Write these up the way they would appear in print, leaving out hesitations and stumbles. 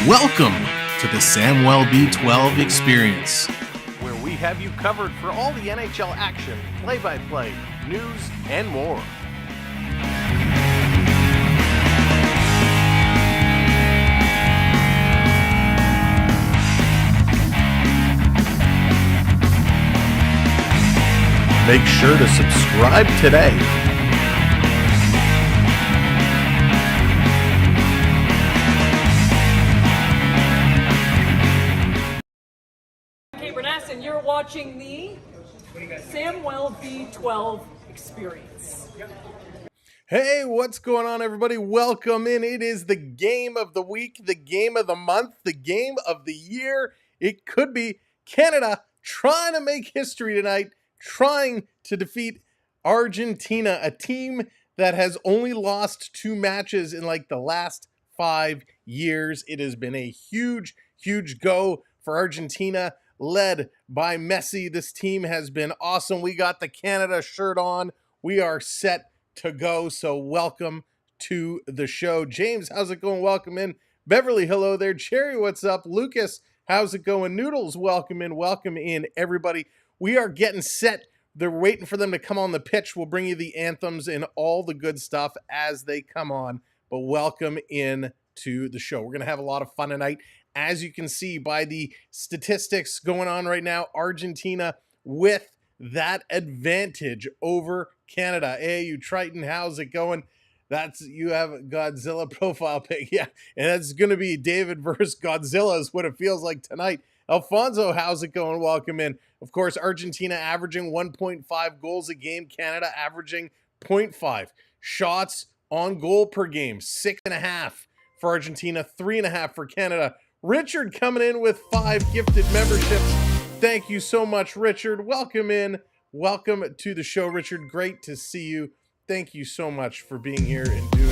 Welcome to the Samwelb B12 experience, where we have you covered for all the NHL action, play-by-play, news, and more. Make sure to subscribe today. And you're watching the Samwelb B12 experience. Hey, what's going on, everybody? Welcome in. It is the game of the week, the game of the month, the game of the year. It could be Canada trying to make history tonight, trying to defeat Argentina, a team that has only lost 2 matches in like the last 5 years. It has been a huge go for Argentina, led by Messi. This team has been awesome. We got the Canada shirt on. We are set to go. So welcome to the show. James, how's it going? Welcome in. Beverly, hello there. Cherry, what's up? Lucas, how's it going? Noodles, welcome in. Welcome in, everybody. We are getting set. They're waiting for them to come on the pitch. We'll bring you the anthems and all the good stuff as they come on. But welcome in to the show. We're going to have a lot of fun tonight. As you can see by the statistics going on right now, Argentina with that advantage over Canada. Hey, you Triton, how's it going? You have Godzilla profile pic. Yeah, and that's going to be David versus Godzilla is what it feels like tonight. Alfonso, how's it going? Welcome in. Of course, Argentina averaging 1.5 goals a game. Canada averaging 0.5 shots on goal per game. 6.5 for Argentina, 3.5 for Canada. Richard coming in with 5 gifted memberships. Thank you so much, Richard. Welcome in. Welcome to the show, Richard. Great to see you. Thank you so much for being here and doing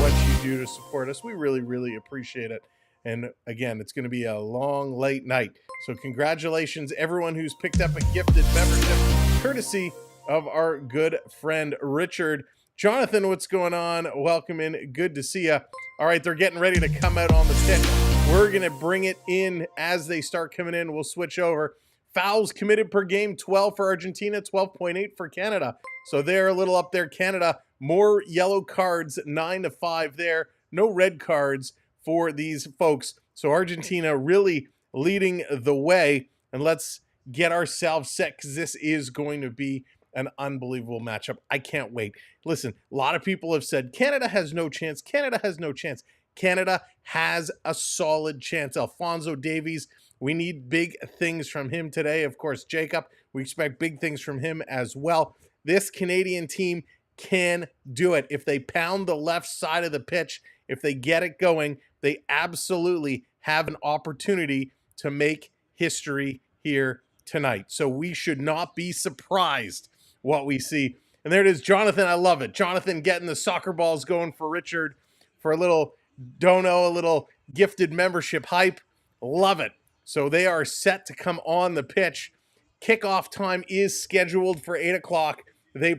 what you do to support us. We really appreciate it. And again, it's going to be a long, late night. So congratulations, everyone who's picked up a gifted membership, courtesy of our good friend, Richard. Jonathan, what's going on? Welcome in. Good to see you. All right, they're getting ready to come out on the pitch. We're going to bring it in as they start coming in. We'll switch over. Fouls committed per game, 12 for Argentina, 12.8 for Canada. So they're a little up there. Canada, more yellow cards, 9-5 there. No red cards for these folks. So Argentina really leading the way. And let's get ourselves set because this is going to be an unbelievable matchup. I can't wait. Listen, a lot of people have said Canada has no chance. Canada has no chance. Canada has a solid chance. Alfonso Davies, we need big things from him today. Of course, Jacob, we expect big things from him as well. This Canadian team can do it. If they pound the left side of the pitch, if they get it going, they absolutely have an opportunity to make history here tonight. So we should not be surprised what we see. And there it is, Jonathan. I love it. Jonathan getting the soccer balls going for Richard for a little dono, a little gifted membership hype. Love it. So they are set to come on the pitch. Kickoff time is scheduled for 8 o'clock. They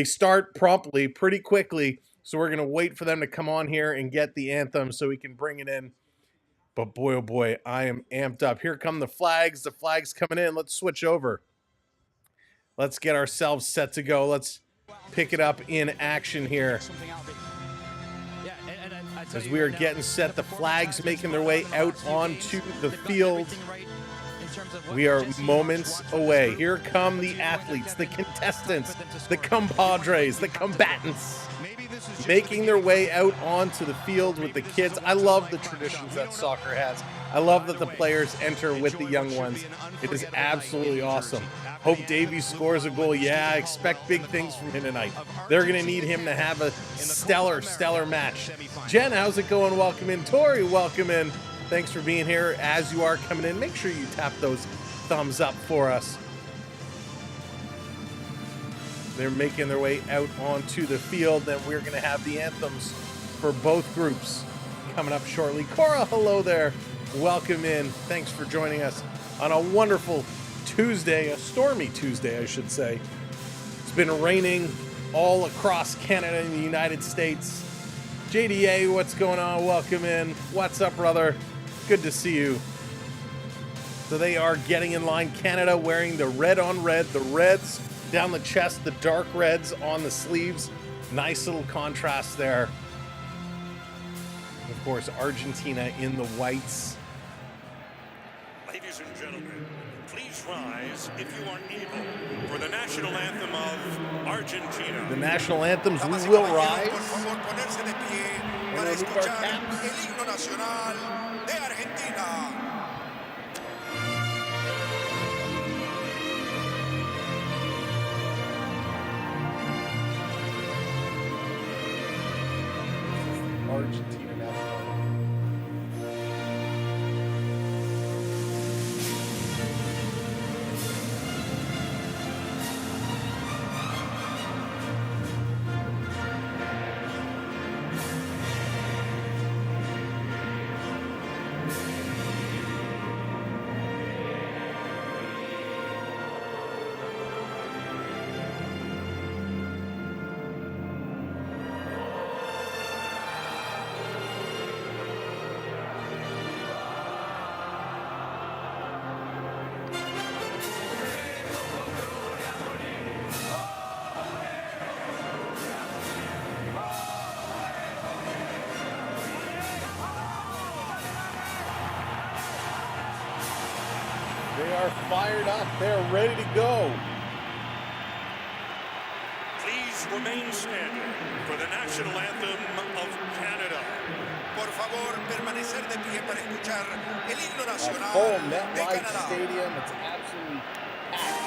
start promptly, pretty quickly. So we're going to wait for them to come on here and get the anthem so we can bring it in. But boy, oh boy, I am amped up. Here come the flags. The flags coming in. Let's switch over. Let's get ourselves set to go. Let's pick it up in action here. As we are getting set, the flags making their way out onto the field. We are moments away. Here come the athletes, the contestants, the compadres, the combatants, making their way out onto the field with the kids. I love the traditions that soccer has. I love that the players enter with the young ones. It is absolutely awesome. Hope Davies scores a goal. Yeah, I expect big things from him tonight. They're going to need him to have a stellar match. Jen, how's it going? Welcome in. Tori, welcome in. Thanks for being here. As you are coming in, make sure you tap those thumbs up for us. They're making their way out onto the field. Then we're going to have the anthems for both groups coming up shortly. Cora, hello there. Welcome in. Thanks for joining us on a wonderful Tuesday, a stormy Tuesday, I should say. It's been raining all across Canada and the United States. JDA, what's going on? Welcome in. What's up, brother? Good to see you. So they are getting in line. Canada wearing the red on red, the reds down the chest, the dark reds on the sleeves. Nice little contrast there. Of course, Argentina in the whites. Ladies and gentlemen, please rise if you are able for the national anthem of Argentina. The national anthems, we will rise. And remove our caps. Argentina national. They are fired up. They're ready to go. Please remain standing for the national anthem of Canada. Por favor, permanecer de pie para escuchar el himno A full nacional de MetLife Canadá. Stadium. It's absolutely packed.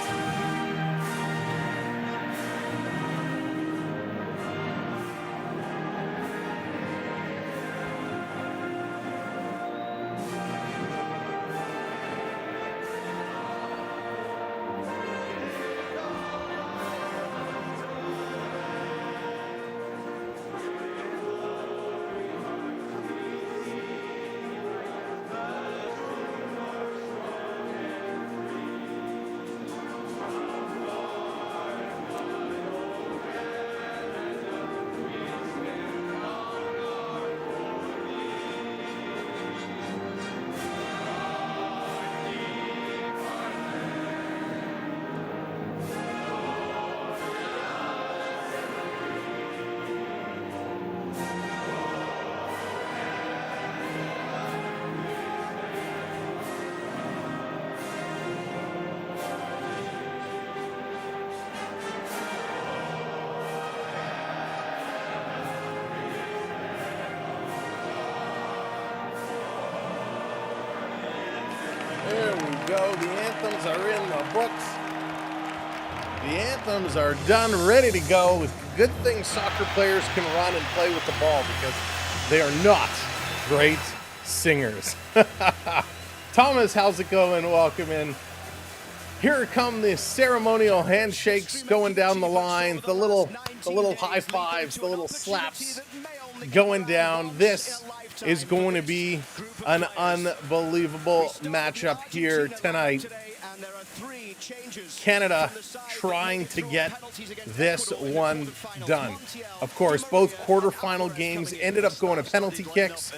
There we go. The anthems are in the books. The anthems are done, ready to go. Good thing soccer players can run and play with the ball because they are not great singers. Thomas, how's it going? Welcome in. Here come the ceremonial handshakes going down the line, the little high fives, the little slaps going down. This is going to be an unbelievable matchup here tonight. Canada trying to get this one done. Of course, both quarterfinal games ended up going to penalty kicks,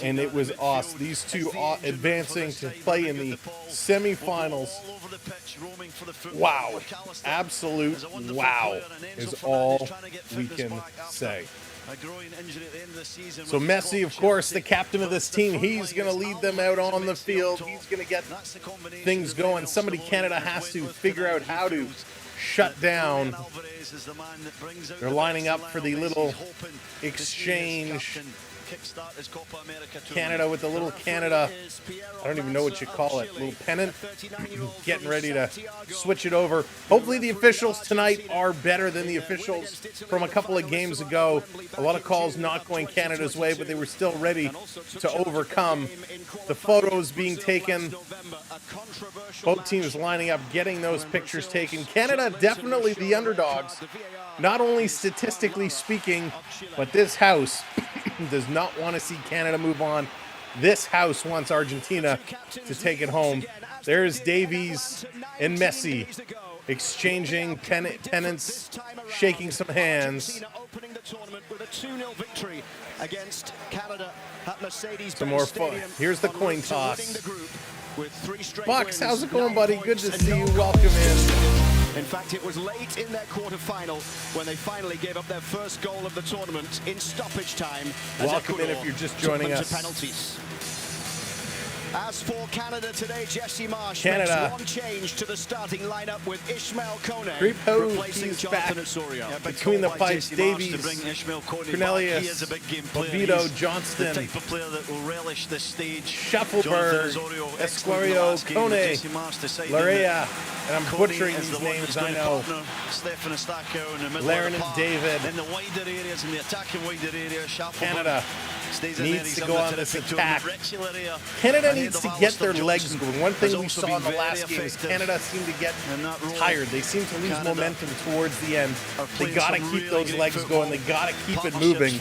and it was us. These two advancing to play in the semifinals. Wow. Absolute wow is all we can say. So Messi, of course, the captain of this team, he's going to lead them out on the field. He's going to get things going. Somebody Canada has to figure out how to shut down. They're lining up for the little exchange. Canada with the little Canada, I don't even know what you call it, little pennant, getting ready to switch it over. Hopefully the officials tonight are better than the officials from a couple of games ago. A lot of calls not going Canada's way, but they were still ready to overcome. The photos being taken, both teams lining up, getting those pictures taken. Canada definitely the underdogs, not only statistically speaking, but this house does not want to see Canada move on. This house wants Argentina to take it home. There's Davies and Messi exchanging pennants, shaking some hands. a 2-0 victory against Canada at Mercedes-Benz Some more fun. Stadium. Here's the en coin route to toss. winning the group with 3 straight Bucks, wins, how's it going, 9 buddy? Good points, to and see no you. goals Welcome in. conceded. In fact, it was late in their quarterfinal when they finally gave up their first goal of the tournament in stoppage time. Welcome in if you're just joining us. Penalties. As for Canada today, Jesse Marsh Canada. makes one change to the starting lineup with Ishmael Kone Creepo, replacing he's Jonathan back. Osorio. Yeah, Between the pipes, Davies, to bring Ishmael Kone Cornelius, back. He is a big game player. Bobito, He's Johnston, the type of player that will relish this stage. Shuffleberg, Esquario, Kone, Larea, and I'm butchering these names, I know. Stefan Estacio in the middle Laren of the and park. David. In the wider areas, in the attacking wider areas, Canada stays in needs there. to go on this attack. Canada needs to get their legs going. One thing we saw in the last game is Canada seemed to get tired. They seem to lose momentum towards the end. They got to keep those legs going. They got to keep it moving.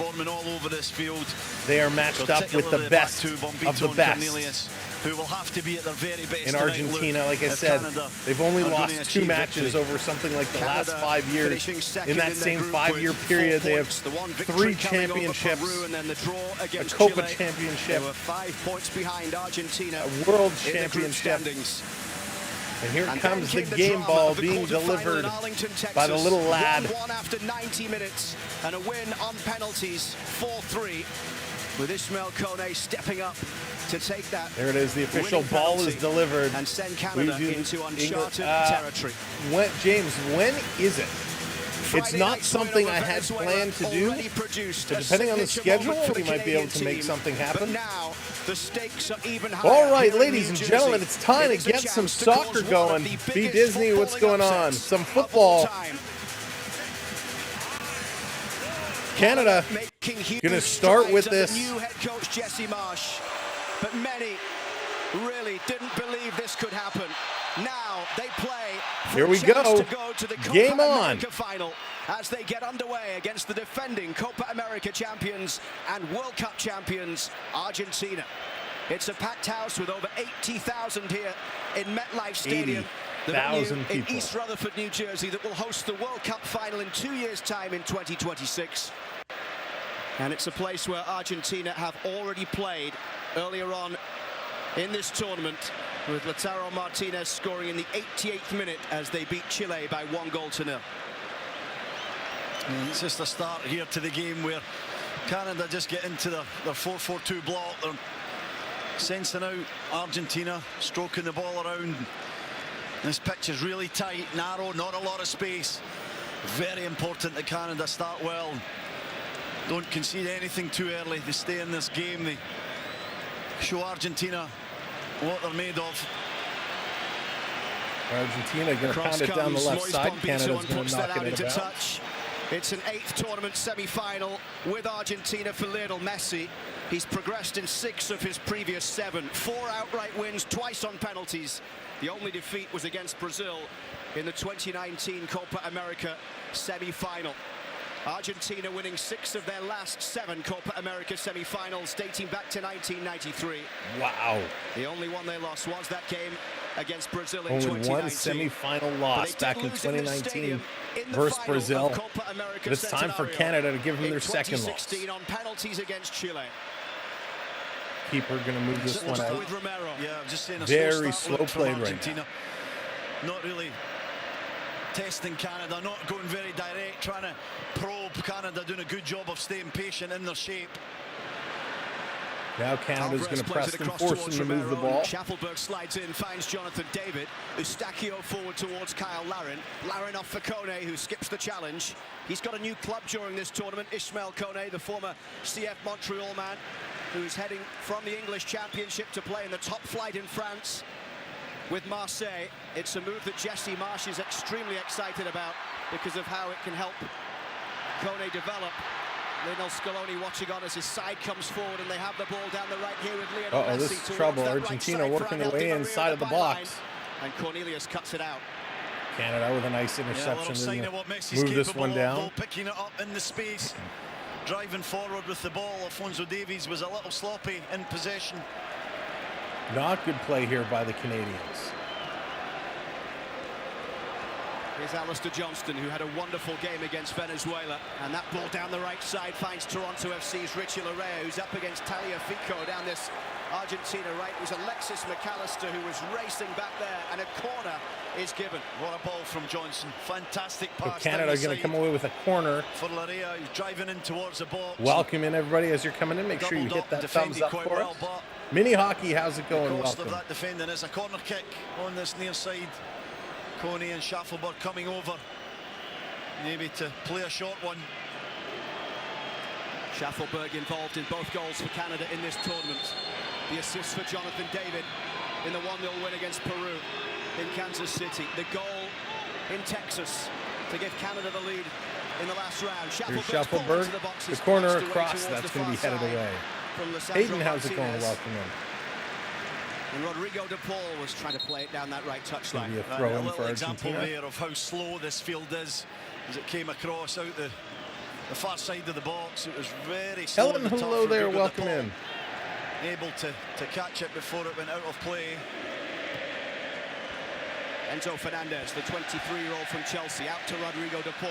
They are matched up with the best of the best. Who will have to be at their very best in Argentina. Like I said, they've only lost 2 matches over something like the last 5 years. In that same 5-year period, they have 3 championships, a Copa championship, 5 points behind Argentina, a world championship. And here comes the game ball being delivered by the little lad. 1-1 after 90 minutes and a win on penalties, 4-3, with Ishmael Kone stepping up to take that. There it is. The official ball is delivered. And send Canada into uncharted territory. James, when is it? It's Friday not something I had planned to do. But depending on the schedule, we might be able to make something happen. But now the stakes are even higher. All right, ladies and gentlemen, it's time to get some soccer going. Be Disney, what's going on? Some football. Canada going to start with this. New head coach Jesse Marsh, but many really didn't believe this could happen. Now they play. Here we go. To the Game Copa on. America final as they get underway against the defending Copa America champions and World Cup champions Argentina. It's a packed house with over 80,000 here in MetLife Stadium. 80,000 in people. East Rutherford, New Jersey, that will host the World Cup final in 2 years' time in 2026. And it's a place where Argentina have already played earlier on in this tournament, with Lautaro Martinez scoring in the 88th minute as they beat Chile by 1-0. And it's just a start here to the game where Canada just get into their 4-4-2 block. They're sensing out Argentina, stroking the ball around. This pitch is really tight, narrow, not a lot of space. Very important that Canada start well. Don't concede anything too early. They stay in this game. They show Argentina what they're made of. Argentina going to pound it down the left side. Canada's going to knock it about. Touch. It's an 8th tournament semi-final with Argentina for Lionel Messi. He's progressed in 6 of his previous 7. 4 outright wins, twice on penalties. The only defeat was against Brazil in the 2019 Copa America semi-final. Argentina winning 6 of their last 7 Copa America semi-finals dating back to 1993. Wow. The only one they lost was that game against Brazil in Only 2019. one semi-final loss back in 2019 versus Brazil. But it's time for Canada to give them their second loss. On penalties against Chile. Keeper going to move this one out. With Romero. Yeah, I'm just saying a Very slow slow start played from right Argentina. Not really testing Canada, not going very direct, trying to probe Canada, doing a good job of staying patient in their shape. Now Canada's going to press them, force them to move the ball. Shuffleberg slides in, finds Jonathan David. Eustachio forward towards Kyle Laren. Laren off for Kone, who skips the challenge. He's got a new club during this tournament, Ishmael Kone, the former CF Montreal man, who's heading from the English Championship to play in the top flight in France with Marseille. It's a move that Jesse Marsh is extremely excited about because of how it can help Kone develop. Lionel Scaloni watching on as his side comes forward, and they have the ball down the right here with Lionel Messi. This is trouble. Argentina working their way inside of the box. And Cornelius cuts it out. Canada with a nice interception. Yeah, move this one down. Of, picking it up in the space, driving forward with the ball. Alphonso Davies was a little sloppy in possession. Not good play here by the Canadians. Here's Alistair Johnston, who had a wonderful game against Venezuela. And that ball down the right side finds Toronto FC's Richie Larea, who's up against Tagliafico down this Argentina right. It was Alexis McAllister who was racing back there, and a corner is given. What a ball from Johnson. Fantastic pass. So Canada are going to come away with a corner. For Larea, who's driving in towards the box. Welcome in, everybody, as you're coming in. Make sure you hit that thumbs up for us. Mini hockey, how's it going? The cost Welcome. of that defending is a corner kick on this near side. Coney and Schaffelberg coming over, maybe to play a short one. Schaffelberg involved in both goals for Canada in this tournament. The assist for Jonathan David in the 1-0 win against Peru in Kansas City. The goal in Texas to give Canada the lead in the last round. Schaffelberg, the corner across, that's going to be headed away. Hayden, how's it going? Welcome in. And Rodrigo de Paul was trying to play it down that right touchline. Be a throw in for example Argentina there of how slow this field is as it came across out the far side of the box. It was very slow. Helen, hello there, welcome in. Able to catch it before it went out of play. Enzo Fernandez, the 23-year-old from Chelsea, out to Rodrigo de Paul.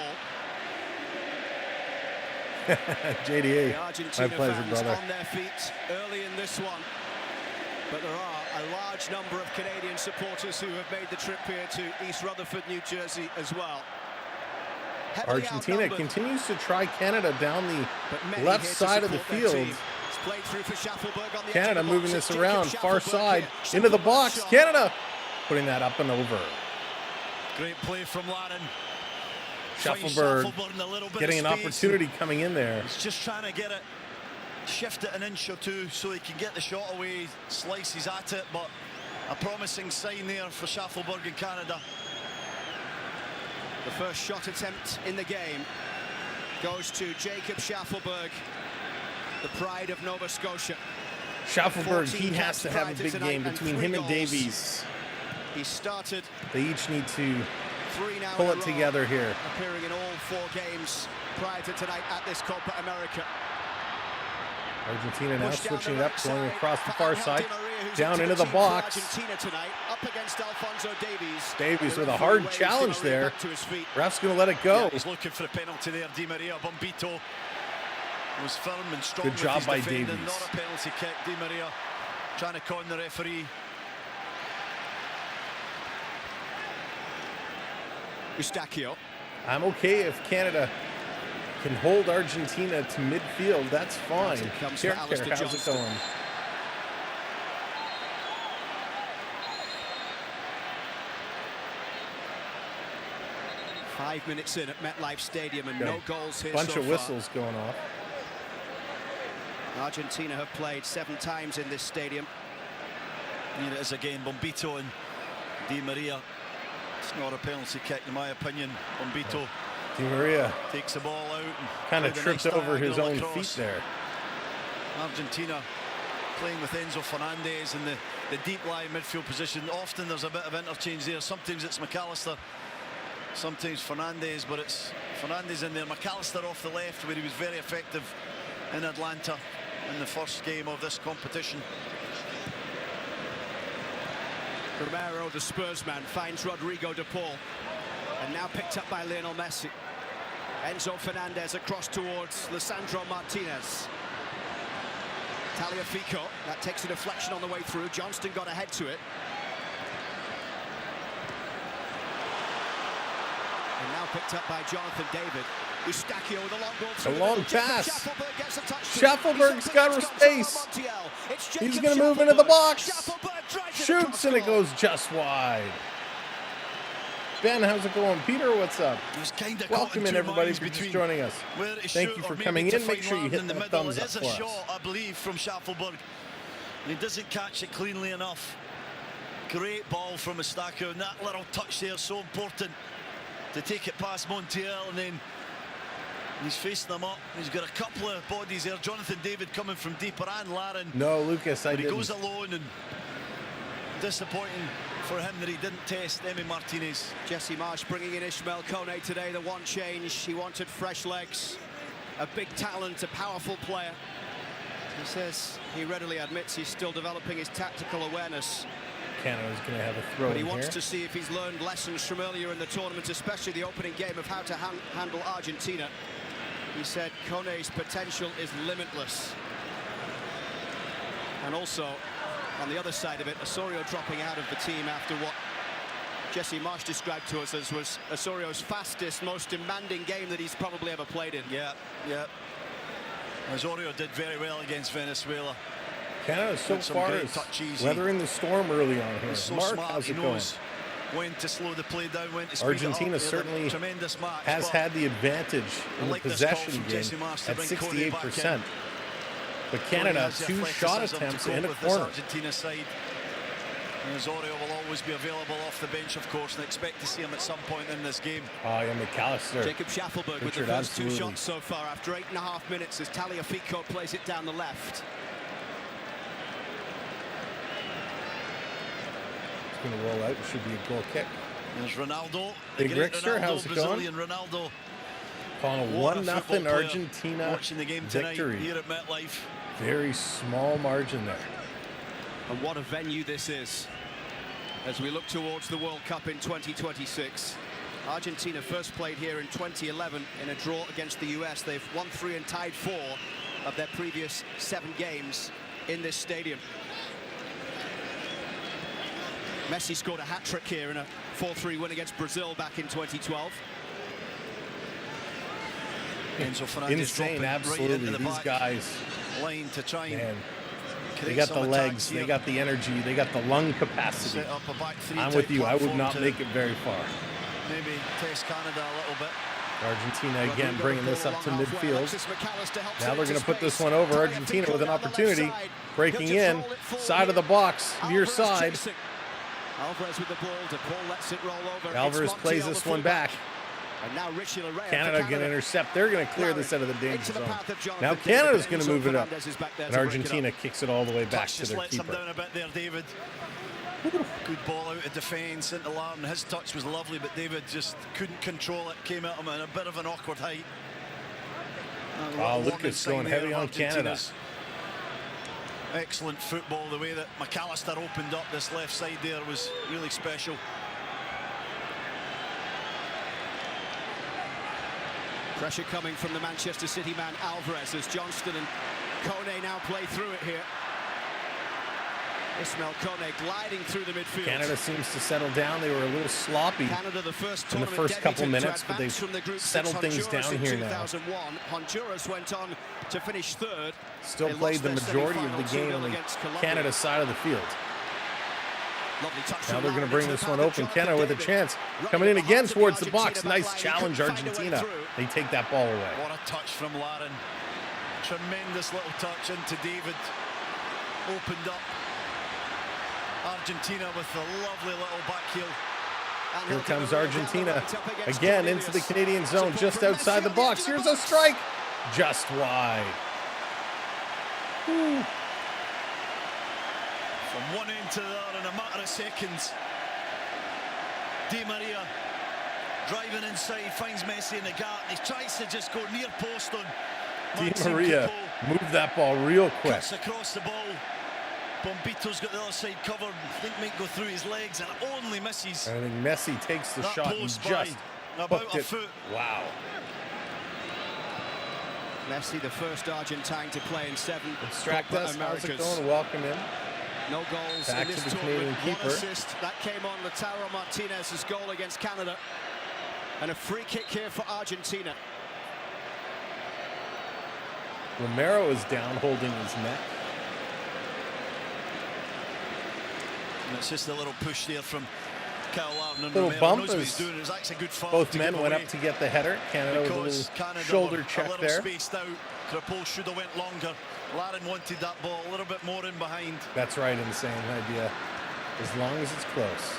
JDA, Argentina my pleasure, fans brother. on their feet early in this one. But there are a large number of Canadian supporters who have made the trip here to East Rutherford, New Jersey as well. Heavily Argentina outnumbered, continues to try Canada down the but many left here to side of the support their field. team. It's played through for Schaffelberg on the Canada edge of the moving box. this It's around, Jacob far Schaffelberg side, here. into the Schaffelberg box. shot. Canada putting that up and over. Great play from Larin. Schaffelberg in a little bit getting an of space. opportunity coming in there. He's just trying to get it, shift it an inch or two so he can get the shot away, slices at it, but a promising sign there for Schaffelberg in Canada. The first shot attempt in the game goes to Jacob Schaffelberg, the pride of Nova Scotia. Schaffelberg, he 14 has to have a caps big prior to game tonight between and him and 3 goals. Davies. He started They each need to 3 now pull in a it row, together here. appearing in all 4 games prior to tonight at this Copa America. Argentina now Pushed down switching the up, right going side across the for far Angel side, Di Maria, who's down into the the team for box. Argentina tonight, up against Alfonso Davies. Davies with a Three hard waves, challenge Di Maria there. back to his feet. Ref's going to let it go. He's looking for a penalty there. Di Maria, Bombito was firm and strong. Good job with his by defending. Davies. Not a penalty kick. Di Maria trying to con the referee. Eustachio. I'm okay if Canada can hold Argentina to midfield. That's fine. As it comes for Here, Alistair how's it Johnston. going? Five minutes in at MetLife Stadium and Got no a goals here Bunch so of far. whistles going off. Argentina have played 7 times in this stadium. Here it is again, Bombito and Di Maria. It's not a penalty kick in my opinion. Bombito Di Maria takes the ball out and kind of played a tripped nice over his diagonal own across. feet there. Argentina playing with Enzo Fernandez in the deep line midfield position. Often there's a bit of interchange there. Sometimes it's McAllister, sometimes Fernandez, but it's Fernandez in there. McAllister off the left, where he was very effective in Atlanta in the first game of this competition. Romero, the Spurs man, finds Rodrigo de Paul. And now picked up by Lionel Messi. Enzo Fernandez across towards Lisandro Martinez. Tagliafico, that takes a deflection on the way through. Johnston got ahead to it. And now picked up by Jonathan David. Eustachio with a long ball through A the long middle. Jacob pass. Schaffelberg gets a touch. Schaffelberg's got space. It's He's Jacob going to move into the Schaffelberg. box. Schaffelberg drives it Shoots across and it goal. goes just wide. Ben, how's it going? Peter, what's up? He was kind of Welcome in, everybody, if you're just joining us. Thank you for coming in. Make sure you hit that thumbs up It is a for us. shot, I believe, from Schaffelberg. And he doesn't catch it cleanly enough. Great ball from Eustachio, and that little touch there, so important to take it past Montiel, and then he's facing them up. He's got a couple of bodies there. Jonathan David coming from deeper, and Larin. No, Lucas, I But he didn't. goes alone, and disappointing for him that he didn't test Emi Martinez. Jesse Marsh bringing in Ishmael Kone today. The one change, he wanted fresh legs, a big talent, a powerful player. He says he readily admits he's still developing his tactical awareness. Canada's going to have a throw But he in wants here. to see if he's learned lessons from earlier in the tournament, especially the opening game of how to handle Argentina. He said Kone's potential is limitless. And also, on the other side of it, Osorio dropping out of the team after what Jesse Marsh described to us as was Osorio's fastest, most demanding game that he's probably ever played in. Yeah. Osorio did very well against Venezuela. Canada so Some far great is touch easy. weathering the storm early on here. He's so Mark, smart, how's he it going? knows when to slow the play down, when to speed Argentina it up. certainly Tremendous match, has but had the advantage in the like this call possession from game Jesse Marsh to at bring Kone back 68%. in. But Kone Canada, has the 2 shot athleticism to attempts cope in a with this corner. Argentina side. And Osorio will always be available off the bench, of course, and expect to see him at some point in this game. Oh, yeah, McAllister. Jacob Schaffelberg with the Richard, first two absolutely. shots so far after 8.5 minutes as Tagliafico plays it down the left. It's going to roll out. It should be a goal kick. There's Ronaldo. Big the great Rickster, Ronaldo, how's it going? Brazilian Ronaldo. Calling a What a 1-0 football player. Argentina Watching the game tonight victory. here at MetLife. Very small margin there. And what a venue this is as we look towards the World Cup in 2026. Argentina first played here in 2011 in a draw against the US. They've won 3 and tied 4 of their previous 7 games in this stadium. Messi scored a hat-trick here in a 4-3 win against Brazil back in 2012. Enzo Fernandez Insane, dropping absolutely. right into the These back guys, line to try and man, create they got some the attacks legs, here. they got the energy, they got the lung capacity. Set up a back three I'm type with you. I would platform not to make it very far. maybe test Canada a little bit. Argentina again bringing this up to midfield. Alexis McAllister helps Now it they're into going to put this space. one over. Tagliafico Argentina with an down the left opportunity. side. Breaking He'll just in. roll it forward Side of the here. box. Near Alvarez side. chasing. Alvarez with the ball. De Paul lets it roll over. Alvarez It's plays Montiel, this the one fullback. back. And now Richie Larea Canada for going to intercept. They're going to clear this out of the danger Into the zone. path of Jonathan Now David. Canada's going to Enzo move it up. Fernandez is back there And to break it Argentina up. kicks it all the way back Touch to just their lets him keeper. down a bit there, David. Good ball out of defence into Larin. His touch was lovely, but David just couldn't control it. Came at him at a bit of an awkward height. Oh, Lucas going heavy on Canada. Excellent football. The way that McAllister opened up this left side there was really special. Pressure coming from the Manchester City man Alvarez as Johnston and Kone now play through it here. Ismail Kone gliding through the midfield. Canada seems to settle down. They were a little sloppy Canada, the first in the tournament first couple debutant to minutes, but advance they've from the group settled since things Honduras down in here now. 2001. Honduras went on to finish third. Still They played lost the their majority of the semi-final game 2-0 on the against Colombia. Canada side of the field. Lovely touch Now from they're going to Larin bring into this the one path of open. Jonathan Canada with a David. chance. Running Coming in at the again heart of towards the Argentina box. back Nice line. challenge, Couldn't find a way Argentina. through. They take that ball away. What a touch from Larin. Tremendous little touch into David. Opened up Argentina with a lovely little back heel. And Here he'll comes give it away down the Argentina right up against again into the Cornelius. Canadian zone, Support just from outside the Messi on box. edge of Here's the a box. strike, just wide. From one end to the other in a matter of seconds. Di Maria driving inside, finds Messi in the gap. He tries to just go near post on Di Maxime Maria Coupeau. moved that ball real quick. Cuts across the ball. Bombito's got the other side covered. I think might go through his legs and only misses. I think Messi takes the That shot and post by just about hooked a it. foot. Wow. Messi, the first Argentine to play in 7 Extract Copa us. How's it Americas. going? Welcome in. No goals Back in to this the tournament. Canadian One keeper. assist. That came on Lautaro Martinez's goal against Canada. And a free kick here for Argentina. Romero is down holding his neck. And it's just a little push there from Kyle Larin and Little Romero. bump Knows what as he's doing. It was actually a good foul Both to men give went away up to get the header. Canada with a because little Canada shoulder were check a little there. spaced out. Crepeau should have went longer. Larin wanted that ball a little bit more in behind. That's right, insane idea. As long as it's close.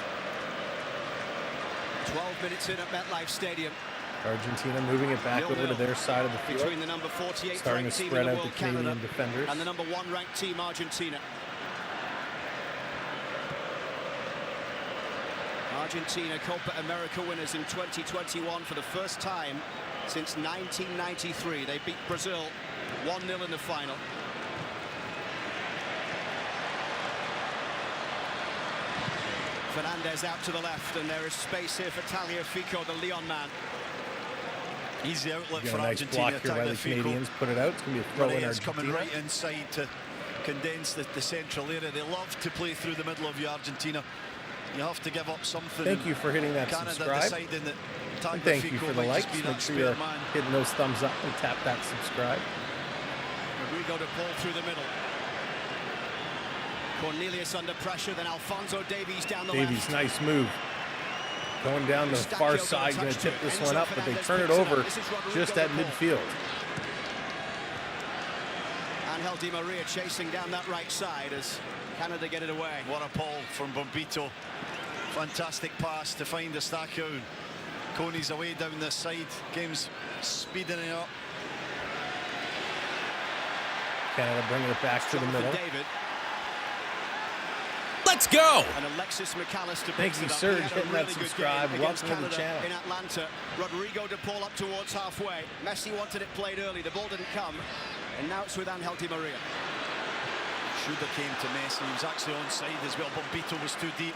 12 minutes in at MetLife Stadium. Argentina moving it back over to their side of the field. Between the number 48 Starting to ranked team in spread the out the world, Canadian Canada, defenders. and the number 1 ranked team, Argentina. Argentina Copa America winners in 2021 for the first time since 1993. They beat Brazil 1-0 in the final. Fernandez out to the left, and there is space here for Tagliafico, the Leon man. Easy outlet Got for a nice Argentina. block here by the Canadians. Put it out. It's going to be a throw in It's coming Argentina. right inside to condense the central area. They love to play through the middle of you, Argentina. You have to give up something. Thank you for hitting that Canada subscribe. deciding that And thank you Tagliafico for the might likes. just be Make that sure spare you're man. hitting those thumbs up and tap that subscribe. Rodrigo de Paul through the middle. Cornelius under pressure, then Alphonso Davies down the Davies, left. nice move. Going down the far side, going to tip this one up, but they turn it over just at midfield. Angel Di Maria chasing down that right side as Canada get it away. What a ball from Bombito. Fantastic pass to find Eustachio. Coney's away down this side. Game's speeding it up. Canada bringing it back to the middle. David. Let's go! And Alexis McAllister. Thank you, Serge, hitting that subscribe. Welcome to the channel. In Atlanta, Rodrigo de Paul up towards halfway. Messi wanted it played early. The ball didn't come. And now it's with Angel Di Maria. Should have came to Messi. He was actually onside as well. Bombito was too deep.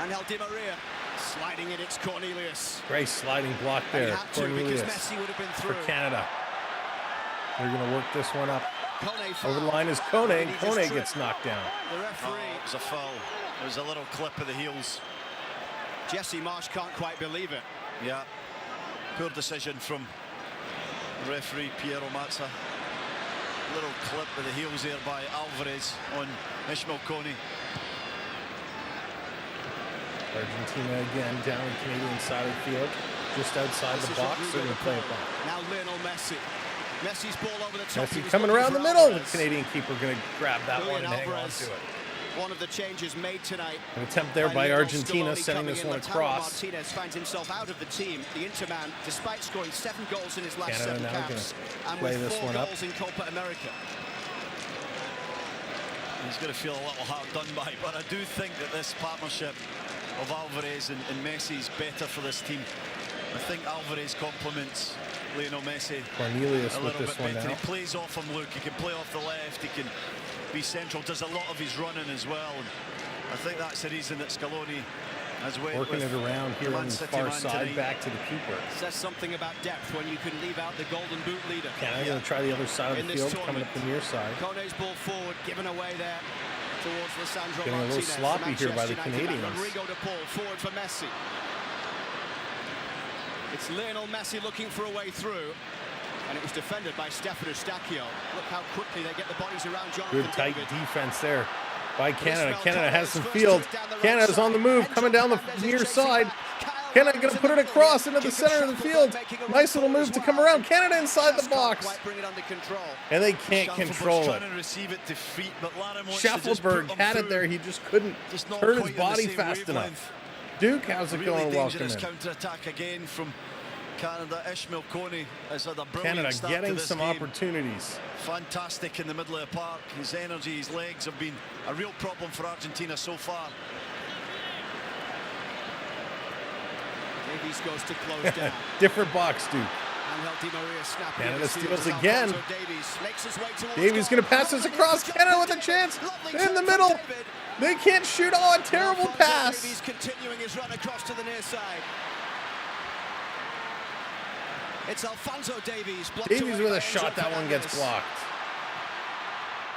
Angel Di Maria sliding in. It's Cornelius. Great sliding block there. He had to Cornelius because Messi would have been for through. Canada. They're going to work this one up. Kone Over the line is Kone, and Kone gets knocked down. The referee. Oh, it was a foul. It was a little clip of the heels. Jesse Marsh can't quite believe it. Yeah. Poor decision from referee Piero Mazza. Little clip of the heels there by Alvarez on Ishmael Kone. Argentina again down the Canadian side of the field, just outside the box. They're going to play it back. Now Lionel Messi. Messi's ball over the top. Messi coming around the middle. The Canadian keeper going to grab that one and hang on to it. One of the changes made tonight. An attempt there by Argentina, sending this one across. Martinez finds himself out of the team. The Interman, despite scoring 7 goals in his last Canada 7 now caps, and play with this 4 one up. goals in Copa America. He's going to feel a little hard done by, but I do think that this partnership of Alvarez and Messi is better for this team. I think Alvarez complements Lionel Messi Cornelius a with little this bit one better. now. He plays off him, Luke. He can play off the left. He can be central. Does a lot of his running as well. And I think that's the reason that Scaloni has went Working with it around here the on Man the City far man side, tonight. back to the keeper. Says something about depth when you can leave out the Golden Boot leader. Canada going to try the other side of In the this field, coming tournament. up the near side. Kone's ball forward, given away there towards Lisandro Getting a little Martinez. sloppy here by the Manchester United back. Canadians. Rodrigo de Paul forward for Messi. It's Lionel Messi looking for a way through. And it was defended by Stefan Eustachio. Look how quickly they get the bodies around Jonathan Good tight David. defense there by Canada. Ismael Canada has Cone's some first field. kick down the right Canada's on the move, side. coming down the Fernandez is near chasing side. back. Kyle Canada Larin's going to in put the it middle across here. into the Kick of center of the Shufflebolt field. making a run Nice little forward move to as come well. around. Canada inside the Just can't box. quite bring it under control. And they can't Shuffleboard's control it. trying to receive it to feet, but Larin wants to just put Shuffleboard them had it through. there. He just couldn't Just not turn his quite on the body same fast wavelength. enough. Duke, how's it Really going? Welcome dangerous in. counter-attack again from Canada. Ishmael Kone has had a brilliant Canada start to getting this some game. opportunities. Fantastic in the middle of the park. His energy, his legs have been a real problem for Argentina so far. Davies goes to close down. Different box, Duke. Angel Di Maria snapping. Canada at the steals field. again. Alphonso Davies makes his way towards Davies goal. going to pass this Lovely across. hit for Canada with a Jonathan chance. David. Lovely In the turn middle. from David. They can't shoot. Oh, a terrible Alphonso pass. Davies continuing his run across to the near side. It's Alphonso Davies. blocked Davies away with by a shot. Enzo That one gets Fernandez. blocked.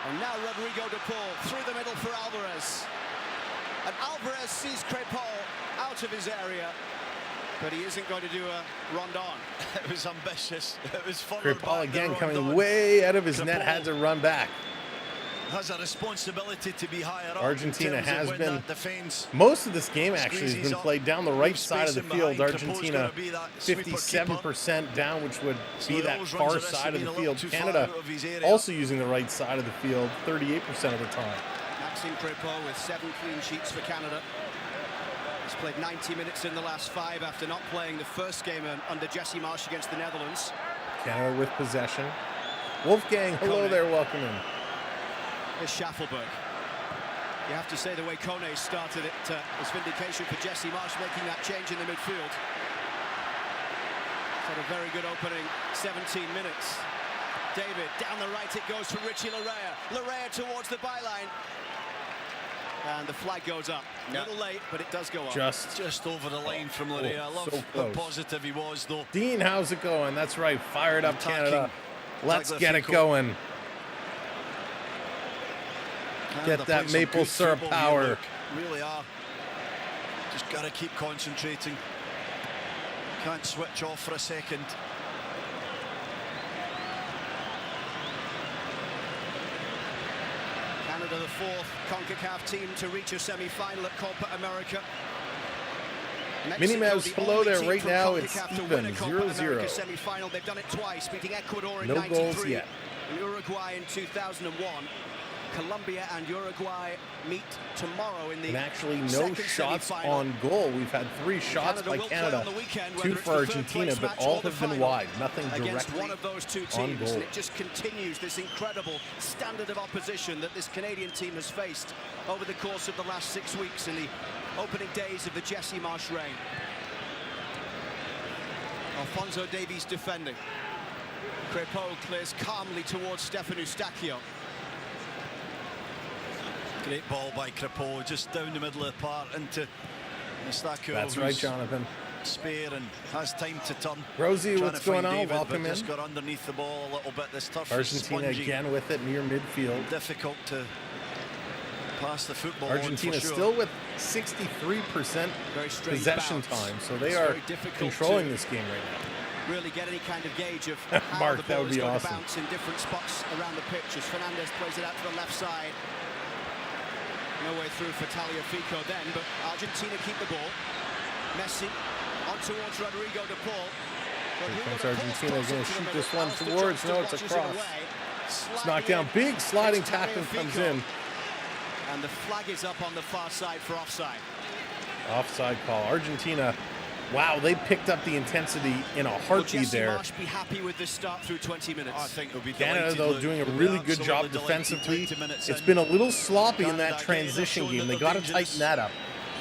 And now Rodrigo de Paul through the middle for Alvarez. And Alvarez sees Crepol out of his area. But he isn't going to do a rondon. It was ambitious. It was further Crepol back again than coming Rondon. way out of his net. Crepol Had to run back. has a responsibility to to be higher up. Argentina in terms of has when been- that defense Most of this game actually has squeezes been up. played down the right Leaves side of the space in field. behind. Capo's Argentina gonna be that sweeper 57% down, which would So be he that always far runs the risk of side of being the a little field. too far Canada out of his area. also using the right side of the field 38% of the time. Maxime Crepol with 7 clean sheets for Canada. He's played 90 minutes in the last 5 after not playing the first game under Jesse Marsh against the Netherlands. Canada with possession. Wolfgang, hello Kone. there, welcome in. Here's Schaffelberg. You have to say the way Kone started it was vindication for Jesse Marsh making that change in the midfield. He's had a very good opening 17 minutes. David, down the right it goes for Richie Larea. Larea towards the byline. And the flag goes up. A little late, but it does go up. Just over the line from Larea. I love so how positive he was, though. Dean, how's it going? That's right. Fired up Canada. Let's Tagliafico. get it going. Canada Get that playing some maple good syrup football power. here, Luke. Really are. Just got to keep concentrating. Can't switch off for a second. Canada, the fourth CONCACAF team to reach a semi-final at Copa America. Minnie Mouse, the hello only there. team Right from now it's CONCACAF to win a even, Copa 0-0. America semi-final. They've done it twice, beating Ecuador in No 93, goals yet. and Uruguay in 2001. Colombia and Uruguay meet tomorrow in the And actually no second shots semi-final. on goal. We've had 3 shots by will play Canada, on the weekend, 2 whether it's for the third Argentina, place but match all or the have been final wide. Nothing against directly one of those two on teams, goal. and it just continues this incredible standard of opposition that this Canadian team has faced over the course of the last 6 weeks in the opening days of the Jesse Marsh reign. Alphonso Davies defending. Crepeau clears calmly towards Stefan Eustáquio. Great ball by Crepeau, just down the middle of the park into Eustáquio. That's right, Jonathan. Spare and has time to turn. Rosie, Trying what's to find going on? David, Welcome but in. just got underneath the ball a little bit. This turf is Argentina spongy. again with it near midfield. Difficult to pass the football Argentina on for sure. still with 63% Very strange possession bounce. time, so they It's are very difficult controlling to this game right now. really get any kind of gauge of how Mark, the that ball would is be going awesome. to bounce in different spots around the pitch as Fernandez plays it out to the left side. No way through for Tagliafico then, but Argentina keep the ball. Messi on towards Rodrigo de Paul. Here comes Argentina, going to shoot this one towards. No, it's a cross. It's knocked down. Big sliding tackle comes in. And the flag is up on the far side for offside. Offside call. Argentina, wow, they picked up the intensity in a Will heartbeat Jesse there. Marsh be happy with this start through 20 minutes? I think it'll be Canada, delighted, though, Luke. doing a They'll be really good job absolutely delighted defensively. 20 minutes It's in. been a little sloppy in Canada that again, they've transition shown game. that They they're got to dangerous. tighten that up.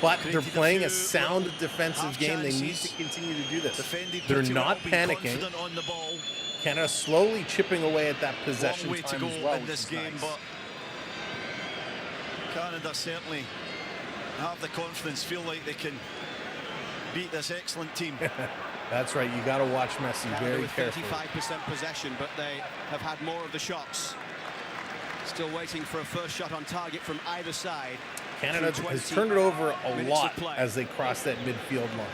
But they're Created a playing a few sound little defensive half game. They need chances. to continue to do this. Defended They're pretty not well, being panicking. confident on the ball. Canada slowly chipping away at that possession Long way to time go as well, in which this is game, nice. but Canada certainly have the confidence, feel like they can beat this excellent team. That's right. You got to watch Messi Canada very with carefully. 35% possession, but they have had more of the shots. Still waiting for a first shot on target from either side. Canada through has 20 turned it over a minutes lot of play. as they cross that midfield line.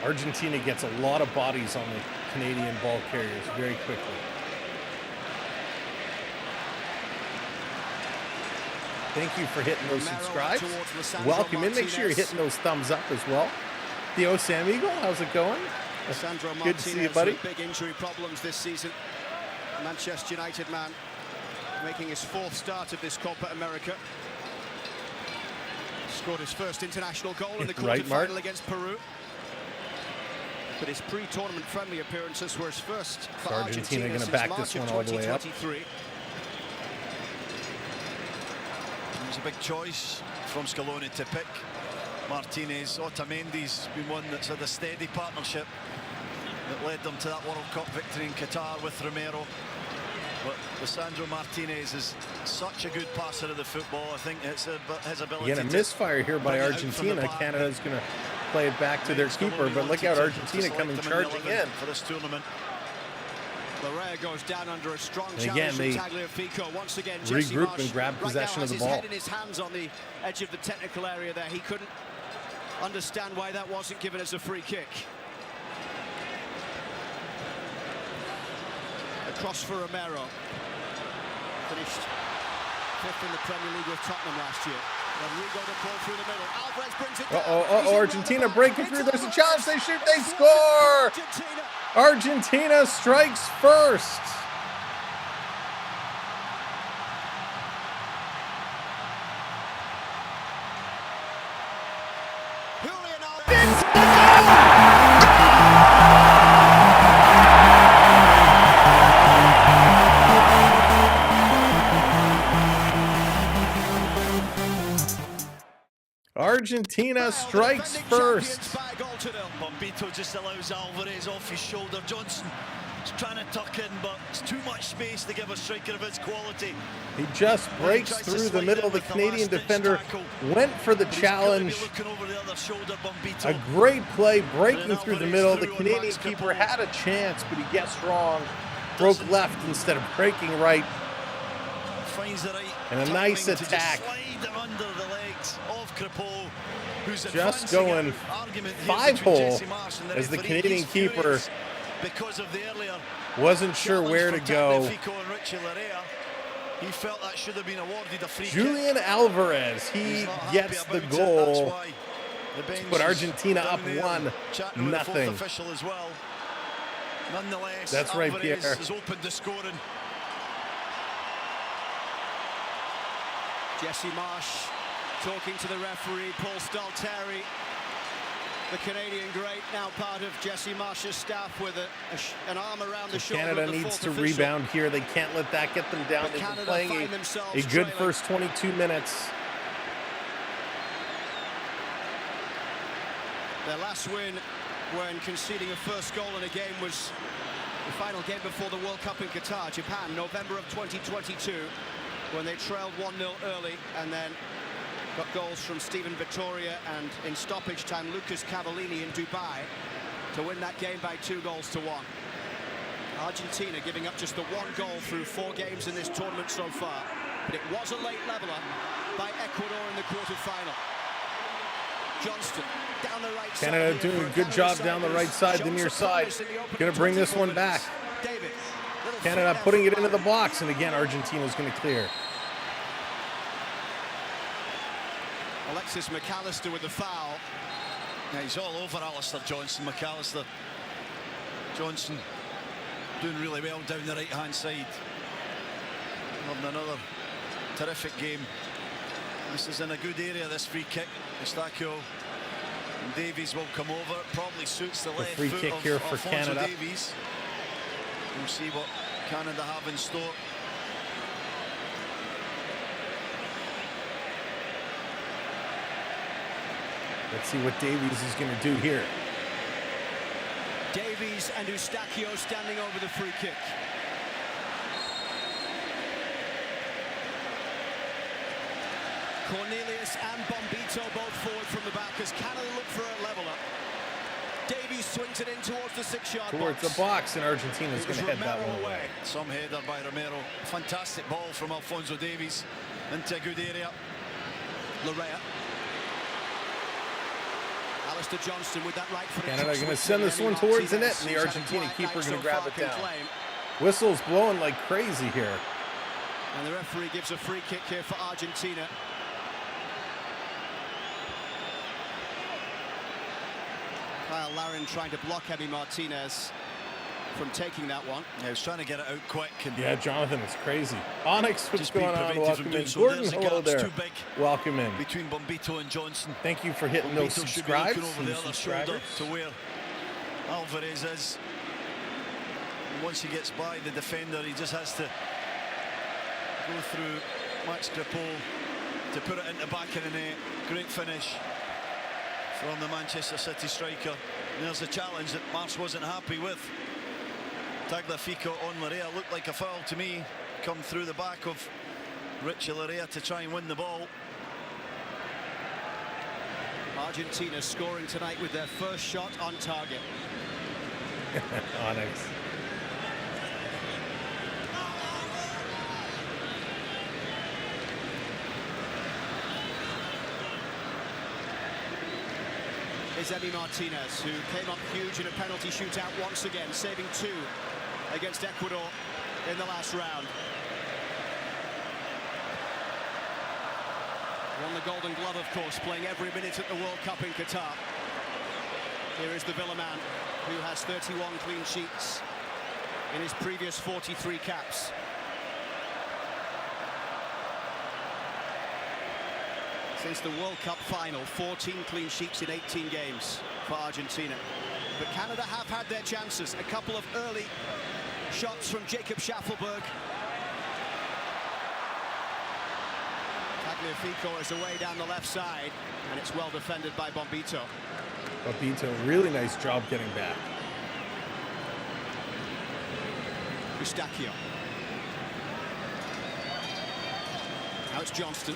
Argentina gets a lot of bodies on the Canadian ball carriers very quickly. Thank you for hitting those Romero subscribes. towards Lisandro Welcome in. Make sure you're Martinez. hitting those thumbs up as well. Theo Samigo, how's it going? Sandro Good to see you, Martinez buddy. with big injury problems this season. Manchester United man making his 4th start of this Copa America. Scored his first international goal in the Right, Mark? quarter-final against Peru. But his pre-tournament friendly appearances were his first for So Argentina Argentina gonna since back March this of one all the way up. 2023. It was a big choice from Scaloni to pick Martinez. Otamendi's been one that's had a steady partnership that led them to that World Cup victory in Qatar with Romero. But Lisandro Martinez is such a good passer of the football. I think it's his ability Again, a to misfire here by bring it out from the Argentina. back. Canada's going to play it back to their keeper, but look out, Argentina coming charging in. for this tournament. Larea goes down under a strong And challenge again, from they Tagliafico. Once again, Jesse regroup Marsh and grab right possession now of the has ball. his head in his hands on the edge of the technical area there. He couldn't understand why that wasn't given as a free kick. Across for Romero. Finished 5th in the Premier League with Tottenham last year. Rodrigo de Paul through the middle. Alvarez brings it down. He's in Argentina with the breaking ball. through. It's There's a over. challenge. They shoot. They It's score. Argentina. Argentina strikes first. Julian Alvarez. Argentina strikes Defending first. champions by a goal to nil. Bombito just allows Alvarez off his shoulder. Johnson He's trying to tuck in, but it's too much space to give a striker of his quality. He just breaks through the middle. The Canadian defender went for the challenge. A great play, breaking through the middle. The Canadian keeper had a chance, but he guessed wrong. Broke left instead of breaking right. And a nice attack. Just going 5-hole as the Canadian keeper wasn't sure where to go. He felt that should have been awarded a free Julian kick. Alvarez, he gets the goal to put Argentina up 1-0. As well. Nonetheless, that's right, Pierre. Has opened the scoring. Jesse Marsh talking to the referee, Paul Stalteri, the Canadian great, now part of Jesse Marsh's staff with an arm around the shoulder. Canada needs to rebound here. They can't let that get them down. They've been playing a good first 22 minutes. Their last win when conceding a first goal in a game was the final game before the World Cup in Qatar, Japan, November of 2022, when they trailed 1-0 early and then got goals from Stephen Vittoria and in stoppage time Lucas Cavallini in Dubai to win that game by 2-1. Argentina giving up just the 1 goal through 4 games in this tournament so far, but it was a late leveler by Ecuador in the quarter-final. Johnston down the right side. Canada doing a good job down the right side, the near side. Going to bring this one back. Canada putting it into the box, and again Argentina's going to clear. Alexis McAllister with the foul. Yeah, he's all over Alistair Johnson. McAllister. Johnson doing really well down the right-hand side. Having another terrific game. This is in a good area, this free kick. Eustachio and Davies will come over. Probably suits the left free foot kick of here for Alphonso Canada. Davies. We'll see what Canada have in store. Let's see what Davies is going to do here. Davies and Eustachio standing over the free kick. Cornelius and Bombito both forward from the back as Canada look for a leveler. Davies swings it in towards the 6-yard box. Towards the box, and Argentina's going to head that one away. Some header by Romero. Fantastic ball from Alphonso Davies into a good area. Larea. Alistair Johnston with that right foot. Canada going to send this one towards the net, and the Argentina keeper going to grab it down. Whistle's blowing like crazy here. And the referee gives a free kick here for Argentina. Kyle Larin trying to block Emi Martinez from taking that one. Yeah, he was trying to get it out quick. And yeah, Jonathan, it's crazy. Onyx, what's just going on? Welcome in. Gordon, hello there. Welcome in. Between Bombito and Johnson. Thank you for hitting those subscribes. Over the other shoulder to where Alvarez is. And once he gets by the defender, he just has to go through Max Crepeau to put it in the back of the net. Great finish from the Manchester City striker. And there's a challenge that Marsh wasn't happy with. Tagliafico on Larea looked like a foul to me. Come through the back of Richie Larea to try and win the ball. Argentina scoring tonight with their first shot on target. Onyx. Is Emi Martinez, who came up huge in a penalty shootout once again, saving 2 against Ecuador in the last round. Won the Golden Glove, of course, playing every minute at the World Cup in Qatar. Here is the Villa man, who has 31 clean sheets in his previous 43 caps. Since the World Cup final, 14 clean sheets in 18 games for Argentina. But Canada have had their chances. A couple of early shots from Jacob Schaffelberg. Tagliafico is away down the left side, and it's well defended by Bombito. Bombito, really nice job getting back. Eustachio. Now it's Johnston.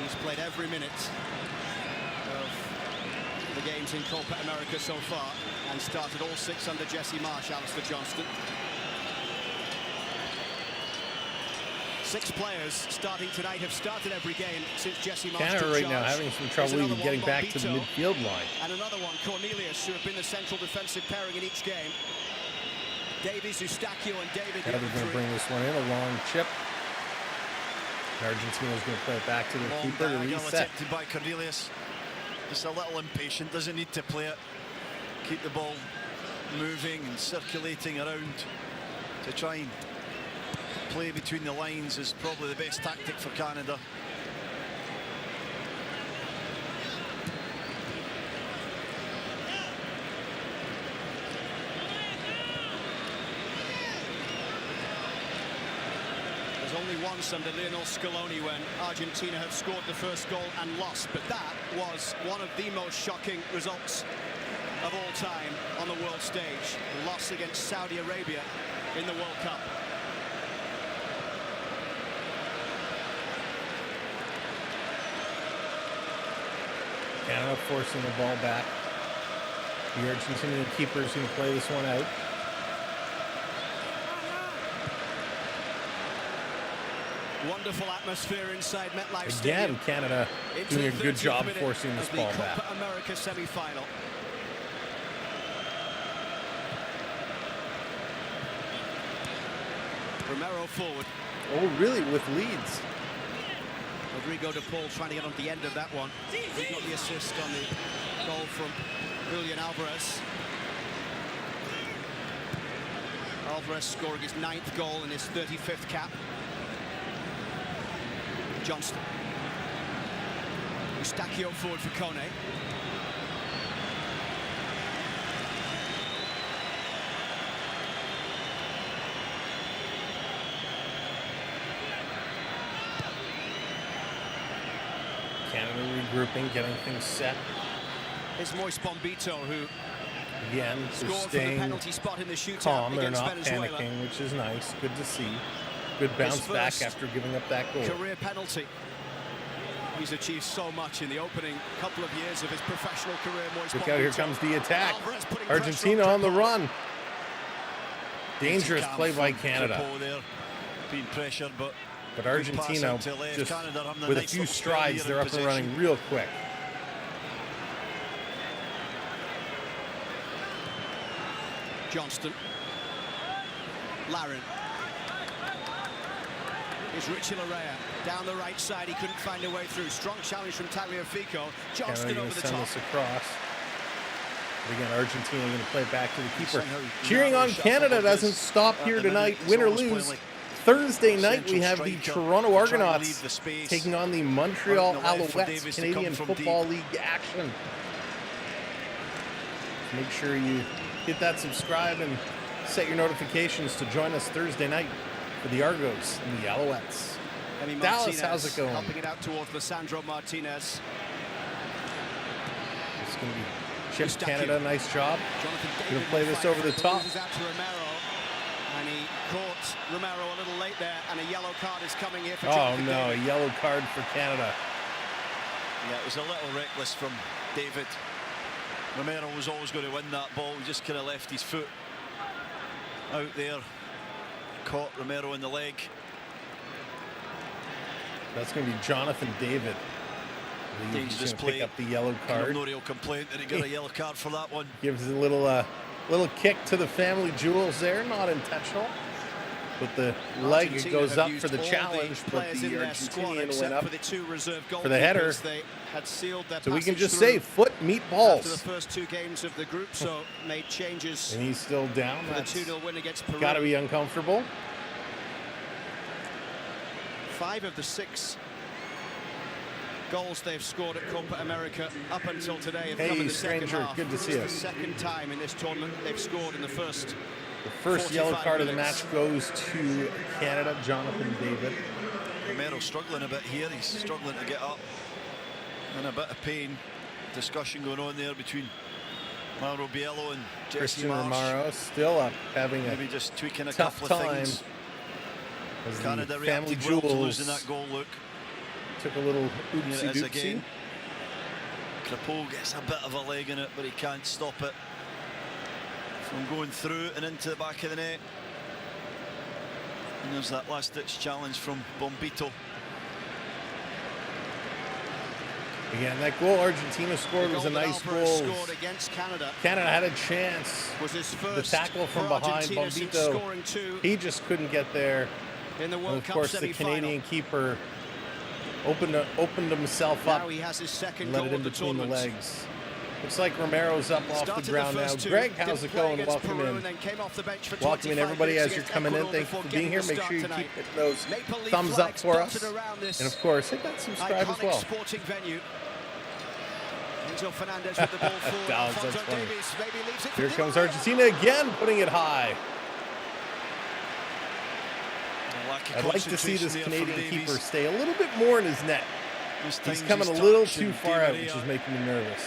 He's played every minute of the games in Copa America so far and started all 6 under Jesse Marsh, Alistair Johnston. 6 players starting tonight have started every game since Jesse Marsh Canada took right charge. now having some trouble even getting back to the midfield line. And another one, Cornelius, who have been the central defensive pairing in each game. Davies, Eustachio, and David. Canada's going to bring this one in, a long chip. Argentina's going to play it back to the keeper to reset. Attempted by Cornelius. Just a little impatient, doesn't need to play it. Keep the ball moving and circulating around to try and play between the lines is probably the best tactic for Canada. There's only once under Lionel Scaloni when Argentina have scored the first goal and lost, but that was one of the most shocking results of all time on the world stage. The loss against Saudi Arabia in the World Cup. Canada forcing the ball back. The Argentinian keeper is going to play this one out. Wonderful atmosphere inside MetLife Again, Stadium. Canada doing a good job forcing this ball back. Copa America Semifinal. Romero forward. Oh, really? With leads. Rodrigo de Paul trying to get on the end of that one. He got the assist on the goal from Julian Alvarez. Alvarez scoring his 9th goal in his 35th cap. Johnston. Eustachio forward for Kone. Canada regrouping, getting things set. It's Moise Bombito who Again, scored from the staying penalty spot in the shootout calm. They're against not Venezuela. panicking, which is nice. Good to see. Good bounce back first after giving up that goal. Career penalty. He's achieved so much in the opening couple of years of his professional career. Moise Look out, here Bombito. comes the attack. Alvarez putting Argentina pressure on the Tripoli. run. Dangerous play by Canada. Tripoli there, being pressured, but Argentina, to left. just Canada having a with a nice few little spell strides, here they're in up and running possession. real quick. Johnston. Larin. Here's Richie Larea down the right side. He couldn't find a way through. Strong challenge from Tagliafico. Johnston Canada over going to the send top. this across. But again, Argentina going to play it back to the keeper. Somehow Cheering on shuffled Canada this doesn't stop at here the minute. tonight. It's Win or almost playing lose. like Thursday night, we central have the striker Toronto to try and Argonauts leave the space. taking on the Montreal Out on the left for Alouettes, Davis to Canadian come from Football deep. League action. Make sure you hit that subscribe and set your notifications to join us Thursday night for the Argos and the Alouettes. Emi Dallas, Martinez how's it going? helping it out towards Lisandro Martinez. It's going to be Chip Eustachio. Canada, nice job. Jonathan Gonna David play will this fight over for the it, top. loses out to Romero. And he caught Romero a little late there, and a yellow card is coming here for Oh Jonathan no, a David. yellow card for Canada. Yeah, it was a little reckless from David. Romero was always going to win that ball. He just kind of left his foot out there. Caught Romero in the leg. That's going to be Jonathan David. He's Dangerous going to play. pick up the yellow card. No real complaint that he got a yellow card for that one. Gives a little kick to the family jewels there, not intentional. But the leg Argentina goes have up used for the all challenge, but players in the their squad Argentinian went except up. for the 2 reserve for the header. goalkeepers. They had sealed their So we can passage just through say foot meet after the balls. first 2 games of the group, so made changes And he's still down. for the That's 2-0 win against Peru. got to be uncomfortable. 5 of the 6 goals they've scored at Copa America up until today have Hey, come in the second stranger, half. good to see It's you. the second time in this tournament they've scored in the first. The first yellow 45 card of the minutes. match goes to Canada, Jonathan David. Romero struggling a bit here. He's struggling to get up. In a bit of pain. Discussion going on there between Mauro Biello and Jesse Christian Marsh Romero still up, having maybe a just tweaking a tough couple of time things. as the Canada family reacted well to losing jewels that goal. Look, took a little here it is oopsie-doopsie. again. Crepeau gets a bit of a leg in it, but he can't stop it from going through and into the back of the net. And there's that last-ditch challenge from Bombito. Again, that goal Argentina scored was a nice goal. Scored against Canada. Canada had a chance. Was his The first tackle from for behind Argentina since Bombito, scoring 2 he just couldn't get there. in the And World of Cup course, the semi-final. Canadian keeper opened himself Now up, he has his second let goal it in of the between the tournament. legs. Looks like Romero's up off the Started ground now. first 2, Greg, didn't how's it play going? against Welcome Peru in. and then came off the bench for Welcome in 25 everybody minutes as you're against coming in. Ecuador Thank you before for being here. getting the Make sure you start keep tonight. hitting those Maple Leaf thumbs up flags for us. dotted around this And of course, hit that subscribe as iconic well. sporting venue. Enzo Fernandez with the ball forward. Downs, Alfonso that's funny. Davies maybe leaves it for Here Di comes Maria. Argentina again, putting it high. I'd like to see this Canadian keeper stay a little bit more in his net. He's coming a little too far out, which is making me nervous.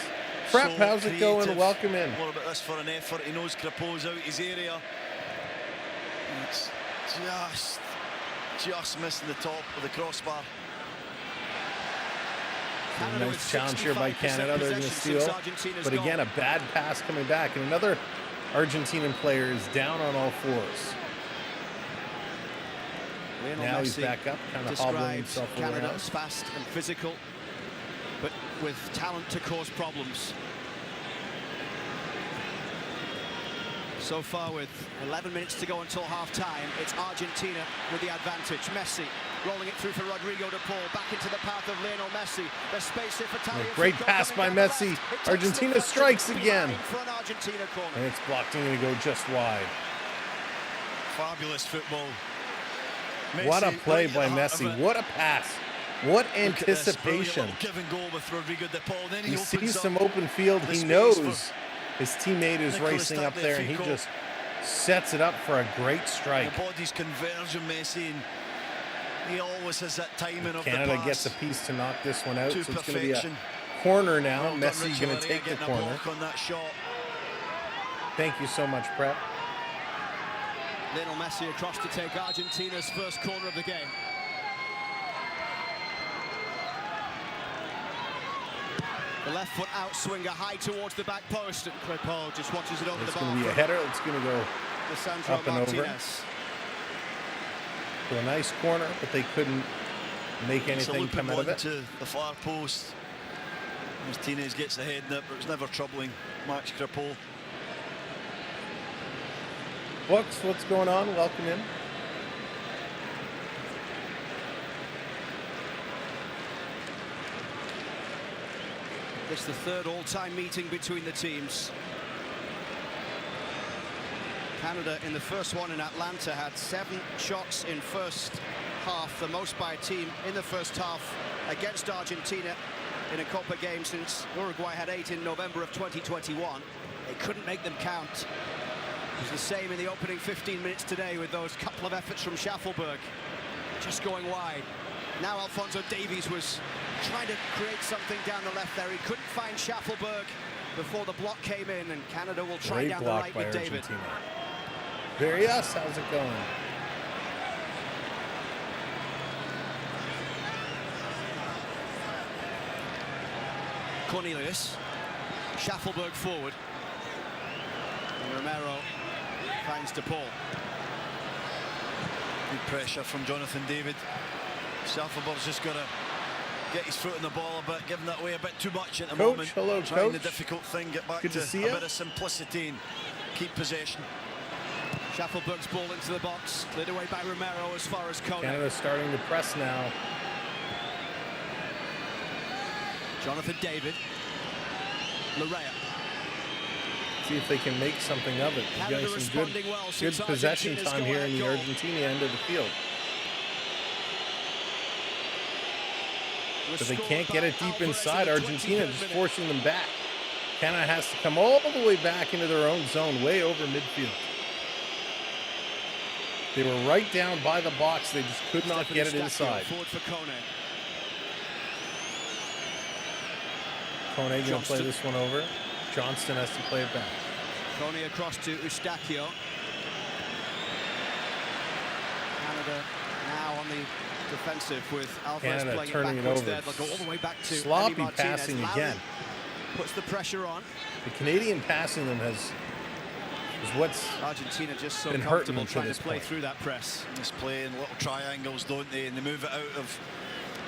Prep, how's it going? Welcome in. What about this for an effort? He knows Crepeau's out his area. It's just missing the top of the crossbar. Canada Nice with challenge here by 65% Canada. They're going to possession since steal. Argentina's But again, goal. a bad pass coming back. And another Argentinian player is down on all fours. Lionel Now he's Messi back up, kind of hobbling describes himself Canada around. as fast and physical, but with talent to cause problems. So far, with 11 minutes to go until half-time, it's Argentina with the advantage. Messi rolling it through for Rodrigo de Paul, back into the path of Lionel Messi. There's space here for Talia. Great pass by Messi. Argentina strikes again. For an Argentina corner. And it's blocked and going to go just wide. Fabulous football. What a Messi play right by at the heart of Messi. it. What a pass. What Look at this brilliant anticipation. little give and go with Rodrigo de Paul. Then He opens sees up some open field. the He space knows for his teammate is Nicolas racing up there, and he Tagliafico. just sets it up for a great strike. the body's conversion, Messi, and he always has that timing of Canada the pass. gets a piece to knock this one out, so To it's going to be a perfection. corner now. Well done, Messi's Richard going to Larrea take the getting a corner. block on that shot. Thank you so much, Prep. Lionel Messi across to take Argentina's first corner of the game. The left foot outswinger high towards the back post, and Crepeau just watches it over It's the going bar. to be a header. It's going to go for Sandro up and over. Martinez. to a nice corner, but they couldn't make It's a anything looping come out one of it. to the far post. Martinez gets the head in it, but it's never troubling Max Crepeau. Books, what's going on? Welcome in. It's the third all-time meeting between the teams. Canada in the first one in Atlanta had 7 shots in first half, the most by a team in the first half against Argentina in a Copa game since Uruguay had 8 in November of 2021. They couldn't make them count. It was the same in the opening 15 minutes today with those couple of efforts from Schaffelberg just going wide. Now Alfonso Davies was trying to create something down the left there. He couldn't find Schaffelberg before the block came in, and Canada will try Great down the block right by with David. Argentina. Varias, how's it going? Cornelius, Schaffelberg forward. And Romero finds De Paul. Good pressure from Jonathan David. Schaffelberg's just got to get his foot in the ball a bit, giving that away a bit too much at the Coach, moment. hello, Trying the Coach. difficult thing, get back Good to to see a ya. bit of simplicity and keep possession. Schaffelberg's ball into the box, cleared away by Romero as far as Kone. Canada's starting to press now. Jonathan David. Larrea. See if they can make something of it. Canada Getting some good, responding well good since possession Argentina's time here in the goal. Argentina end of the field. But they can't get it deep inside. Argentina just forcing them back. Canada has to come all the way back into their own zone, way over midfield. They were right down by the box. They just could not get it inside. Forward for Kone. Kone going to play this one over. Johnston has to play it back. Kone across to Eustachio. Canada now on the defensive with Alvarez Canada playing turning it it backwards over. there. They'll go all the way back to Sloppy Andy Martinez. passing Lowry again. puts the pressure on. The Canadian passing them is what's Argentina just so been hurting comfortable them to trying this to play point. through that press. Just play in little triangles, don't they? And they move it out of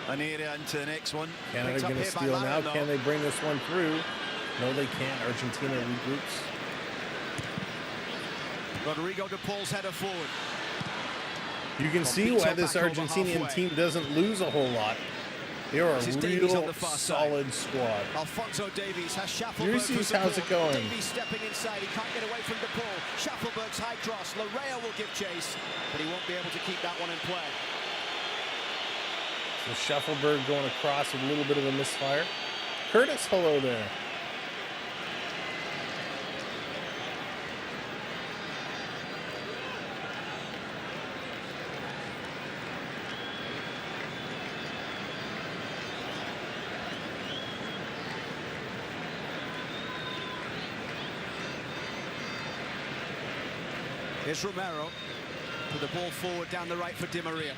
an area into the next one. Canada Picked up going to here by steal now. Laren, though. Can they bring this one through? No, they can't. Argentina regroups. Rodrigo de Paul's header forward. You can see Bombito why this back over Argentinian halfway. team doesn't lose a whole lot. They are a This is Davies on real the far solid squad. Alfonso Davies has Schaffelberg. Ulysses, for the how's ball. it going? Davies stepping inside. He can't get away from De Paul. Schaffelberg's high cross. Larea will give chase, but he won't be able to keep that one in play. So Schaffelberg going across with a little bit of a misfire. Curtis, hello there. Here's Romero. Put the ball forward down the right for Di Maria.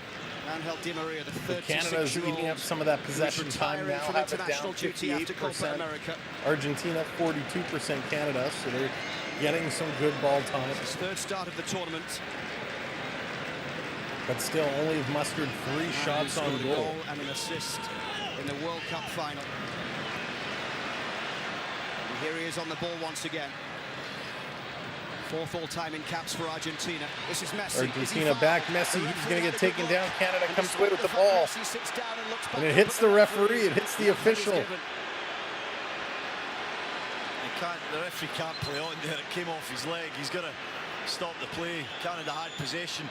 Angel Di Maria, the 36-year-old. Canada's eating up some of that possession time now. From Have it international down duty after Copa 58%. America. Argentina 42% Canada, so they're getting some good ball time. His third start of the tournament. But still only have mustered 3 shots on Scored a goal. and an assist in the World Cup final. And here he is on the ball once again. 4th all-time in caps for Argentina. This is Messi. Argentina back. Messi, he's going to get taken down. Canada comes away with the ball. Messi sits down and looks back And it up hits at the referee. It hits the official. The referee can't play on there. It came off his leg. He's got to stop the play. Canada had possession.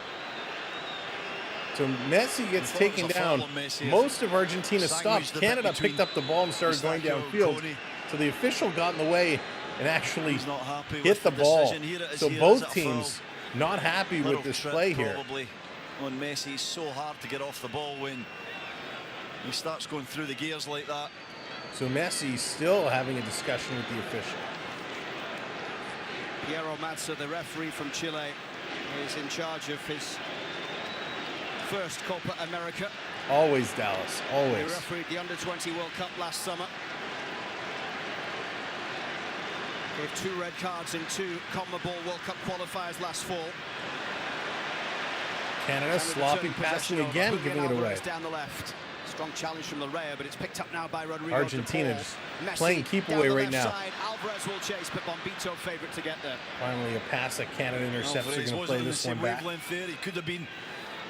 So Messi gets thought it taken was a foul down. on Messi. Most of Argentina stopped. Sandwiched the bit Canada between picked up the ball and started going Eustachio and downfield. Kone. So the official got in the way and actually He's not happy hit with the ball. decision. Here it is, So here both is a teams foul. not happy with Little this trip play here. probably on Messi. It's so hard to get off the ball when he starts going through the gears like that. So Messi still having a discussion with the official. Piero Mazza, the referee from Chile, is in charge of his first Copa America. Always Dallas, He always. refereed the Under-20 World Cup last summer. Gave 2 red cards in 2 CONMEBOL World Cup qualifiers last fall. Canada sloppy returning passing possession again, over giving it Julian away. Alvarez down the left. Strong challenge from Larea, but it's picked up now by Rodrigo Argentina de Paul. just Messi playing keep down away the right left now. side. Alvarez will chase, but Bombito favourite to get there. Finally a pass that Canada intercepts. They're going to play this one back. There. He could have been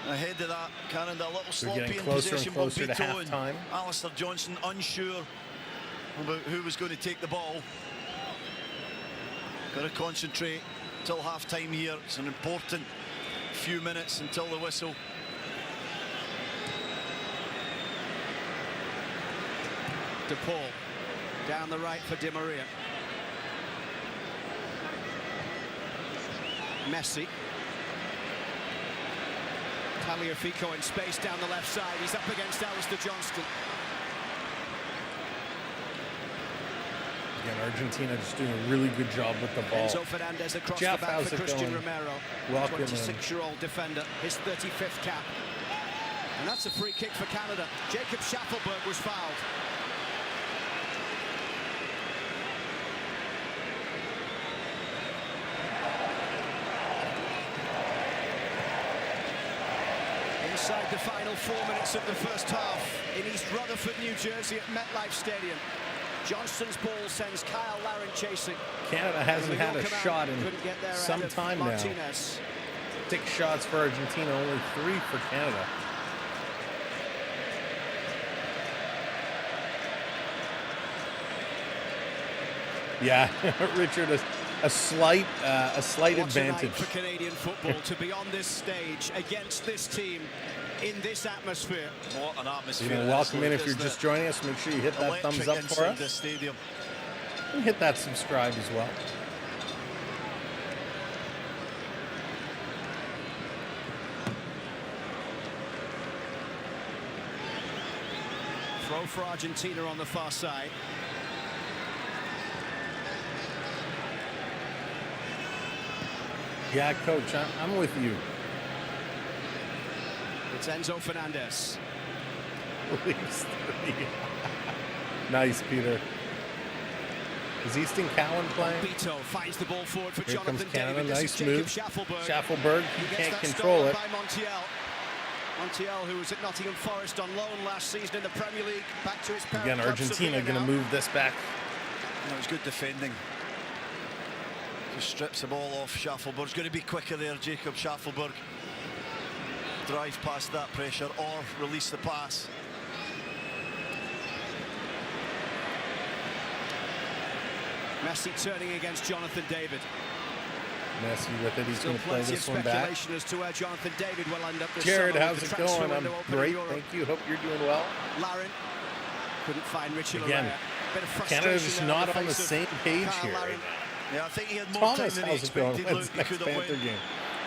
ahead of that. Canada a little They're sloppy getting in closer and possession. closer to Bombito and halftime. Alistair Johnson unsure about who was going to take the ball. Got to concentrate till half-time here. It's an important few minutes until the whistle. De Paul down the right for Di Maria. Messi. Tagliafico in space down the left side. He's up against Alistair Johnston. Again, Argentina just doing a really good job with the ball. Enzo Fernandez across Jeff, the back how's for it Christian going? Romero. Welcome in. 26-year-old defender, his 35th cap. And that's a free kick for Canada. Jacob Schaffelberg was fouled. Inside the final 4 minutes of the first half in East Rutherford, New Jersey at MetLife Stadium. Johnston's ball sends Kyle Laren chasing. Canada hasn't And had a Miguel Camargo shot in couldn't get there some ahead of time now. Martinez. 6 shots for Argentina, only 3 for Canada. Yeah, Richard, a slight What a advantage. night for Canadian football to be on this stage against this team in this atmosphere. What an atmosphere. You're welcome in if you're just joining us. Make sure you hit that thumbs up for us. The stadium. And hit that subscribe as well. Throw for Argentina on the far side. Yeah, coach, I'm with you. It's Enzo Fernandez. Leaves 3. Nice, Peter. Is Easton Cowan playing? Beto finds the ball forward for Here Jonathan comes Canada. David. Nice Jacob move. Schaffelberg, he can't control it. By Montiel, who was at Nottingham Forest on loan last season in the Premier League, back to his parent Again, club, Argentina Sevilla going to now. move this back. That was good defending. Just strips the ball off. Schaffelberg's going to be quicker there. Jacob Schaffelberg. Drive past that pressure or release the pass. Messi turning against Jonathan David. Messi with it. He's Still going to play plenty of this one back. speculation as to where Jonathan David will end up this Jared, summer how's with it the transfer going? I'm window open in great. Europe. Thank you. Hope you're doing well. Larin couldn't find Richie Again, Larea. Bit of frustration Canada's just there not in on the face of same page Kyle here Larin. right now. Yeah, I think he had more Thomas, time than he how's it going? expected. When's Look, the next he could have Panther went game?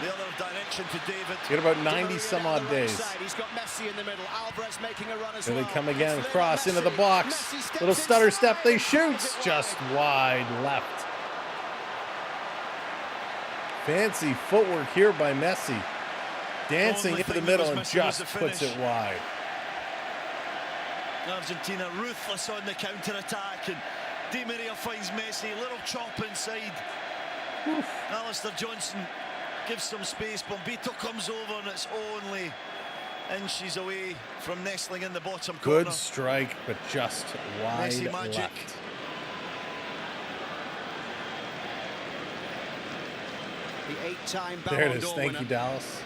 the other direction to David. He had about 90 some odd Di Maria days. on the right side. He's got Messi in the middle. Alvarez making a run as Here well. they come again. It's Cross Lionel into the Messi. box. Messi steps Little stutter inside. step. They shoot. It's a bit Just wide. wide left. Fancy footwork here by Messi. Dancing Only into the thing that middle was and missing was just the puts it finish. wide. Argentina ruthless on the counter-attack, and Di Maria finds Messi. Little chop inside. Alistair Johnson gives some space. Bombito comes over, and it's only inches away from nestling in the bottom corner. Good strike, but just wide Messi magic. left. The 8-time There it Ballon is. d'Or Thank winner. you, Dallas.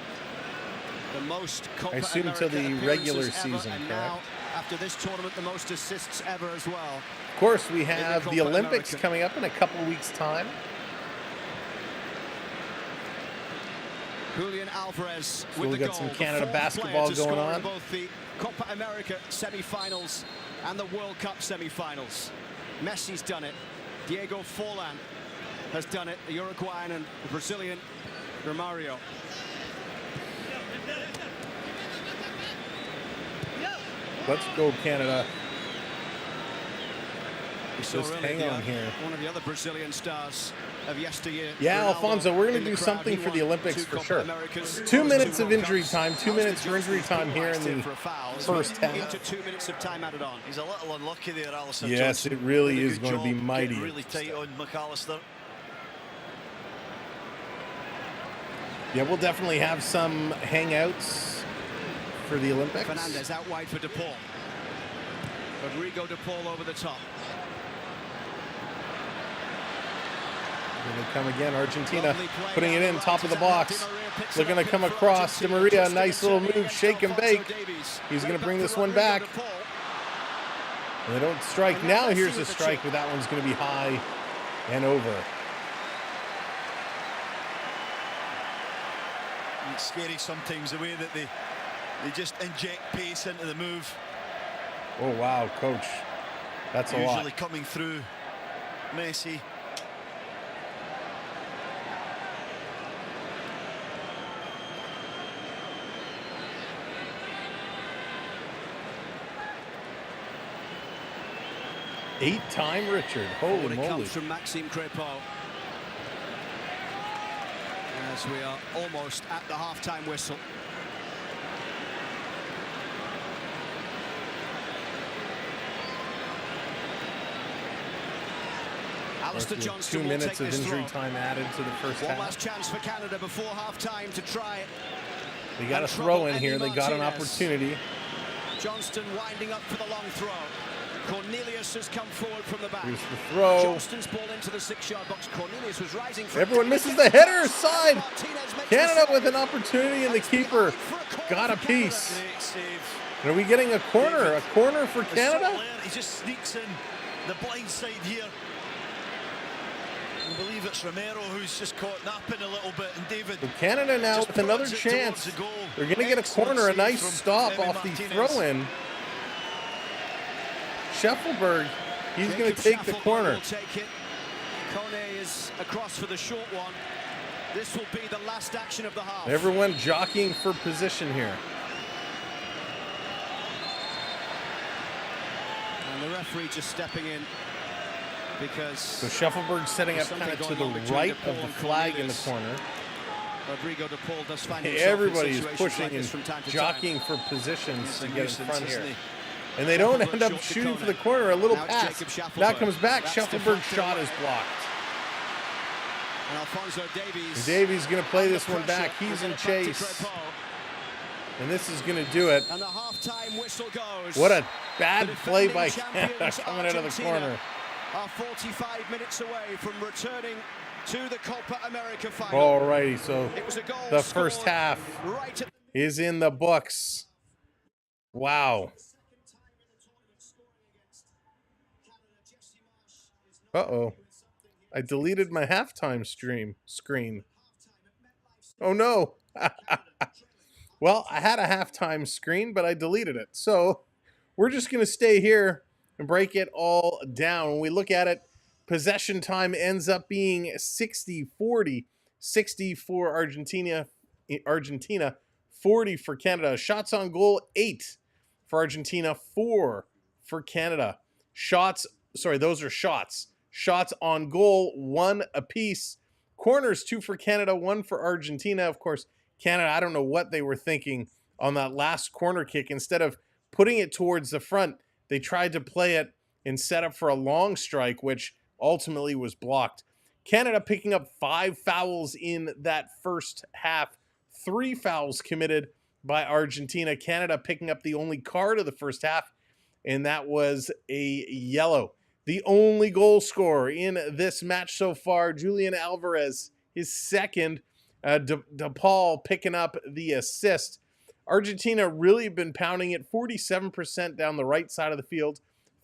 The most Copa I assume America until the regular appearances ever, season, and correct? now, after this tournament, the most assists ever as well. Of course, we have the Copa Olympics America. coming up in a couple of weeks' time. Julian Alvarez So with we've the got goal. some The Canada fourth basketball player to going score in on. both the Copa America semi-finals and the World Cup semi-finals. Messi's done it. Diego Forlan has done it. The Uruguayan and the Brazilian Romario. Let's go, Canada. We saw Just earlier hang on here. one of the other Brazilian stars of yesteryear. Yeah, Ronaldo Alfonso, we're going in to the do crowd. something He for the won Olympics 2 for Copa sure. Americas, 2 minutes World of injury Cups. time, 2 minutes for injury time here in the For a foul. first half. Into 2 minutes of time added on. He's a little unlucky there, Alistair Yes, Johnson. it really Did a is good going to be job mighty getting really tight on McAllister. Yeah, we'll definitely have some hangouts for the Olympics. Fernandez out wide for DePaul. Rodrigo DePaul over the top. Here they come again. Argentina Lovely play putting it down in, the top right of the as Di box. Maria picks They're it going up to come in for across. Di Argentina. Maria, Twisting nice and little turning move, against shake and Alphonso bake. Davies. He's going Right to bring back this for one Rodrigo back. DePaul. And they don't strike. And now Now Messi here's a with the strike, chip. but that one's going to be high and over. It's scary sometimes the way that they just inject pace into the move. Oh, wow, coach. That's a Usually lot. coming through Messi. Eight-time Richard. Holy Forward it moly. comes from Maxime Crépeau. As we are almost at the half-time whistle. Alistair With Johnston 2 will minutes take of this injury throw. time added to the first One half. last chance for Canada before half-time to try it. They got a And throw trouble in here. Eddie They got an Martinez. opportunity. Johnston winding up for the long throw. Cornelius has come forward from the back. Here's the throw. Johnston's ball into the 6-yard box. Cornelius was rising from Everyone misses the header side. Martinez makes Canada the with an save. opportunity, and the And keeper behind for a corner got a for Canada. piece. Great save. And are we getting a corner? A corner for The Canada? subtle air, he just sneaks in the blind side here. I believe it's Romero who's just caught napping a little bit, and David. But Canada now just with another prods it chance. towards the goal. They're going to get a Excellent corner, a save nice from stop Emi off the Martinez. throw-in. Scheffelberg, he's going Jacob to take the Schaffelberg corner. will take it. Kone is across for the short one. This will be the last action of the half. Everyone jockeying for position here. And the referee just stepping in because So Scheffelberg setting up There's kind of to something the going on between right DePaul of the and flag in the Cornelius. corner. Rodrigo de Paul does find Hey, himself in everybody's situations pushing like this and from time to jockeying time. for positions He's to a get in nuisance, front isn't here. he? And they don't Shuffleberg end up short to shooting for the Kone. corner. A little Now it's pass. Jacob Shuffleberg. Now comes back. That's Shuffleberg's deflected shot away. is blocked. And Alphonso Davies. Davies going to play under this one pressure. back. He's We'll in get it back to chase. Crepot. And this is going to do it. And the half-time whistle goes. What a The bad play defending by Canada champions coming out of the Argentina corner. are 45 minutes away from returning to the Copa America final. Alrighty, so It was a goal the first scored half right at is in the books. Wow. Uh-oh. I deleted my halftime screen. Oh, no. Well, I had a halftime screen, but I deleted it. So we're just going to stay here and break it all down. When we look at it, possession time ends up being 60-40. 60 for Argentina, 40 for Canada. Shots on goal, 8 for Argentina, 4 for Canada. Those are shots. Shots on goal, 1 apiece. Corners, 2 for Canada, 1 for Argentina. Of course, Canada, I don't know what they were thinking on that last corner kick. Instead of putting it towards the front, they tried to play it and set up for a long strike, which ultimately was blocked. Canada picking up 5 fouls in that first half. 3 fouls committed by Argentina. Canada picking up the only card of the first half, and that was a yellow. The only goal scorer in this match so far, Julian Alvarez, his second. De Paul picking up the assist. Argentina really been pounding it, 47% down the right side of the field,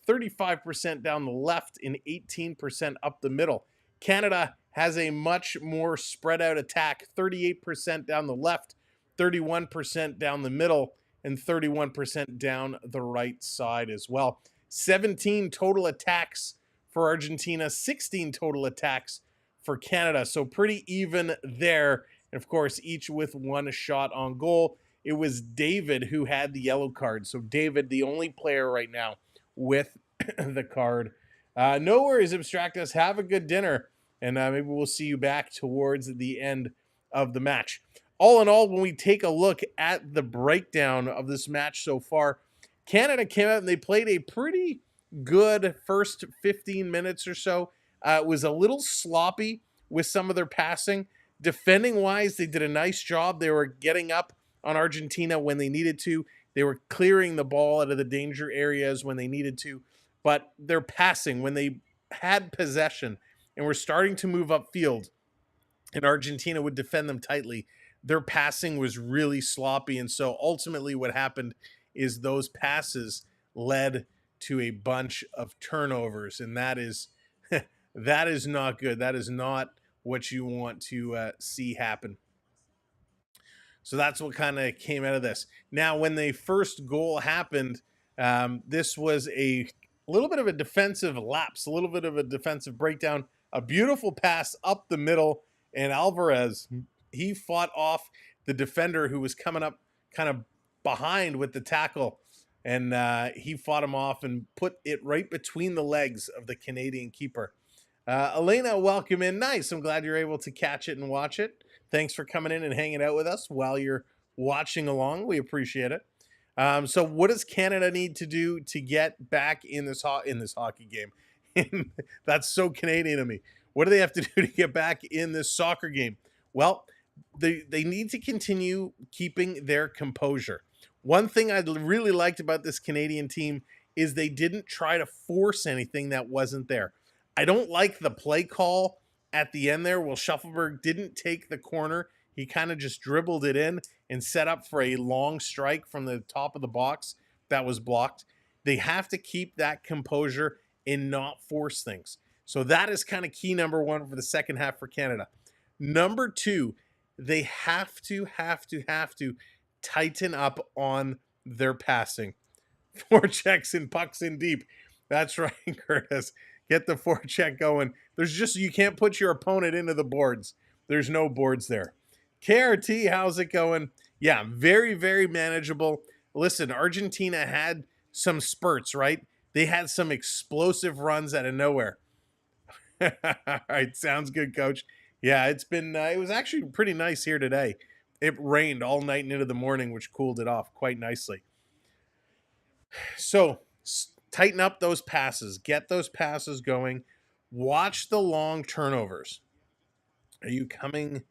35% down the left, and 18% up the middle. Canada has a much more spread out attack, 38% down the left, 31% down the middle, and 31% down the right side as well. 17 total attacks for Argentina, 16 total attacks for Canada. So pretty even there. And of course, each with 1 shot on goal. It was David who had the yellow card. So David, the only player right now with the card. No worries, Abstractus. Have a good dinner. And maybe we'll see you back towards the end of the match. All in all, when we take a look at the breakdown of this match so far, Canada came out and they played a pretty good first 15 minutes or so. It was a little sloppy with some of their passing. Defending-wise, they did a nice job. They were getting up on Argentina when they needed to. They were clearing the ball out of the danger areas when they needed to. But their passing, when they had possession and were starting to move upfield, and Argentina would defend them tightly, their passing was really sloppy. And so ultimately what happened is those passes led to a bunch of turnovers. And that is that is not good. That is not what you want to see happen. So that's what kind of came out of this. Now, when the first goal happened, this was a little bit of a defensive lapse, a little bit of a defensive breakdown, a beautiful pass up the middle, and Alvarez, he fought off the defender who was coming up kind of behind with the tackle, and he fought him off and put it right between the legs of the Canadian keeper. Elena, welcome in. Nice. I'm glad you're able to catch it and watch it. Thanks for coming in and hanging out with us while you're watching along. We appreciate it. So what does Canada need to do to get back in this hockey game? That's so Canadian to me. What do they have to do to get back in this soccer game? Well, they need to continue keeping their composure. One thing I really liked about this Canadian team is they didn't try to force anything that wasn't there. I don't like the play call at the end there. Well, Shuffleberg didn't take the corner. He kind of just dribbled it in and set up for a long strike from the top of the box that was blocked. They have to keep that composure and not force things. So that is kind of key number 1 for the second half for Canada. Number 2, they have to tighten up on their passing. Forechecks and pucks in deep. That's right, Curtis. Get the forecheck going. You can't put your opponent into the boards. There's no boards there. KRT, how's it going? Yeah, very, very manageable. Listen, Argentina had some spurts, right? They had some explosive runs out of nowhere. All right, sounds good, Coach. Yeah, it's been, it was actually pretty nice here today. It rained all night and into the morning, which cooled it off quite nicely. So tighten up those passes, get those passes going, watch the long turnovers. Are you coming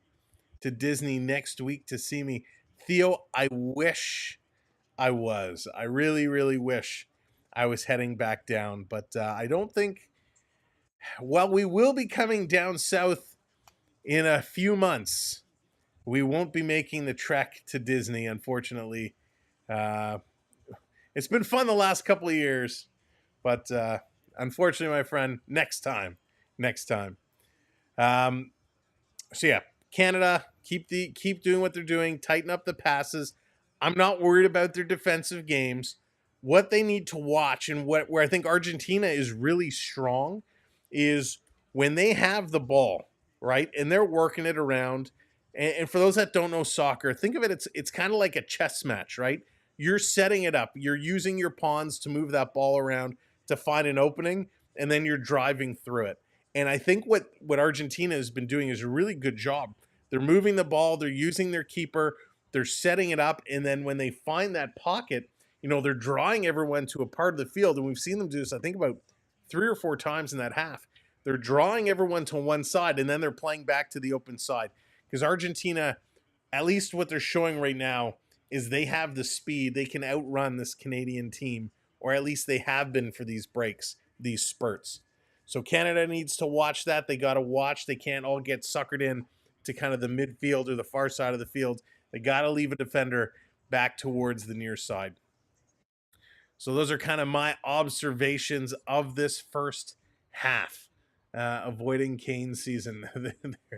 to Disney next week to see me? Theo, I wish I was. I really, really wish I was heading back down, but I don't think. Well, we will be coming down south in a few months. We won't be making the trek to Disney, unfortunately. Uh, it's been fun the last couple of years, but unfortunately, my friend, next time. Next time. Um, so yeah, Canada, keep doing what they're doing, tighten up the passes. I'm not worried about their defensive games. What they need to watch and where I think Argentina is really strong is when they have the ball, right? And they're working it around. And for those that don't know soccer, think of it, it's kind of like a chess match, right? You're setting it up. You're using your pawns to move that ball around to find an opening, and then you're driving through it. And I think what Argentina has been doing is a really good job. They're moving the ball, they're using their keeper, they're setting it up, and then when they find that pocket, they're drawing everyone to a part of the field. And we've seen them do this, I think, about 3 or 4 times in that half. They're drawing everyone to one side, and then they're playing back to the open side. Because Argentina, at least what they're showing right now, is they have the speed. They can outrun this Canadian team, or at least they have been for these breaks, these spurts. So Canada needs to watch that. They got to watch. They can't all get suckered in to kind of the midfield or the far side of the field. They got to leave a defender back towards the near side. So those are kind of my observations of this first half, avoiding Kane season.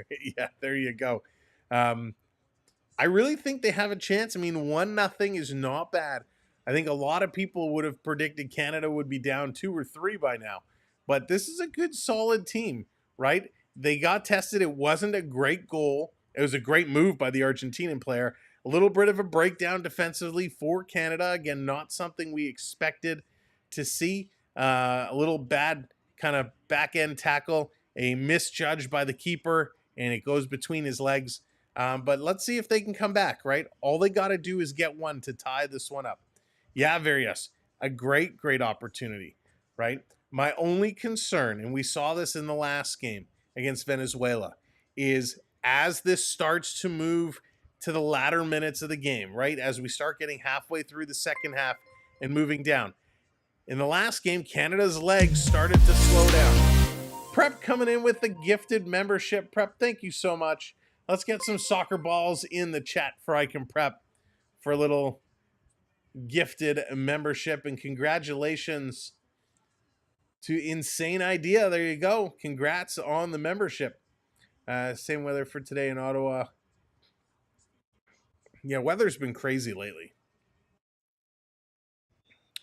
Yeah, there you go. I really think they have a chance. I mean, 1-0 is not bad. I think a lot of people would have predicted Canada would be down 2 or 3 by now. But this is a good, solid team, right? They got tested. It wasn't a great goal. It was a great move by the Argentinian player. A little bit of a breakdown defensively for Canada. Again, not something we expected to see. A little bad kind of back-end tackle, a misjudge by the keeper, and it goes between his legs. But let's see if they can come back, right? All they got to do is get one to tie this one up. Yeah, Varius, a great, great opportunity, right? My only concern, and we saw this in the last game against Venezuela, is as this starts to move to the latter minutes of the game, right? As we start getting halfway through the second half and moving down. In the last game, Canada's legs started to slow down. Prep coming in with the gifted membership. Prep, thank you so much. Let's get some soccer balls in the chat for I can prep for a little gifted membership. And congratulations to Insane Idea. There you go. Congrats on the membership. Same weather for today in Ottawa. Yeah, weather's been crazy lately.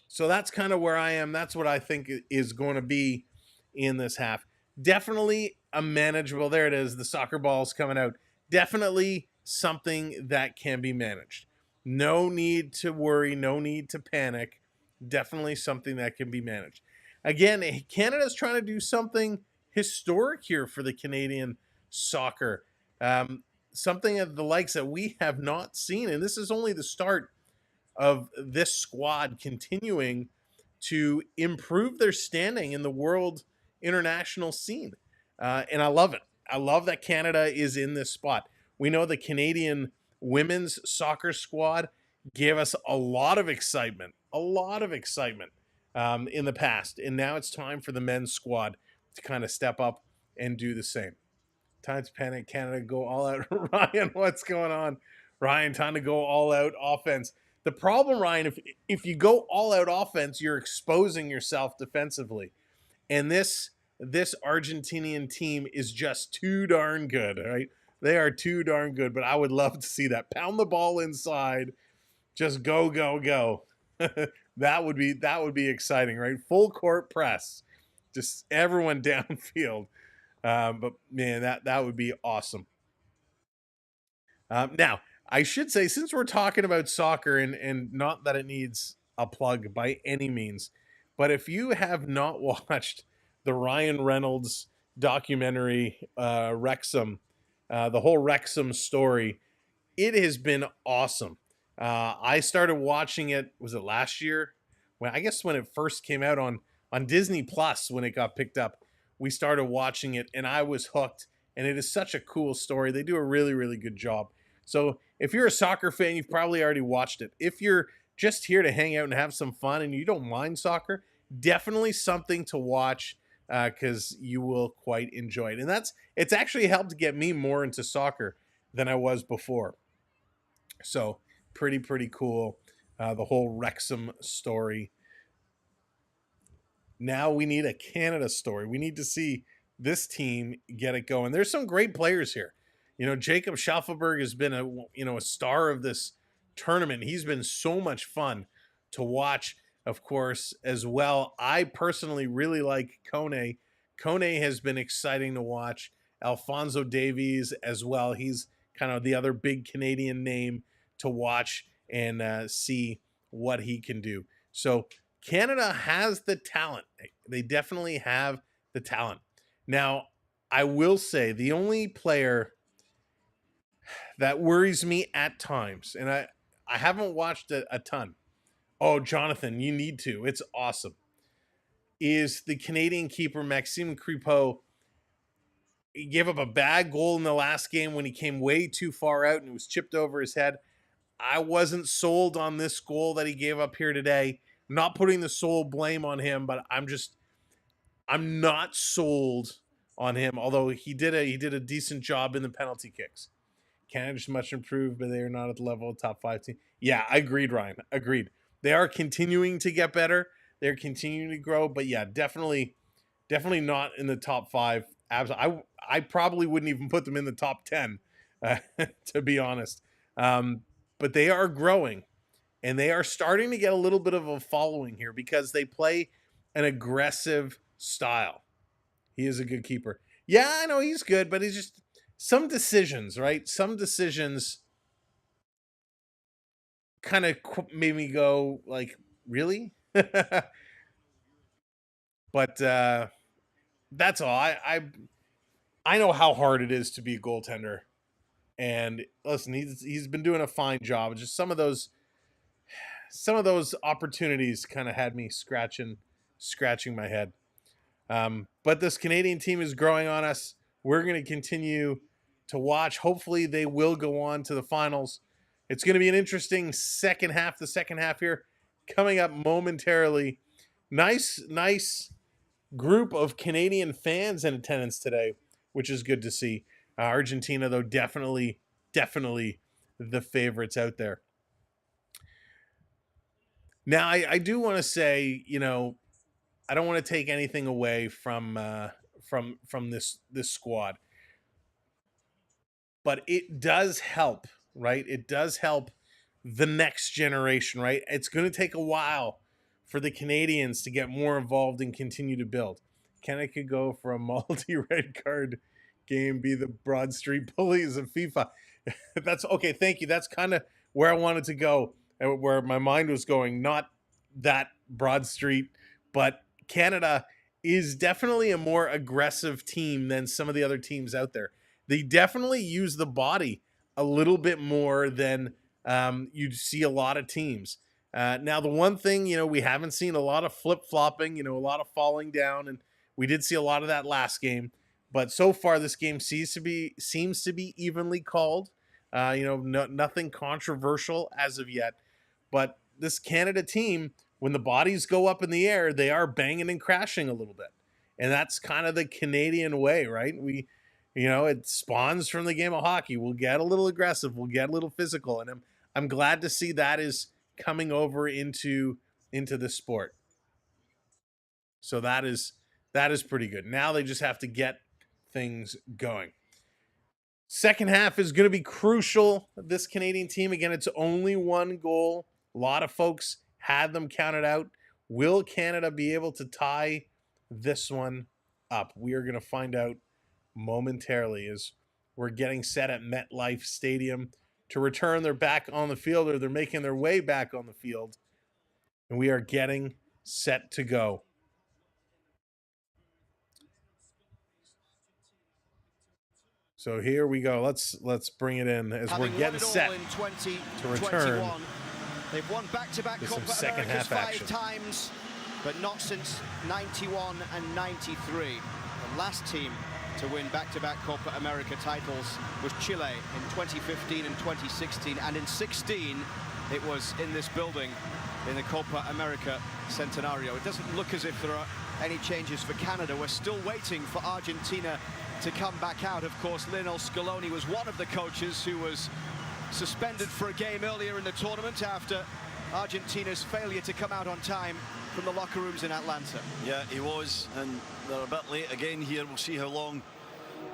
So that's kind of where I am. That's what I think is going to be in this half. Definitely a manageable. There it is. The soccer ball's coming out. Definitely something that can be managed. No need to worry. No need to panic. Definitely something that can be managed. Again, Canada's trying to do something historic here for the Canadian soccer. Something of the likes that we have not seen. And this is only the start of this squad continuing to improve their standing in the world international scene. And I love it. I love that Canada is in this spot. We know the Canadian women's soccer squad gave us a lot of excitement in the past. And now it's time for the men's squad to kind of step up and do the same. Time to panic, Canada, go all out. Ryan, what's going on? Ryan, time to go all out offense. The problem, Ryan, if you go all out offense, you're exposing yourself defensively. And this Argentinian team is just too darn good, right? They are too darn good, but I would love to see that. Pound the ball inside. Just go, go, go. That would be exciting, right? Full court press. Just everyone downfield. But man, that would be awesome. Now, I should say, since we're talking about soccer, and not that it needs a plug by any means, but if you have not watched the Ryan Reynolds documentary, Wrexham, the whole Wrexham story, it has been awesome. I started watching it, was it last year? When I guess when it first came out on Disney Plus, when it got picked up, we started watching it and I was hooked. And it is such a cool story. They do a really, really good job. So if you're a soccer fan, you've probably already watched it. If you're just here to hang out and have some fun and you don't mind soccer, definitely something to watch because you will quite enjoy it. And it's actually helped get me more into soccer than I was before. So pretty cool. The whole Wrexham story. Now we need a Canada story. We need to see this team get it going. There's some great players here. Jacob Schaffelberg has been a star of this tournament. He's been so much fun to watch, of course, as well. I personally really like Kone. Kone has been exciting to watch. Alphonso Davies as well. He's kind of the other big Canadian name to watch and see what he can do. So Canada has the talent. They definitely have the talent. Now, I will say the only player that worries me at times, and I haven't watched a ton. Oh, Jonathan, you need to. It's awesome. Is the Canadian keeper Maxime Crepeau. He gave up a bad goal in the last game when he came way too far out and it was chipped over his head. I wasn't sold on this goal that he gave up here today. I'm not putting the sole blame on him, but I'm not sold on him. Although he did a decent job in the penalty kicks. Canada's much improved, but they are not at the level of top 5 team. Yeah, agreed, Ryan. Agreed. They are continuing to get better. They're continuing to grow, but yeah, definitely not in the top 5. I probably wouldn't even put them in the top 10, to be honest. But they are growing, and they are starting to get a little bit of a following here because they play an aggressive style. He is a good keeper. Yeah, I know he's good, but he's just some decisions, right? Some decisions kind of made me go like, really? But that's all. I know how hard it is to be a goaltender. And listen, he's been doing a fine job. Just some of those opportunities kind of had me scratching my head. But this Canadian team is growing on us. We're going to continue to watch. Hopefully they will go on to the finals. It's going to be an interesting second half. The second half here coming up momentarily. Nice group of Canadian fans in attendance today, which is good to see. Argentina, though, definitely the favorites out there. Now, I do want to say, I don't want to take anything away from this squad, but it does help, right? It does help the next generation, right? It's going to take a while for the Canadians to get more involved and continue to build. Canada could go for a multi-red card game, be the Broad Street bullies of FIFA. That's okay. Thank you. That's kind of where I wanted to go, where my mind was going. Not that Broad Street, but Canada is definitely a more aggressive team than some of the other teams out there. They definitely use the body a little bit more than you'd see a lot of teams. Now, the one thing, we haven't seen a lot of flip-flopping, a lot of falling down, and we did see a lot of that last game. But so far, this game seems to be evenly called. Nothing controversial as of yet. But this Canada team, when the bodies go up in the air, they are banging and crashing a little bit. And that's kind of the Canadian way, right? It spawns from the game of hockey. We'll get a little aggressive. We'll get a little physical. And I'm glad to see that is coming over into the sport. So that is pretty good. Now they just have to get things going. Second half is going to be crucial. This Canadian team, again, it's only one goal. A lot of folks had them counted out. Will Canada be able to tie this one up? We are going to find out momentarily as we're getting set at MetLife Stadium to return. They're back on the field, or they're making their way back on the field. And we are getting set to go. So here we go. Let's bring it in as we're getting set in to return. They've won back-to-back Copa second Americas half action. 5 times, but not since 91 and 93. The last team to win back-to-back Copa America titles was Chile in 2015 and 2016, and in 16 it was in this building in the Copa America Centenario. It doesn't look as if there are any changes for Canada. We're still waiting for Argentina to come back out. Of course, Lionel Scaloni was one of the coaches who was suspended for a game earlier in the tournament after Argentina's failure to come out on time from the locker rooms in Atlanta. Yeah, he was, and they're a bit late again here. We'll see how long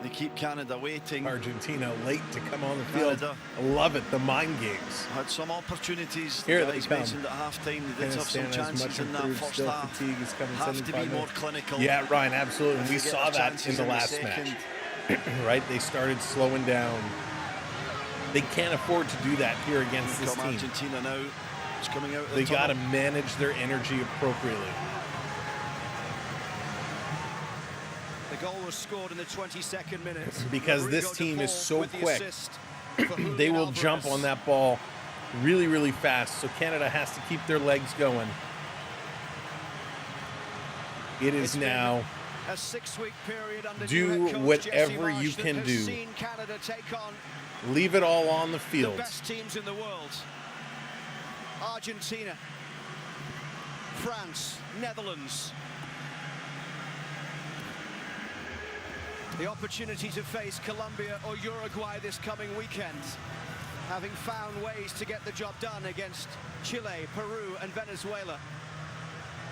they keep Canada waiting. Argentina late to come on the field. Canada. I love it, the mind games. Had some opportunities. Here the they guys come. mentioned at half-time they did have some chances in that first still half. fatigue is coming Have to be 75 more minutes. clinical. Yeah, Ryan, absolutely. And we If they get saw their that in chances the last second. match. Right? They started slowing down. They can't afford to do that here against this team. Argentina now is coming out of the They got to tunnel. manage their energy appropriately. The goal was scored in the 22nd minute. Because this Rodrigo team de is Paul so with the quick. assist for Julian They will Alvarez. jump on that ball really, really fast. So Canada has to keep their legs going. It is It's been now a 6-week period under do new head coach whatever Jesse you Marsh can that do. has seen Canada take on leave it all on the the field. best teams in the world. Argentina, France, Netherlands. The opportunity to face Colombia or Uruguay this coming weekend, having found ways to get the job done against Chile, Peru and Venezuela.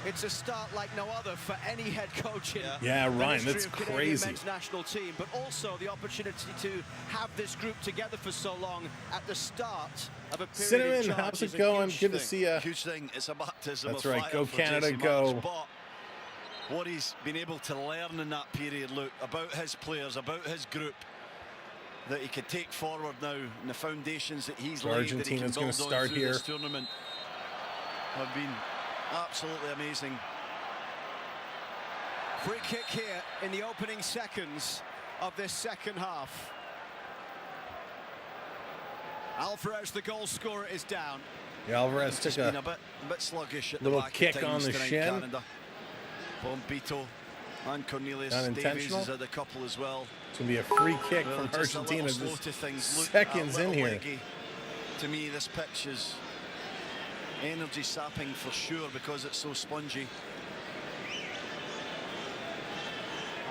It's a start like no other for any head coach in Yeah, the Ryan, history that's of Canadian crazy. men's national team, but also the opportunity to have this group together for so long at the start of a period Cinnamon, of change how's is it a going? huge Good to thing. see you. Huge thing. It's a baptism That's of right. fire Go for Canada, Jesse go. Marsh, but what he's been able to learn in that period, look, about his players, about his group, that he could take forward now, and the foundations that he's So laid, that he Argentina's can gonna build on start through here. this tournament, have been absolutely amazing. Free kick here in the opening seconds of this second half. Alvarez, the goal scorer, is down. Yeah, Alvarez took It's been a a bit sluggish at little the back kick at on times the tonight, shin. Canada. Bombito and Cornelius Davies Unintentional. has had a couple as well. It's going to be a free kick Well, from just a Argentina. little slow Just to things. Look, seconds a in little here. leggy. To me, this pitch is energy sapping for sure because it's so spongy.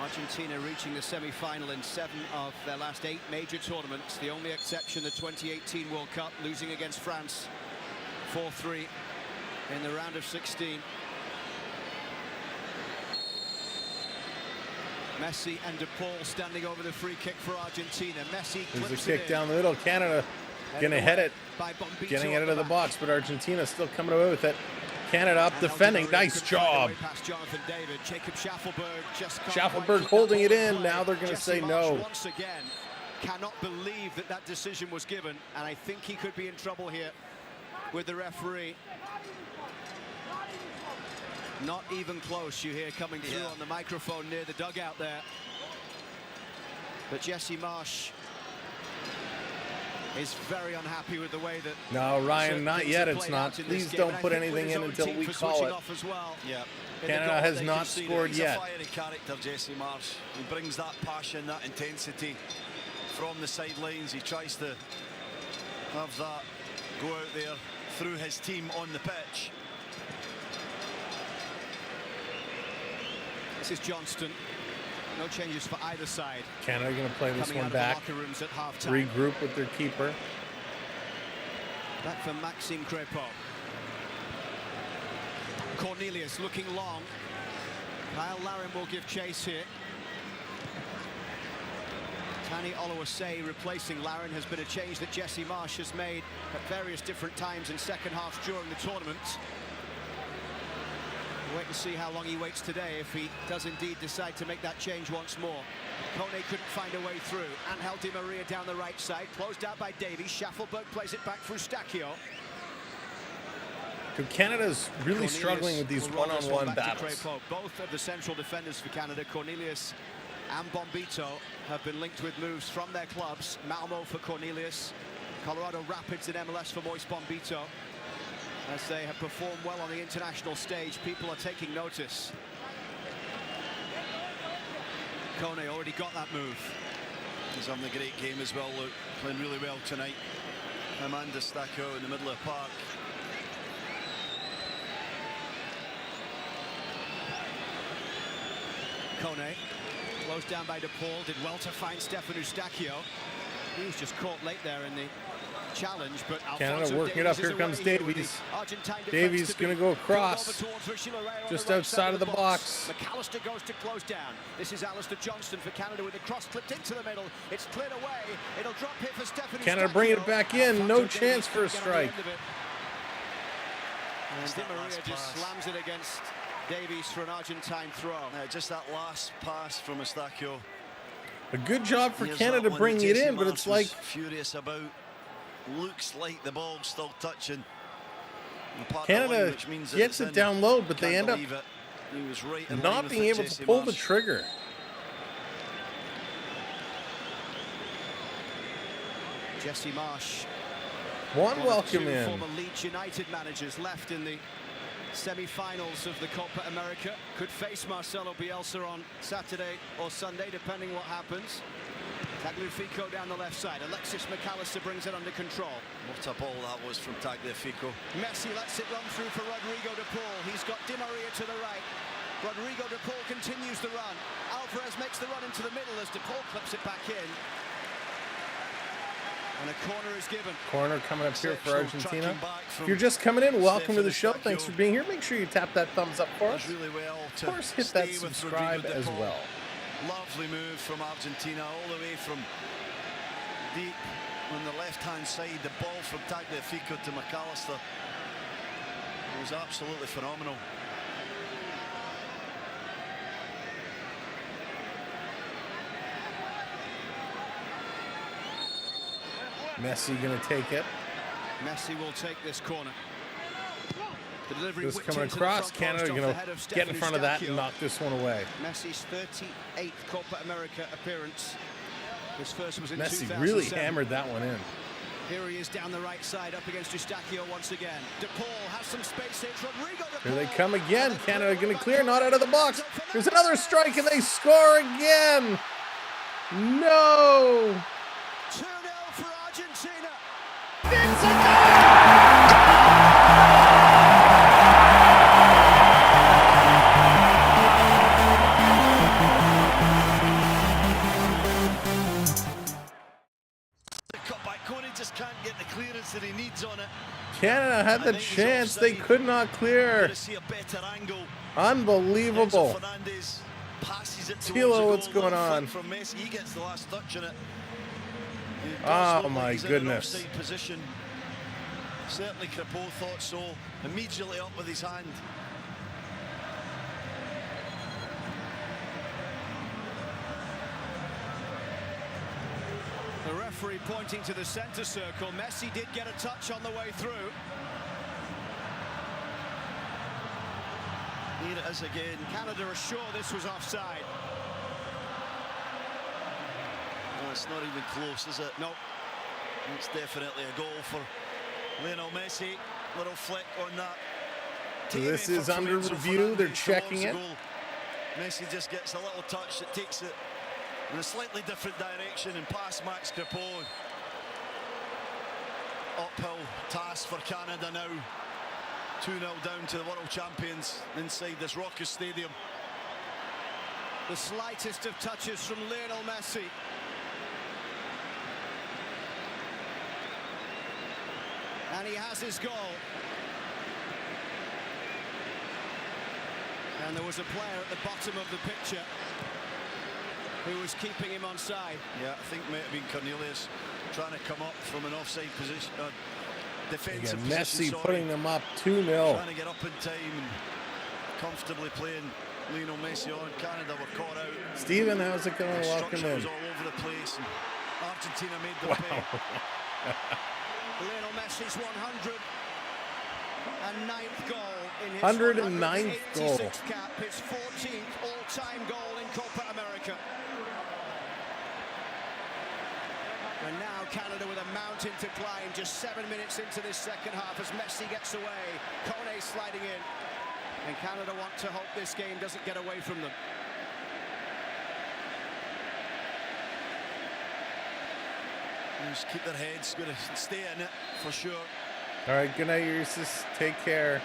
Argentina reaching the semi-final in 7 of their last 8 major tournaments. The only exception, the 2018 World Cup, losing against France 4-3 in the round of 16. Messi and De Paul standing over the free kick for Argentina. Messi There's clips a it kick in. down the middle. Canada going to head it. By Bombito Getting at it out of the back. box, but Argentina still coming away with it. Canada up And defending. Algeria Nice couldn't find a job. way past Jonathan David. Jacob Schaffelberg just can't Schaffelberg quite keep holding that it ball in. play. Now they're gonna Jesse say Marsh no. Once again, cannot believe that that decision was given, and I think he could be in trouble here with the referee. Not even close, you hear coming through on the microphone near the dugout there. But Jesse Marsh is very unhappy with the way that No, Ryan, certain not things yet. have It's played not. out in this Please game, don't and I put think with anything his in own until team we for call switching it. off as well. Yeah. In the Canada goal has they not conceded. scored He's yet. a fiery character, Jesse Marsh. He brings that passion, that intensity from the sidelines. He tries to have that go out there through his team on the pitch. This is Johnston. No changes for either side. Canada going to play this Coming one out back. of the locker rooms at half-time. Regroup with their keeper. Back for Maxime Crépeau. Cornelius looking long. Kyle Larin will give chase here. Tani Oluwase replacing Larin has been a change that Jesse Marsh has made at various different times in second halves during the tournament. We'll wait and see how long he waits today if he does indeed decide to make that change once more. Kone couldn't find a way through. Angel Di Maria down the right side, closed out by Davies. Schaffelberg plays it back through Stacchio. So Canada's really Cornelius struggling with these will roll this one one-on-one back to battles. Crépeau. Both of the central defenders for Canada, Cornelius and Bombito have been linked with moves from their clubs. Malmo for Cornelius, Colorado Rapids in MLS for Moise Bombito. As they have performed well on the international stage, people are taking notice. Kone already got that move. He's having a great game as well, Luke. Playing really well tonight. Amanda Stacco in the middle of the park. Kone, closed down by DePaul, did well to find Stefan Eustachio. He was just caught late there in the challenge, but Canada working it up. Here comes Davies. Davies going to go across, just outside of the box. McAllister goes to close down. This is Alistair Johnston for Canada with the cross clipped into the middle. It's cleared away. It'll drop here for Stefan Eustachio. Canada bringing it back in. No chance for a strike. And Di Maria just slams it against Davies for an Argentine throw. Just that last pass from Eustachio. A good job for Here's Canada that one bringing that it Jesse in, but Marsh it's like was furious about. Looks like the ball's still touching Canada line, which means gets it down low, but they end up He was right in line not with being able Jesse to pull the Marsh. trigger. Jesse Marsh, One of welcome two in. former Leeds United managers left in the semi-finals of the Copa America. Could face Marcelo Bielsa on Saturday or Sunday, depending what happens. Tagliafico down the left side. Alexis McAllister brings it under control. What a ball that was from Tagliafico. Messi lets it run through for Rodrigo de Paul. He's got Di Maria to the right. Rodrigo de Paul continues the run. Alvarez makes the run into the middle as de Paul clips it back in. And a corner is given. Corner coming up here for Argentina. If you're just coming in, welcome to the show. Thanks for being here. Make sure you tap that thumbs up for us. Really well. Of course, hit that subscribe as well. Lovely move from Argentina, all the way from deep on the left-hand side. The ball from Tagliafico to McAllister. It was absolutely phenomenal. Messi going to take it. Messi will take this corner. The delivery Just whipped coming into across, the front Canada post going off the head to of get in Stefan front of that and Eustachio. knock this one away. Messi's 38th Copa America appearance. His first was in Messi 2007. really hammered that one in. Here he is down the right side, up against Eustachio once again. De Paul has some space here. It's Rodrigo de Paul. Here they come again. Canada going to clear, not out of the box. There's another strike, and they score again. No. 2-0 for Argentina. Just can't get the clearance that he needs on it. Canada had the chance. They could not clear. See a better angle. Unbelievable. Fernandez passes it Tilo, what's going on? From Messi, he gets the last touch on it. Oh my goodness. Position. Certainly Crepeau thought so. Immediately up with his hand. The referee pointing to the center circle. Messi did get a touch on the way through. Here it is again. Canada are sure this was offside. Oh, it's not even close, is it? No. It's definitely a goal for Lionel Messi. Little flick on that. So this is under review. They're checking it. Messi just gets a little touch that takes it in a slightly different direction and past Max Crepeau. Uphill task for Canada now. 2-0 down to the world champions inside this raucous stadium. The slightest of touches from Lionel Messi. And he has his goal. And there was a player at the bottom of the picture who was keeping him on side. Yeah, I think it might have been Cornelius trying to come up from an offside position. Defensive Again, position, Messi sorry. putting them up 2-0. Trying to get up in time and comfortably playing Lionel Messi on. Canada were caught out. Stephen, how's it going? The Welcome structure in. was all over the place. And Argentina made them pay. Lionel Messi's 109th goal in his 109th goal. 186th cap, his 14th all-time goal in Copa America. Canada with a mountain to climb just 7 minutes into this second half as Messi gets away. Kone sliding in. And Canada want to hope this game doesn't get away from them. Just keep their heads, got to stay in it for sure. All right, good night, Ursus. Take care.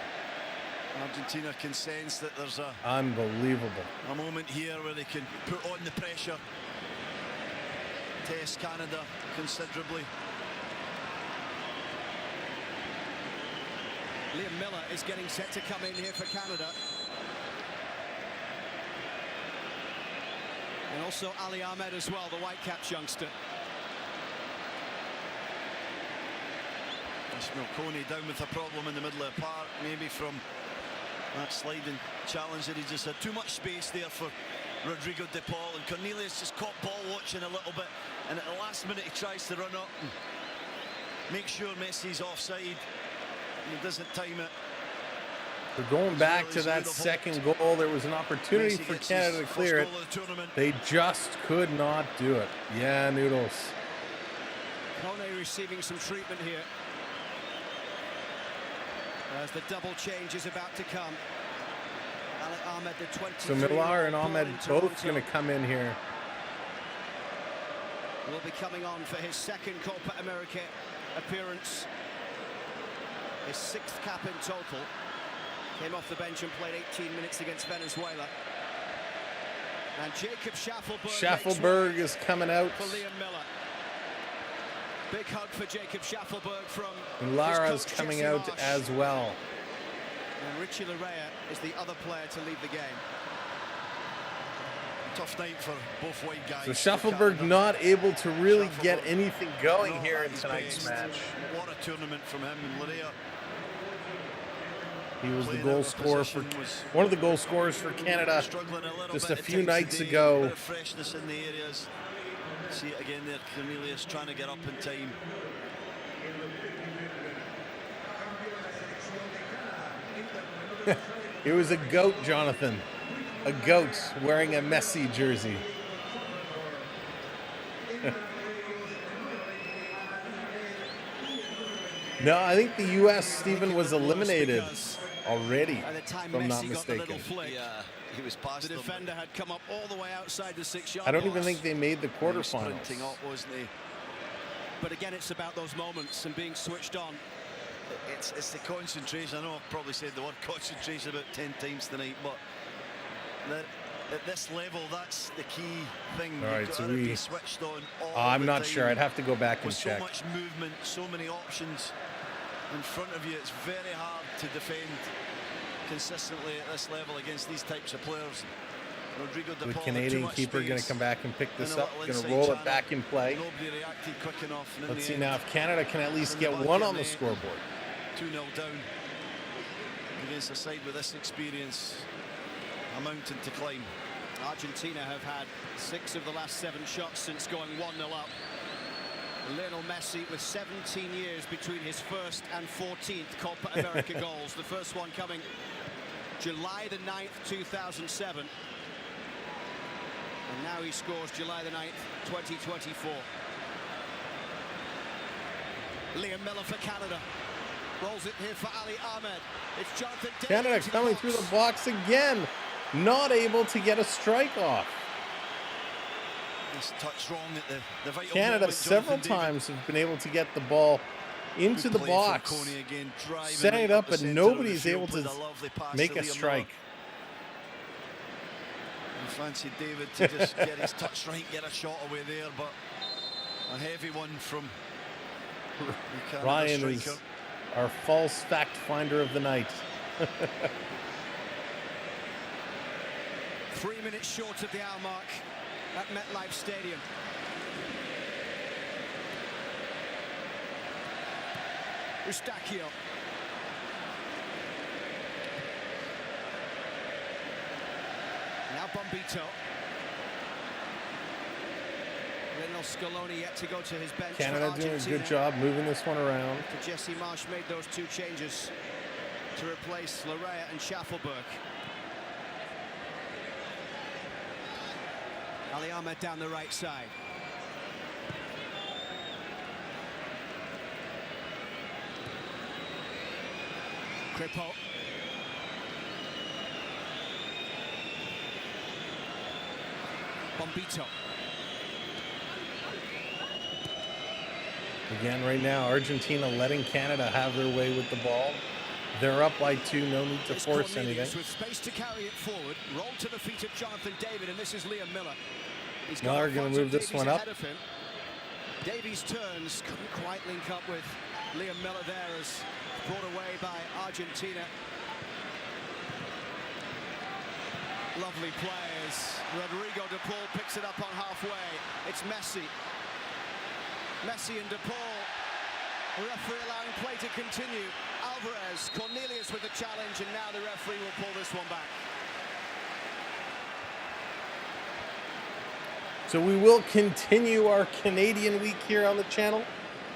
Argentina can sense that there's Unbelievable. a moment here where they can put on the pressure, test Canada considerably. Liam Miller is getting set to come in here for Canada. And also Ali Ahmed as well, the Whitecaps youngster. Ismail Kone down with a problem in the middle of the park, maybe from that sliding challenge that he just had too much space there for Rodrigo de Paul, and Cornelius just caught ball watching a little bit, and at the last minute he tries to run up and make sure Messi's offside. He doesn't time it. We're going back to that second goal. There was an opportunity for Canada to clear it. They just could not do it. Yeah, Noodles. Kone receiving some treatment here as the double change is about to come. Ali Ahmed, the 23. So Millar and Ahmed both going to come in here. Will be coming on for his second Copa America appearance. His 6th cap in total. Came off the bench and played 18 minutes against Venezuela. And Jacob Schaffelberg is coming out. For Liam Miller. Big hug for Jacob Schaffelberg from And Lara's coming out as well. And Richie Larea is the other player to leave the game. Tough night for both white guys. So Schaffelberg not able to really get anything going here in tonight's match. What a tournament from him, and Larea. He was the goal scorer for one of the goal scorers for Canada just a few nights ago. A bit of freshness in the areas. See it again there, Cornelius trying to get up in time. It was a goat, Jonathan. A goat wearing a Messi jersey. No, I think the U.S. Stephen was eliminated already, if I'm not mistaken. Yeah, he was past the defender had come up all the way outside the 6-yard I don't box. even think they made the quarterfinals. Sprinting up, wasn't he? But again, it's about those moments and being switched on. It's the concentration. I know I've probably said the word concentration about 10 times tonight, but at this level, that's the key thing. All right, You've so got to be switched on all I'm the not time. sure. I'd have to go back and With check. so much movement, so many options in front of you, it's very hard to defend consistently at this level against these types of players. Rodrigo de The Paul Canadian keeper going to come back and pick this up, going to roll it back in play. Nobody reacted quick enough. Let's see now if Canada can at least get one on the scoreboard. 2-0 down against a side with this experience. A mountain to climb. Argentina have had 6 of the last 7 shots since going 1-0 up. Lionel Messi with 17 years between his first and 14th Copa America goals. The first one coming July the 9th, 2007. And now he scores July the 9th, 2024. Liam Miller for Canada. Rolls it here for Ali Ahmed. It's Jonathan David. Canada coming through the box again. Not able to get a strike off. This touch wrong at the vital Canada moment. several Jonathan times have been able to get the ball into Good the play from box, Kone again, driving setting it right up, the but centre nobody of is the able field to with a lovely pass make to a Liam strike. I fancy David to just get his touch right, get a shot away there, but a heavy one from the Canada Ryan striker. is our false fact finder of the night. 3 minutes short of the hour mark at MetLife Stadium. Eustachio. Now Bombito. Lionel Scaloni yet to go to his bench. Canada for doing a Argentina. good job moving this one around. Jesse Marsh made those 2 changes to replace Larea and Schaffelberg. Ali Ahmed down the right side. Kripo. Bombito. Again, right now, Argentina letting Canada have their way with the ball. They're up by 2, no need to force anything. With space to carry it forward, roll to the feet of Jonathan David, and this is Liam Miller. He's got Miller going to move this one up. Davies turns, couldn't quite link up with Liam Miller there, as brought away by Argentina. Lovely players. Rodrigo de Paul picks it up on halfway. It's Messi. Messi and de Paul. The referee allowing play to continue. Alvarez, Cornelius with the challenge, and now the referee will pull this one back. So we will continue our Canadian week here on the channel.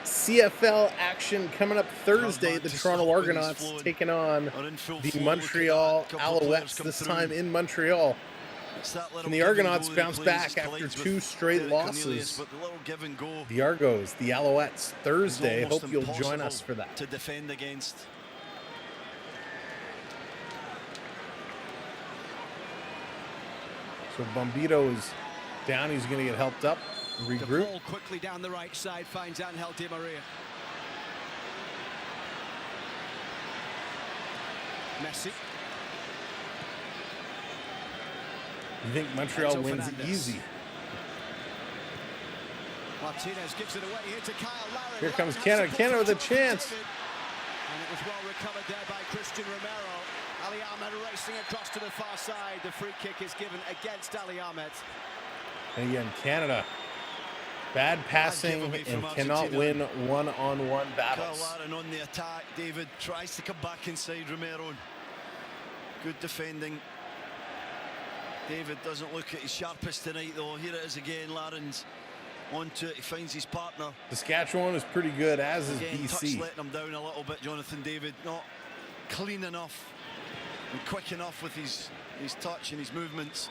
CFL action coming up Thursday. The Toronto Argonauts taking on the Montreal Alouettes, this time in Montreal. And the Argonauts bounce back after 2 straight losses. The Argos, the Alouettes, Thursday. Hope you'll join us for that. To defend against. So Bombito is down. He's going to get helped up. Regroup. Paul quickly down the right side finds Angel Di Maria. Messi. You think Montreal Enzo wins Fernandez. easy? Martinez gives it away here to Kyle Larin. Here comes Canada. Canada with a chance. And it was well recovered there by Christian Romero. Ali Ahmed racing across to the far side. The free kick is given against Ali Ahmed. And again, Canada. Bad passing and cannot win one-on-one battles. Kyle Larin on the attack. David tries to come back inside Romero. Good defending. David doesn't look at his sharpest tonight, though. Here it is again. Larin's onto it. He finds his partner. Saskatchewan is pretty good, as is Again, touch BC. letting him down a little bit. Jonathan David not clean enough and quick enough with his touch and his movements.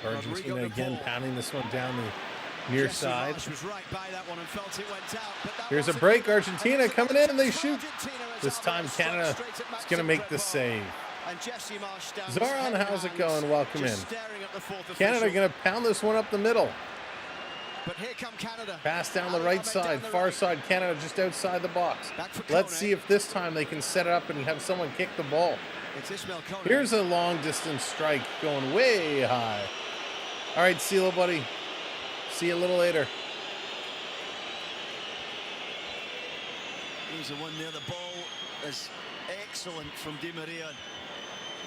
Argentina again pounding this one down the near side. Was right by that one and felt it went out, but that Here's a break. Argentina coming in and they shoot. This time Canada is going to make the save. And Jesse Marsh down. Zoran, how's it going? Welcome in. Just staring at the fourth Canada official. going to pound this one up the middle. But here come Canada. Pass down the Ali right Ahmed side, down the far right. side, Canada just outside the box. Back for Let's Kone. see if this time they can set it up and have someone kick the ball. It's Ismail Kone. Here's a long distance strike going way high. All right, CeeLo, buddy. See you a little later. Here's the one there. The ball is excellent from Di Maria.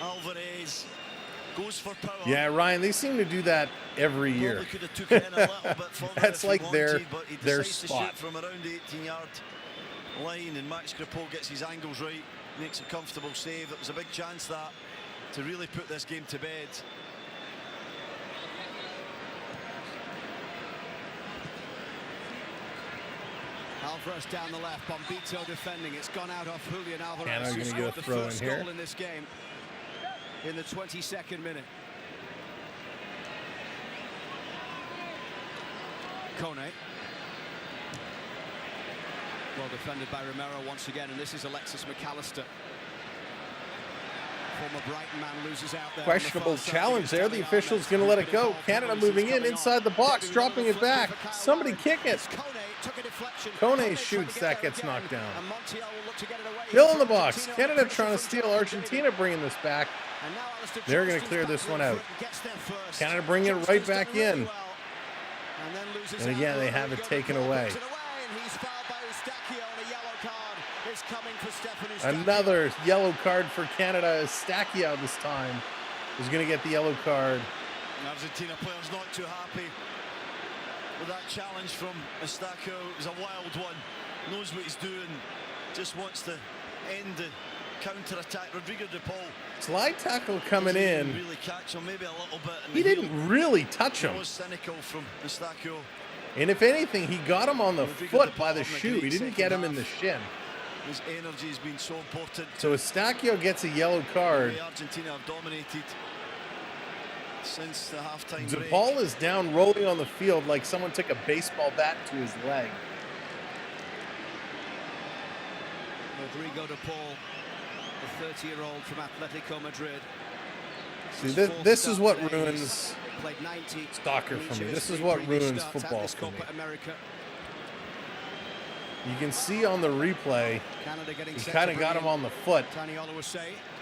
Alvarez goes for power. Yeah, Ryan, they seem to do that every year. Probably could have took it in a little bit further That's if he like their wanted, but he their decides to spot. shoot from around the 18-yard line, and Max Kripo gets his angles right, makes a comfortable save. It was a big chance that to really put this game to bed. Alvarez down the left. Bombito defending. It's gone out off Julian Alvarez. Canada who gonna scored get a the throw in first here. goal in this game in the 22nd minute. Kone. Well defended by Romero once again, and this is Alexis McAllister. Former Brighton man loses out there. Questionable challenge there. The official's going to let it go. Canada moving in inside the box, dropping it back. Somebody kick it. Kone shoots, that gets knocked down. Still in the box. Canada trying to steal. Argentina bringing this back. They're going to clear this one out. Canada bringing it right back in. And again, they have it taken away. Another yellow card for Canada. Stacchio this time is going to get the yellow card. Argentina players not too happy with that challenge from Stacchio. It was a wild one. Knows what he's doing. Just wants to end the counter-attack. Rodrigo de Paul. Slide tackle coming in. Really catch him, maybe a little bit. He didn't really touch him. It was cynical from Stacchio. And if anything, he got him on the Rodrigo foot de by Paul the having a shoe. great He didn't get him second in the half. shin. His energy has been so important. So Stacchio gets a yellow card. Argentina have dominated since the halftime De break. Paul is down rolling on the field like someone took a baseball bat to his leg. Rodrigo de Paul, the 30-year-old from Atletico Madrid. See, this is what ruins soccer for me. This is what ruins football for me. Copa America. You can see on the replay, he kind of got him on the foot.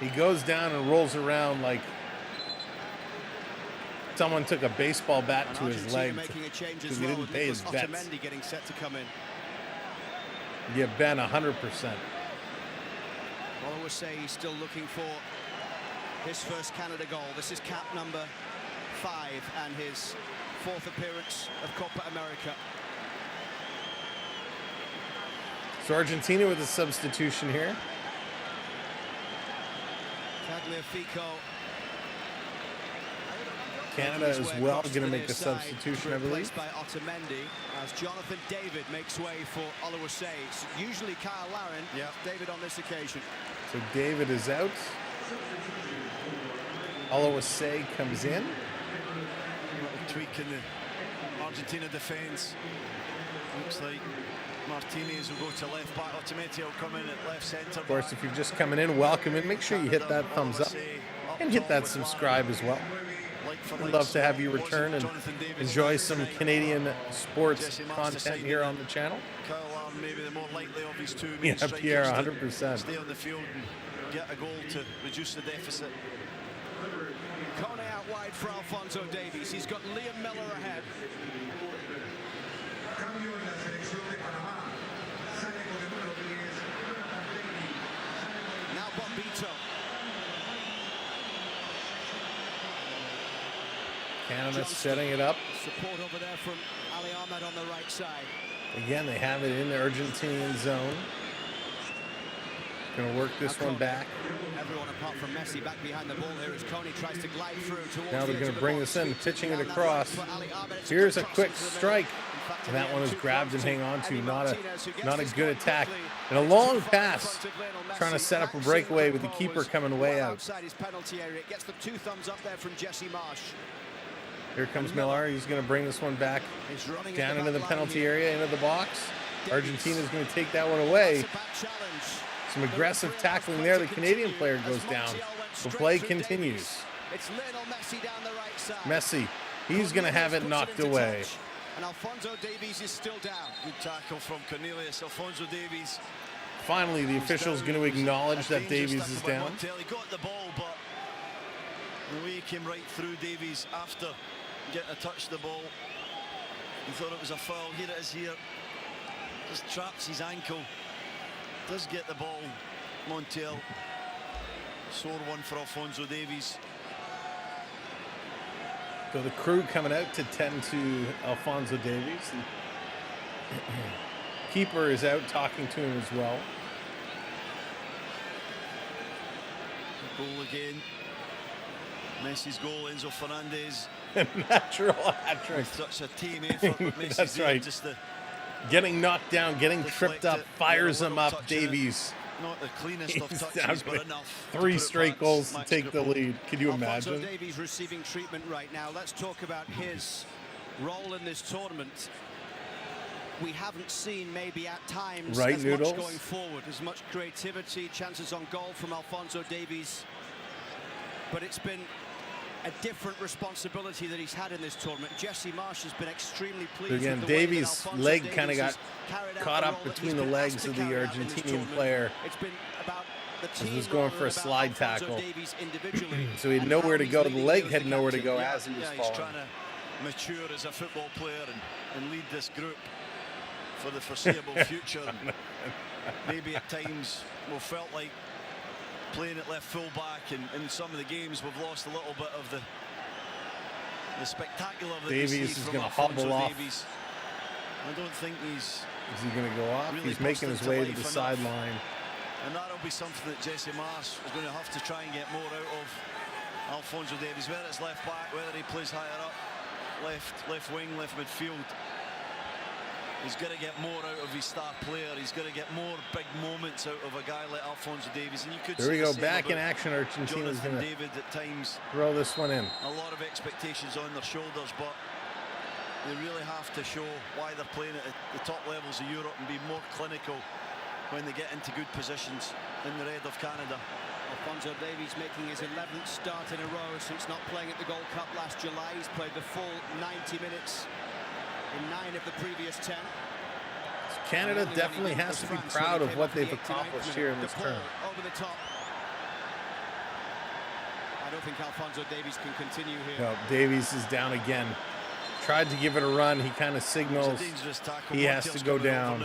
He goes down and rolls around like someone took a baseball bat to his leg because he didn't pay his bets. Getting set to come in. Yeah, Ben, 100%. Oluwase, he's still looking for his first Canada goal. This is cap number 5 and his 4th appearance of Copa America. So Argentina with a substitution here. Tagliafico. Canada as well going to make a substitution, I believe. By Otamendi as Jonathan David makes way for Oluwase. It's usually Kyle Larin. Yeah. David on this occasion. So David is out. Oluwase comes in. Tweaking the Argentina defence. Looks like Martinez will go to left back. Otamendi will come in at left centre. Of course, if you're just coming in, welcome in. Make sure you hit that thumbs up and hit that subscribe as well. We'd love to have you return and enjoy some Canadian sports content here on the channel. Kyle Larin maybe the more likely of these two. Yeah, Pierre, 100%. Stay on the field and get a goal to reduce the deficit. Kone out wide for Alphonso Davies. He's got Liam Miller ahead. Now Bombito. Canada setting it up. Support over there from Ali Ahmed on the right side. Again, they have it in the Argentinian zone. Going to work this one back. Everyone apart from Messi back behind the ball here as Kone tries to glide through towards Now they're going to bring this in, pitching it across. Here's a quick strike. And that one is grabbed and hang on to. Not a good attack. And a long pass. Trying to set up a breakaway with the keeper coming way out. Outside his penalty area. It gets the 2 thumbs up there from Jesse Marsh. Here comes Miller. He's going to bring this one back down into the penalty area, into the box. Argentina's going to take that one away. Some aggressive tackling there. The Canadian player goes down. The play continues. It's Lionel Messi down the right side. Messi, he's going to have it knocked away. And Alphonso Davies is still down. Good tackle from Cornelius. Alphonso Davies. Finally, the official's going to acknowledge that Davies is down. He got the ball, but the way he came right through Davies after getting a touch of the ball, he thought it was a foul. Here it is here. Just traps his ankle. Does get the ball. Montiel. Sore one for Alphonso Davies. So the crew coming out to tend to Alphonso Davies. Keeper is out talking to him as well. Goal again. Messi's goal, Enzo Fernandez. Natural hat-trick. Such a team effort. Messi's That's right. Just the getting knocked down, getting tripped up, fires him up. Davies. Not the cleanest of touches, but enough. 3 straight goals to take the lead. Can you imagine? Alphonso Davies receiving treatment right now. Let's talk about his role in this tournament. We haven't seen maybe at times as much going forward, as much creativity, chances on goal from Alphonso Davies. But it's been a different responsibility that he's had in this tournament. Jesse Marsh has been extremely pleased. Again, with the way Davies' that leg kind of got caught up between the legs of the Argentinian player. It's been about the team. He was going for a slide tackle. So he had nowhere to go. The leg had nowhere to go as he was falling. He's trying to mature as a football player and lead this group for the foreseeable future. Maybe at times we felt like playing at left full-back, and in some of the games we've lost a little bit of the spectacular that Davies is going to hobble off. Davies. I don't think he's... Is he going to go off? Really he's making his way to the sideline. And that'll be something that Jesse Marsh is going to have to try and get more out of Alphonso Davies, whether it's left back, whether he plays higher up, left wing, left midfield. He's got to get more out of his star player. He's got to get more big moments out of a guy like Alphonso Davies. And you could there we go, back in action. Argentina's going to David at times throw this one in. A lot of expectations on their shoulders, but they really have to show why they're playing at the top levels of Europe and be more clinical when they get into good positions in the red of Canada. Alphonso Davies making his 11th start in a row since not playing at the Gold Cup last July. He's played the full 90 minutes in 9 of the previous 10. Canada definitely has to be proud of what they've accomplished here in this tournament. Over the top. I don't think Alphonso Davies can continue here. No, Davies is down again. Tried to give it a run. He kind of signals he has to go down.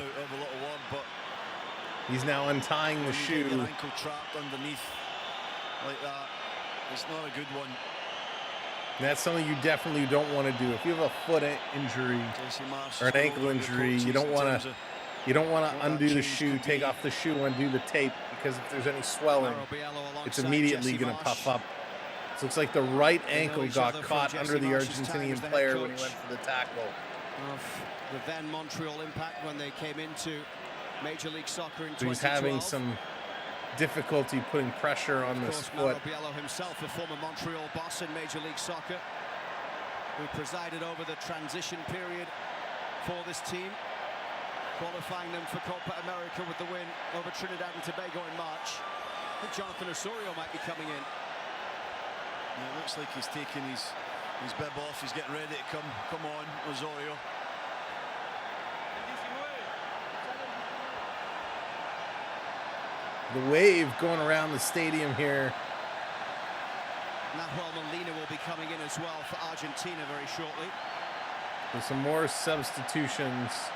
He's now untying the shoe. Ankle trapped underneath like that. It's not a good one. And that's something you definitely don't want to do. If you have a foot injury or an ankle injury, you don't want to undo the shoe, take off the shoe, undo the tape, because if there's any swelling, it's immediately going to puff up. So it's like the right ankle got caught under the Argentinian player when he went for the tackle. Of the then Montreal Impact when they came into Major League Soccer in 2012. He's having some difficulty putting pressure on this foot. Biello himself, a former Montreal boss in Major League Soccer, who presided over the transition period for this team, qualifying them for Copa America with the win over Trinidad and Tobago in March. I think Jonathan Osorio might be coming in. Yeah, it looks like he's taking his bib off. He's getting ready to come on, Osorio. The wave going around the stadium here. Nahuel Molina will be coming in as well for Argentina very shortly. There's some more substitutions.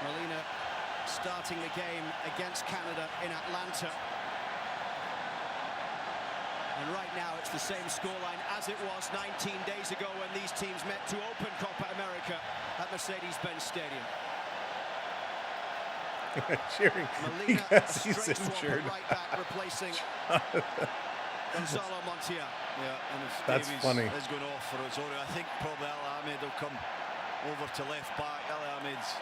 Molina starting the game against Canada in Atlanta. And right now it's the same scoreline as it was 19 days ago when these teams met to open Copa America at Mercedes-Benz Stadium. Cheering Molina because he's straight injured. right back, replacing Gonzalo Montiel. Yeah, and if That's Davies funny. is going off for Osorio, I think probably El Ahmed will come over to left back. El Ahmed's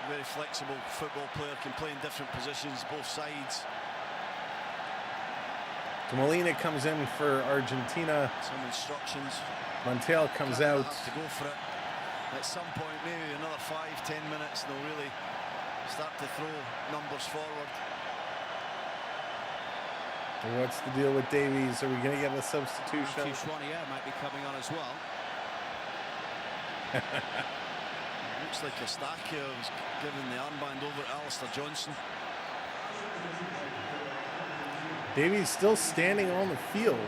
a very flexible football player, can play in different positions, both sides. Molina comes in for Argentina. Some instructions. Montiel comes out. Have to go for it. At some point, maybe another 5-10 minutes, they'll really start to throw numbers forward. And what's the deal with Davies? Are we going to get a substitution? Schwanier might be coming on as well. Looks like Eustachio was giving the armband over to Alistair Johnson. Davies still standing on the field.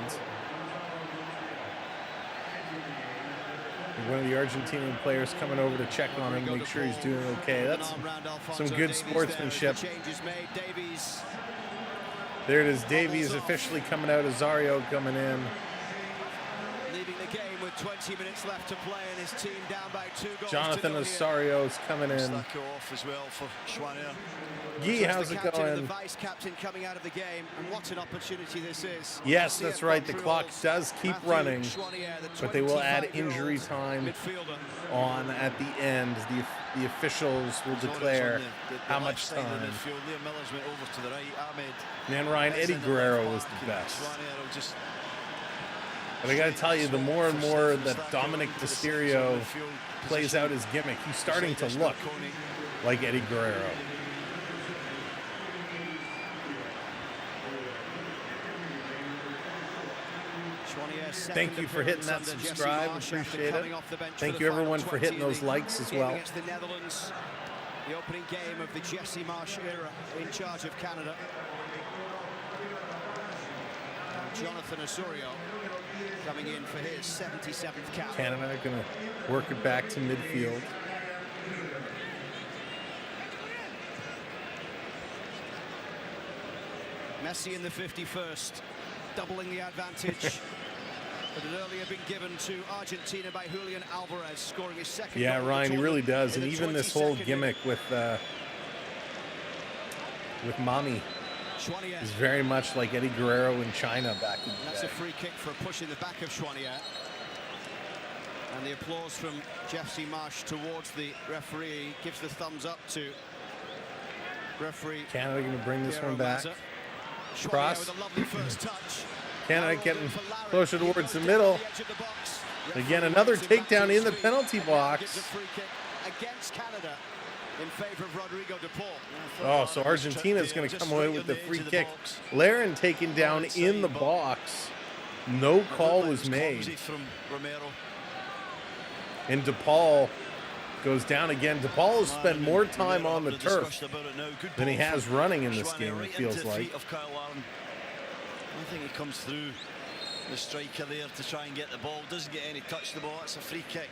One of the Argentinian players coming over to check on him, make sure he's doing okay. That's some good sportsmanship. There it is, Davies officially coming out, Osorio coming in. Leaving the game with 20 minutes left to play and his team down by 2 goals. Jonathan Osorio is coming in. Eustachio off as well for Schwanier. Guy, how's it going? The vice captain coming out of the game, and what an opportunity this is. Yes, that's right. The clock does keep running, but they will add injury time on at the end. The officials will declare how much time. Man, Ryan, Eddie Guerrero was the best. But I got to tell you, the more and more that Dominic Mysterio plays out his gimmick, he's starting to look like Eddie Guerrero. Thank you for hitting that subscribe. Appreciate it. Thank you, everyone, for hitting those likes as well. Against the Netherlands, the opening game of the Jesse Marsh era in charge of Canada. And Jonathan Osorio coming in for his 77th cap. Canada going to work it back to midfield. Messi in the 51st, doubling the advantage. That had earlier been given to Argentina by Julian Alvarez, scoring his second. Yeah, Ryan, he really does, and even this whole gimmick with Mommy is very much like Eddie Guerrero in China back in the day. That's a free kick for a push in the back of Schwanier. And the applause from Jesse Marsh towards the referee gives the thumbs up to referee. Canada going to bring this one back. Cross. With a lovely first touch. Canada getting closer towards the middle. Again, another takedown in the penalty box. Gives a free kick against Canada. in favor of Rodrigo de Paul. Oh, so Argentina is going to come away with the free kick. Larin taken down in the box. No call was made. From Romero. And DePaul goes down again. DePaul has spent more time on the turf than he has running in this game, it feels like. I think he comes through the striker there to try and get the ball. Doesn't get any touch the ball. That's a free kick.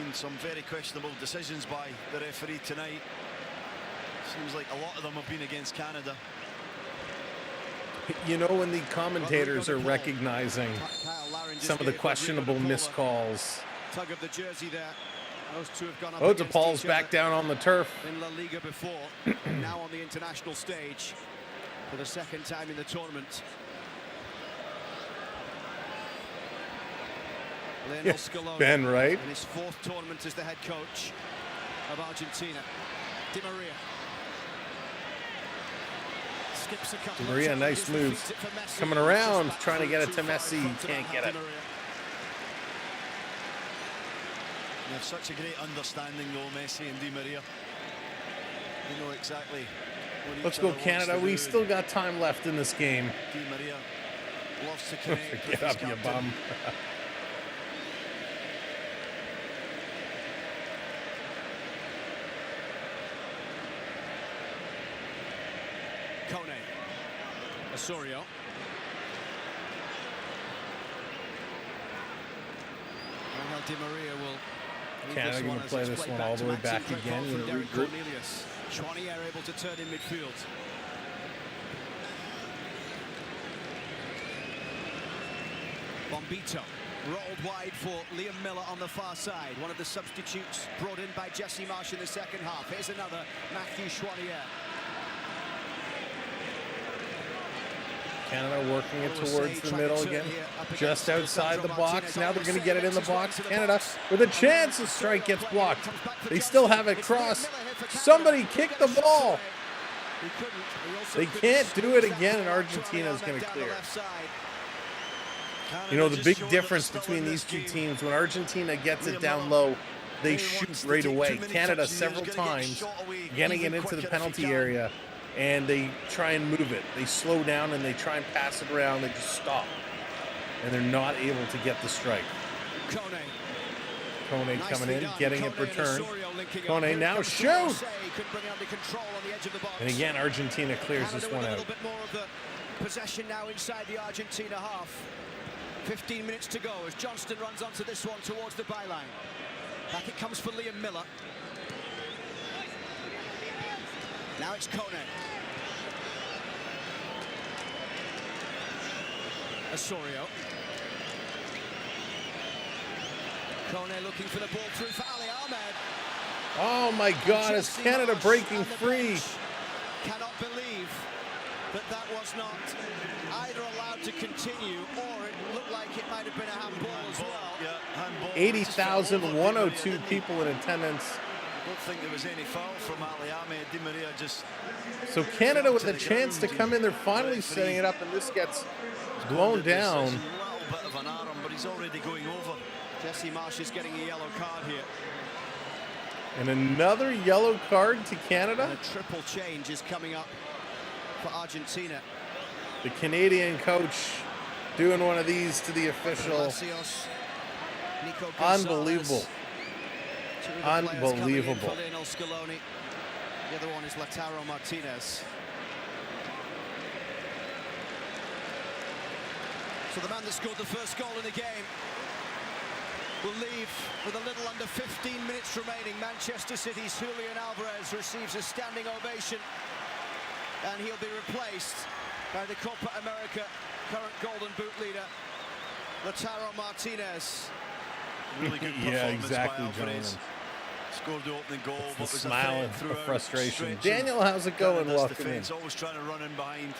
Been some very questionable decisions by the referee tonight. Seems like a lot of them have been against Canada. You know, when the commentators are recognizing some of the questionable miscalls. Tug of the jersey there. Those two have gone up Oh, against DePaul's each back other down on the turf. in La Liga before, and now on the international stage for the second time in the tournament. Lionel Scaloni, Ben, right? in his fourth tournament as the head coach of Argentina. Di Maria. Skips a couple Di Maria, of nice challenges, moves. defeats it for Messi. Coming around, Back trying to through get it to too far in Messi. front of Can't get it. Di Maria. They have such a great understanding though, Messi and Di Maria. They know exactly what each Let's go, other wants Canada. to We do. still got time left in this game. Di Maria loves to connect with Get his up, you captain. bum. Kone. Osorio. Angel Di Maria will leave Canada this gonna one as play it's this played one all to the way Maxime back Crépeau again, from you know, Derek regroup. Cornelius. Chouanier able to turn in midfield. Bombito rolled wide for Liam Miller on the far side. One of the substitutes brought in by Jesse Marsh in the second half. Here's another, Matthew Chouanier. Canada working it towards the middle again. Just outside the box. Now they're going to get it in the box. Canada with a chance. The strike gets blocked. They still have it cross. Somebody kick the ball. They can't do it again, and Argentina is going to clear. You know, the big difference between these two teams, when Argentina gets it down low, they shoot right away. Canada several times getting it into the penalty area, and they try and move it. They slow down and they try and pass it around. They just stop, and they're not able to get the strike. Kone coming in, getting it returned. Kone now shoot! And again, Argentina clears this one A out. little bit more of the possession now inside the Argentina half. 15 minutes to go as Johnston runs onto this one towards the byline. Back it comes for Liam Miller. Now it's Kone. Osorio. Kone looking for the ball through for Ali Ahmed. Oh my God, is Canada breaking free? Cannot believe that was not either allowed to continue, or it looked like it might have been a handball as well. Yeah, handball. 80,102 people in attendance. I don't think there was any foul from Ali Ahmed. Di Maria just... So Canada with a chance to come in, they're finally setting it up, and this gets blown down. A little bit of an arm, but he's already going over. Jesse Marsh is getting a yellow card here. And another yellow card to Canada. And a triple change is coming up for Argentina. The Canadian coach doing one of these to the official. Palacios, Nico Gonzalez. Unbelievable. Two of the players coming in Unbelievable. for Lionel Scaloni. The other one is Lautaro Martinez. So the man that scored the first goal in the game will leave with a little under 15 minutes remaining. Manchester City's Julian Alvarez receives a standing ovation, and he'll be replaced by the Copa America current Golden Boot leader, Lautaro Martinez. Really good Yeah, performance exactly, by Alvarez. Jonathan. Scored the opening goal, The but was a smile threat of throughout, frustration. stretching Daniel, how's it going? Canada's Welcome in. defense, always trying to run in behind.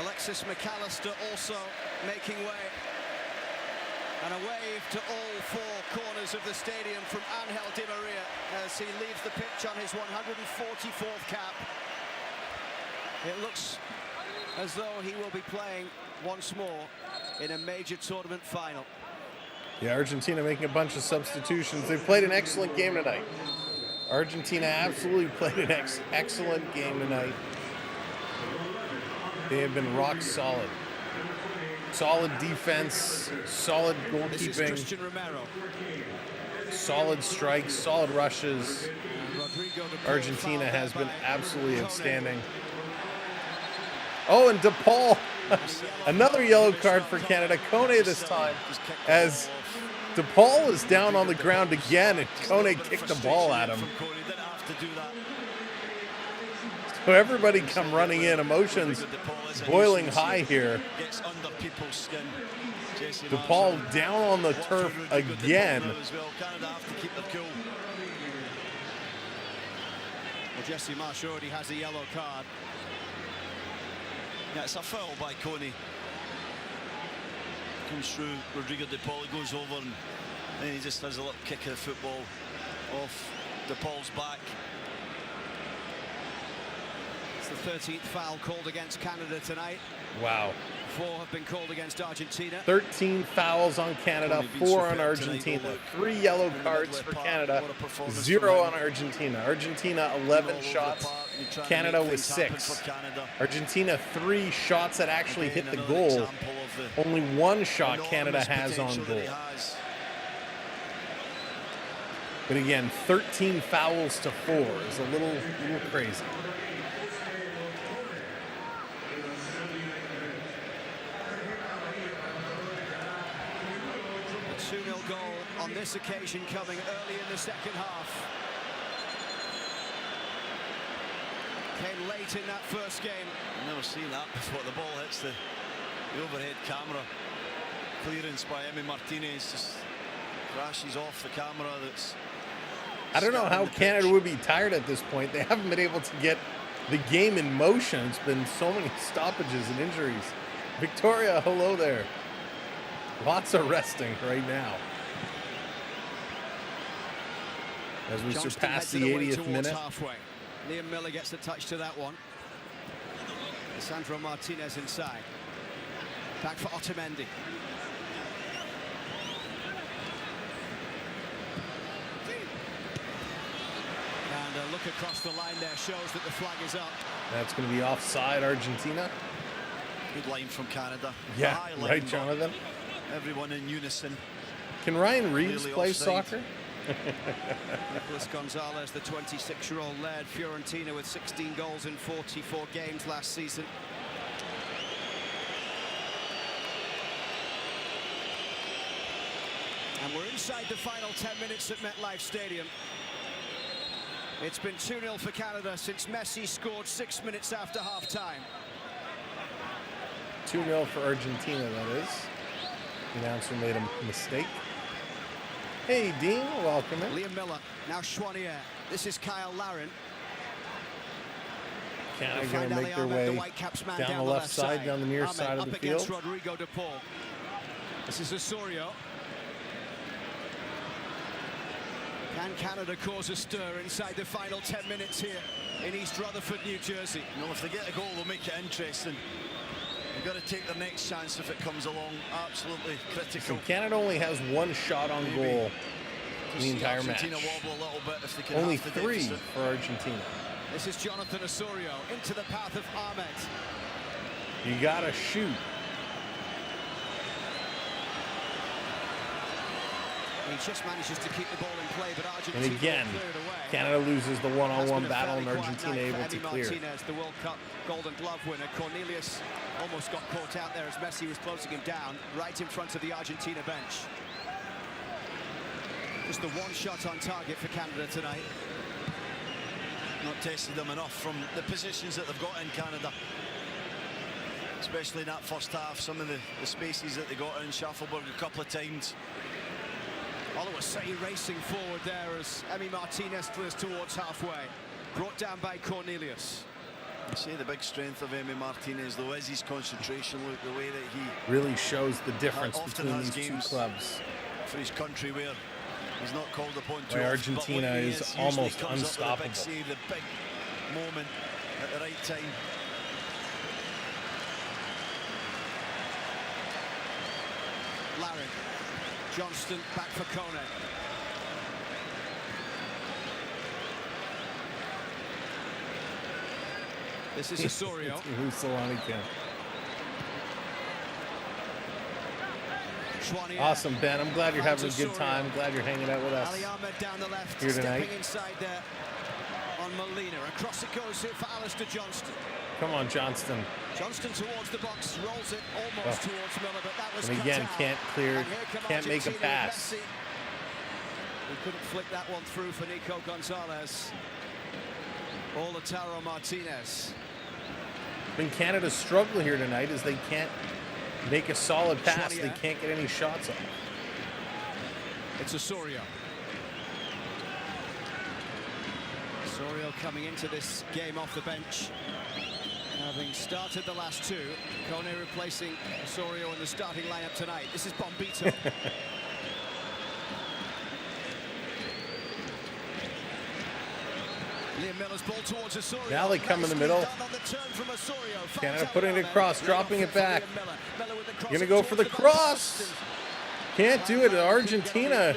Alexis McAllister also making way. And a wave to all four corners of the stadium from Angel Di Maria as he leaves the pitch on his 144th cap. It looks as though he will be playing once more in a major tournament final. Yeah, Argentina making a bunch of substitutions. They played an excellent game tonight. Argentina absolutely played an excellent game tonight. They have been rock solid. Solid defense, solid goalkeeping, solid strikes, solid rushes. Argentina has been absolutely outstanding. Oh, and DePaul, another yellow card for Canada. Kone this time, as DePaul is down on the ground again, and Kone kicked the ball at him. So everybody come running in, emotions boiling high here. DePaul down on the turf again. Well, Jesse Marsh already has a yellow card. Yeah, it's a foul by Coney. Comes through, Rodrigo De Paul, he goes over and then he just has a little kick of the football off De Paul's back. It's the 13th foul called against Canada tonight. Wow. 4 have been called against Argentina. 13 fouls on Canada, 4 on Argentina. 3 yellow cards for Canada, 0 on Argentina. Argentina 11 shots, Canada with 6. Argentina 3 shots that actually hit the goal. Only 1 shot Canada has on goal. But again, 13 fouls to 4 is a little crazy. A 2-0 goal on this occasion coming early in the second half. Came late in that first game. I've never seen that before. The ball hits the overhead camera. Clearance by Emi Martinez just crashes off the camera. I don't know how Canada would be tired at this point. They haven't been able to get the game in motion. It's been so many stoppages and injuries. Victoria, hello there. Lots of resting right now. As we surpass the 80th minute. Halfway. Liam Miller gets a touch to that one. Sandro Martinez inside. Back for Otamendi. And a look across the line there shows that the flag is up. That's going to be offside, Argentina. Good line from Canada. Yeah, right, Jonathan. Everyone in unison. Can Ryan Reeves Really play offside. soccer? Nicolas Gonzalez, the 26-year-old, led Fiorentina with 16 goals in 44 games last season. And we're inside the final 10 minutes at MetLife Stadium. It's been 2-0 for Canada since Messi scored 6 minutes after half-time. 2-0 for Argentina, that is. The announcer made a mistake. Hey, Dean, welcome in. Liam Miller, now Chouanier. This is Kyle Larin. Canada going to make their way down the left side, down the near Ahmed side of the up against field. Rodrigo De Paul. This is Osorio. Can Canada cause a stir inside the final 10 minutes here in East Rutherford, New Jersey? You know, if they get a goal, they'll make it interesting. They've got to take their next chance if it comes along. Absolutely critical. So Canada only has 1 shot on goal in the entire match. Argentina wobble a little bit if they can. Only half the 3 deficit. for Argentina. This is Jonathan Osorio into the path of Ahmed. You got to shoot. He just manages to keep the ball in play, but Argentina And again, cleared away. Canada loses the one-on-one That's been a battle, fairly and quiet Argentina night for able to Emi clear. Martinez, the World Cup Golden Glove winner. Cornelius almost got caught out there as Messi was closing him down, right in front of the Argentina bench. Just the 1 shot on target for Canada tonight. Not tested them enough from the positions that they've got in Canada. Especially in that first half, some of the spaces that they got in Schaffelberg a couple of times. Oliver Say racing forward there as Emi Martinez clears towards halfway. Brought down by Cornelius. I say the big strength of Emi Martinez, though, is his concentration. Look, the way that he Really shows the difference often between has these 2 games clubs. for his country where he's not called upon to. Why Argentina is almost unstoppable. The big save, the big moment at the right time. Larin Johnston back for Kone. This is Osorio. Who's Solani can. Awesome, Ben. I'm glad you're having a good time. Glad you're hanging out with us Ali Ahmed down the left, here tonight. stepping inside there on Molina. Across it goes here for Alistair Johnston. Come on, Johnston. Johnston towards the box, rolls it almost towards Miller, but that was And again, cut out. can't clear, And here come can't make a Argentina with pass. Messi. He couldn't flick that one through for Nico Gonzalez. Or Lautaro Martinez. And Canada's struggle here tonight is they can't make a solid pass. They Schwanier. can't get any shots off. It's Osorio. Osorio coming into this game off the bench, having started the last two. Kone replacing Osorio in the starting lineup tonight. This is Bombito. Liam Miller's ball towards Osorio. Now they come in the middle. Canada putting it across, dropping it back. Gonna go for the cross. Can't do it. Argentina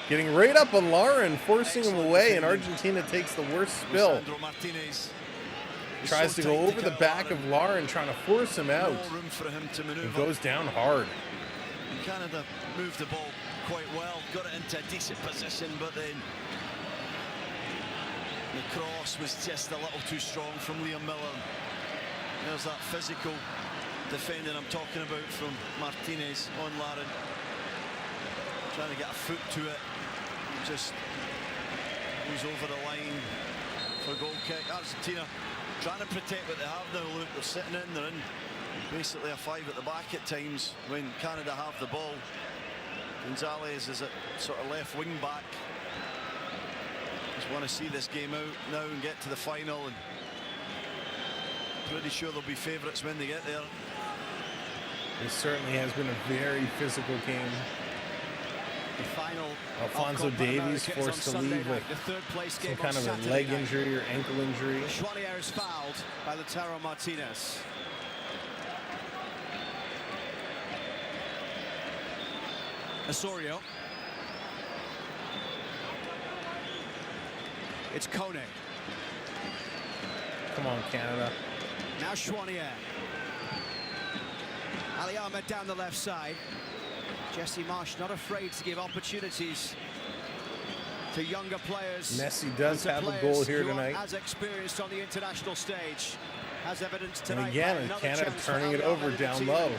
getting right up on Lauren, forcing him away, and Argentina takes the worst spill. Tries to go over the back of Lauren, trying to force him out. He goes down hard. Canada moved the ball quite well, got it into a decent position, but then the cross was just a little too strong from Liam Miller. There's that physical defending I'm talking about from Martinez on Lauren. Trying to get a foot to it. Just goes over the line for a goal kick. Argentina trying to protect what they have now. Look, they're sitting in, they're in basically a 5 at the back at times when Canada have the ball. Gonzalez is at sort of left wing back. Just want to see this game out now and get to the final, and pretty sure they'll be favourites when they get there. It certainly has been a very physical game. The final. Alfonso Davies forced to leave with some kind of a leg injury or ankle injury. Schwanier is fouled by Lautaro Martinez. Osorio. It's Kone. Come on, Canada. Now Schwanier. Ali Ahmed down the left side. Jesse Marsh not afraid to give opportunities to younger players. Messi does have a goal here tonight. As experienced on the international stage, as evidenced tonight. And again, Canada turning it over down low.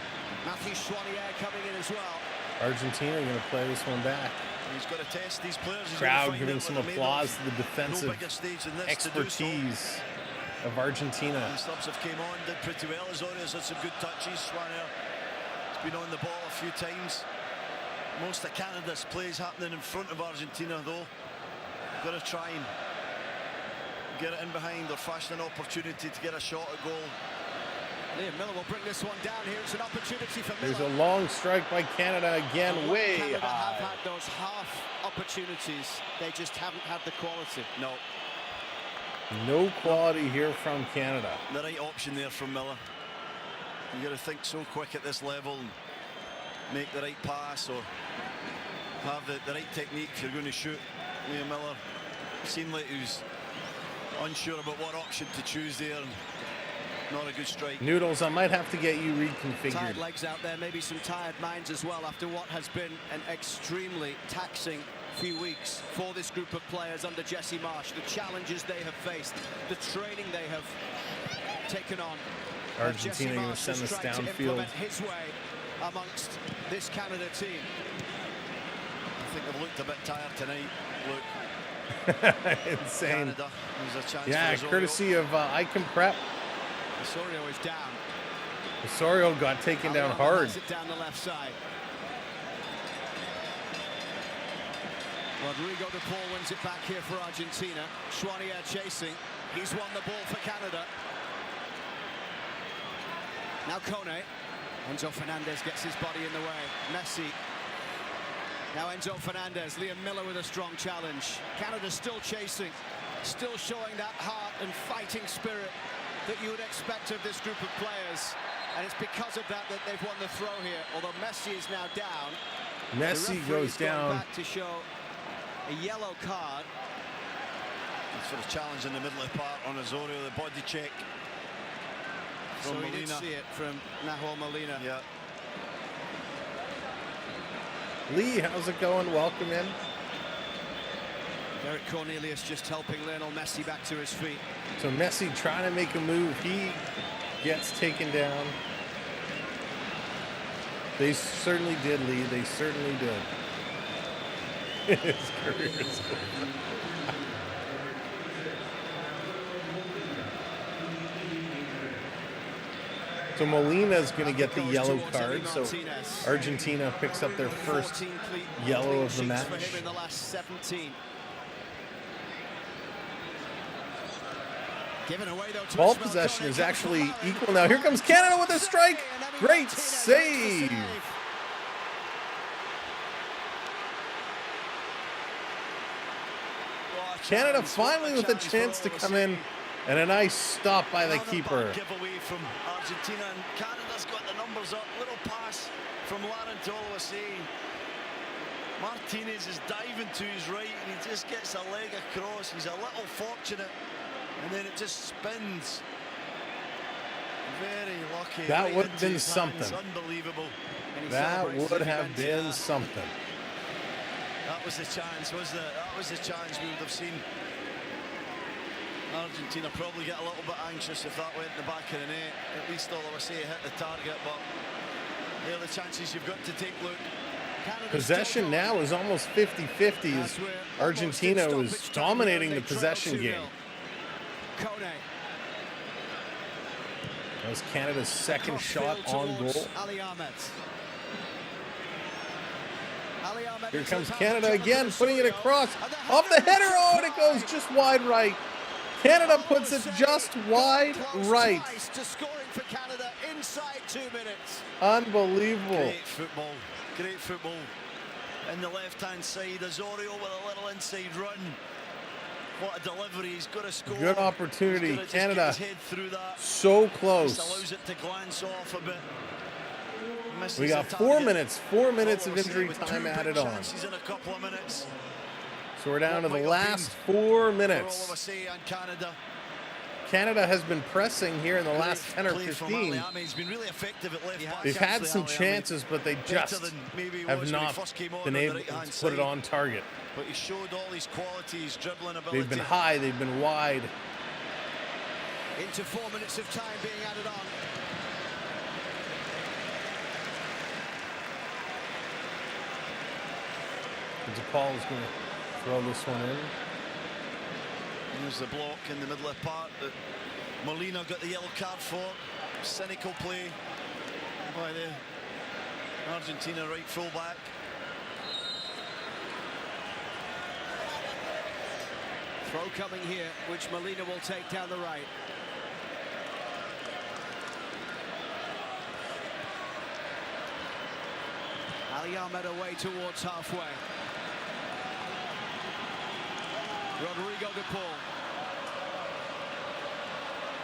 Matthew Schwanier coming in as well. Argentina going to play this one back. He's got to test these players. Crowd giving some applause to the defensive expertise of Argentina. And subs have came on, did pretty well. Azorius had some good touches. Schwanier has been on the ball a few times. Most of Canada's plays happening in front of Argentina, though. Got to try and get it in behind or fashion an opportunity to get a shot at goal. Liam Miller will bring this one down here. It's an opportunity for Miller. There's a long strike by Canada again, way Canada high. have had those half opportunities. They just haven't had the quality. No. No quality here from Canada. The right option there from Miller. You got to think so quick at this level and make the right pass or have the right technique if you're going to shoot. Liam Miller seemed like he was unsure about what option to choose there. And not a good strike. Noodles, I might have to get you reconfigured. Tired legs out there, maybe some tired minds as well after what has been an extremely taxing few weeks for this group of players under Jesse Marsh. The challenges they have faced, the training they have taken on. Argentina going to send this downfield. His way amongst this Canada team. I think they've looked a bit tired tonight. Look. Insane. Canada, there's a chance yeah, for courtesy of Ecamm Prep. Osorio is down. Osorio got taken down hard. It down the left side. Rodrigo de Paul wins it back here for Argentina. Schwanier chasing. He's won the ball for Canada. Now Kone. Enzo Fernandez gets his body in the way. Messi. Now Enzo Fernandez. Liam Miller with a strong challenge. Canada still chasing. Still showing that heart and fighting spirit that you would expect of this group of players. And it's because of that that they've won the throw here. Although Messi is now down. Messi goes down. Back to show a yellow card. That's for the challenge in the middle of the part on Osorio, the body check from So Molina. he did see it from Nahuel Molina. Yeah. Lee, how's it going? Welcome in. Derek Cornelius just helping Lionel Messi back to his feet. So Messi trying to make a move. He gets taken down. They certainly did, Lee. They certainly did. His career is over. So Molina's going to get the yellow card. So Argentina picks up their first yellow of the match. For him in the last 17. Given away though to Ball Ismael possession Kone, is comes actually from Lauren. equal now. Here comes Canada with a strike. And Emi Great Martinez save. makes the Canada finally with a chance to come in, and a nice stop by the keeper. Giveaway from Argentina, and Canada's got the numbers up. Little pass from Lauren to Oluwase. Martinez is diving to his right, and he just gets a leg across. He's a little fortunate, and then it just spins. Very lucky. That right would have into been his hands. something. Unbelievable. And he That celebrates would as he have bends been down. something. That was the chance, wasn't it? That was the chance we would have seen. Argentina probably get a little bit anxious if that went in the back of the net. At least Oluwase hit the target, but they're the chances you've got to take, Luke. Canada's Possession still now is almost 50-50 as That's where Argentina almost in was stoppage time dominating here, the they trail possession 2-0. game. Kone. That was Canada's second Crossfield shot on towards goal. Ali Ahmed. Ali Ahmed Here into comes the pass Canada to again, Jonathan putting it Osorio. across. And Off the header, oh, and it try. goes just wide right. Canada Oh, puts it save. just wide Close right. twice to scoring for Canada inside 2 minutes. Unbelievable. Great football. Great football. In the left-hand side, Osorio with a little inside run. What a delivery. He's got to score. Good opportunity. He's got to just Canada get his head through that. So Just close. allows it to glance off a bit. Misses We got the 4 target. minutes. 4 minutes of Oluwase injury with time two big added on. chances in a couple of minutes. So we're down to What the might have last been 4 For minutes. Oluwase and Canada. Canada has been pressing here in the last Great 10 or play from 15. Ali Ahmed. He's been really effective at left back. They've had actually, some Ali Ahmed. chances, but they Better just than maybe he have was when he not first came on been the able right-hand to put it side. on target. But he showed all his qualities, dribbling ability. They've been high, they've been wide. Into 4 minutes of time being added on. DePaul is going to throw this one in. There's the block in the middle of the park that Molina got the yellow card for. Cynical play by the Argentina right fullback. Throw coming here, which Molina will take down the right. Ali Ahmed away towards halfway. Rodrigo de Paul.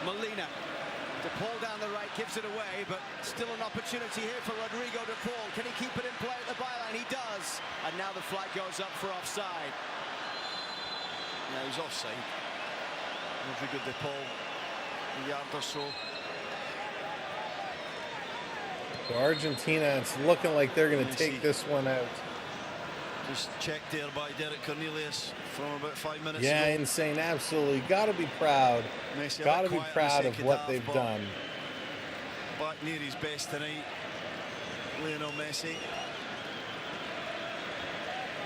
Molina. De Paul down the right, gives it away, but still an opportunity here for Rodrigo de Paul. Can he keep it in play at the byline? He does. And now the flag goes up for offside. Yeah, he's offside. Rodrigo de Paul, a yard or so. So Argentina, it's looking like they're going to Messi. take this one out. Just checked there by Derek Cornelius from about 5 minutes Yeah, ago. insane. Absolutely. Got to be proud. Messi a Got to bit be quiet in the proud of second what half, they've but done. Back near his best tonight, Lionel Messi.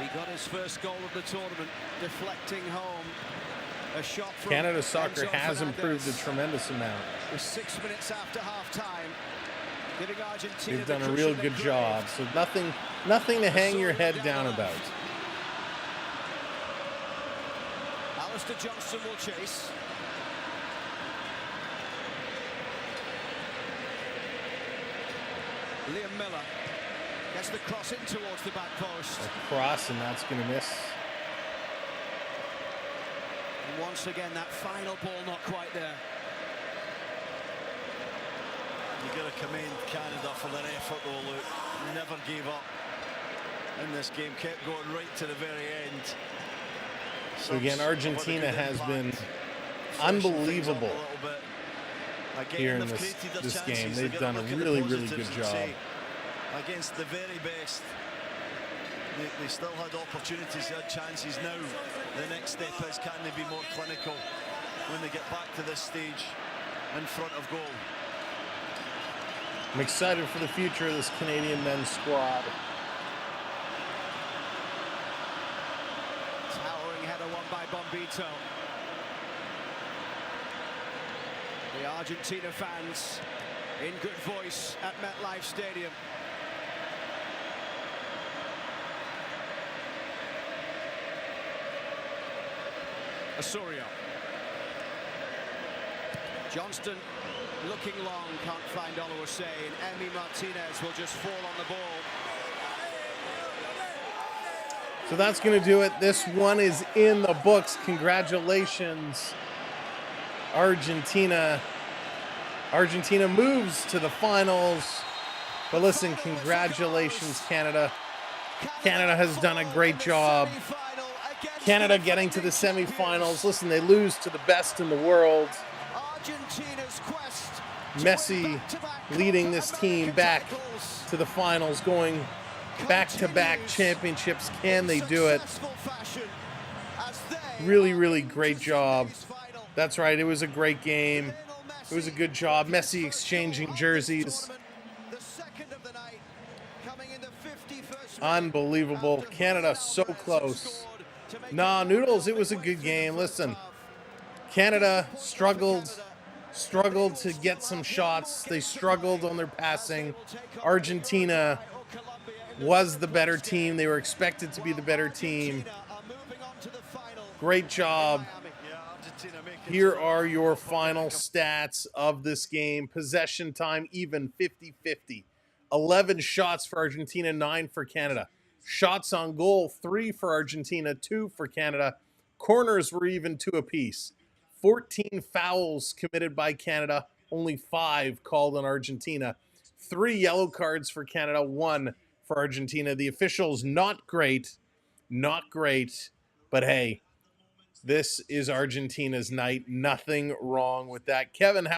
He got his first goal of the tournament, deflecting home a shot from Canada soccer Enzo has improved a Fernandez. tremendous amount. With 6 minutes after half-time, giving Argentina They've the done a cushion real they good crave. job. So nothing to hang your head down about. Alistair Johnston will chase. Liam Miller gets the cross in towards the back post. A cross, and that's going to miss. And once again, that final ball not quite there. You got to commend Canada for their effort, though, Luke. They never gave up. in this game, kept going right to the very end. So again, Argentina has been unbelievable here in this game. They've done a really, really good job. Against the very best. They still had opportunities, they had chances. Now the next step is, can they be more clinical when they get back to this stage in front of goal? I'm excited for the future of this Canadian men's squad. Towering header won by Bombito. The Argentina fans in good voice at MetLife Stadium. Osorio. Johnston looking long, can't find Oluwase, and Emi Martinez will just fall on the ball. So that's going to do it. This one is in the books. Congratulations, Argentina. Argentina moves to the finals. But listen, congratulations, Canada. Canada has done a great job. Canada getting to the semifinals. Listen, they lose to the best in the world. Messi leading this team back to the finals, going back-to-back championships. Can they do it? Really, really great job. That's right, it was a great game. It was a good job. Messi exchanging jerseys. Unbelievable. Canada so close. Nah, Noodles, it was a good game. Listen, Canada struggled to get some shots. They struggled on their passing. Argentina was the better team. They were expected to be the better team. Great job. Here are your final stats of this game. Possession time even 50-50. 11 shots for Argentina, 9 for Canada. Shots on goal, 3 for Argentina, 2 for Canada. Corners were even 2 apiece. 14 fouls committed by Canada, only 5 called on Argentina. 3 yellow cards for Canada, 1 for Argentina. The officials, not great, but hey, this is Argentina's night. Nothing wrong with that. Kevin, how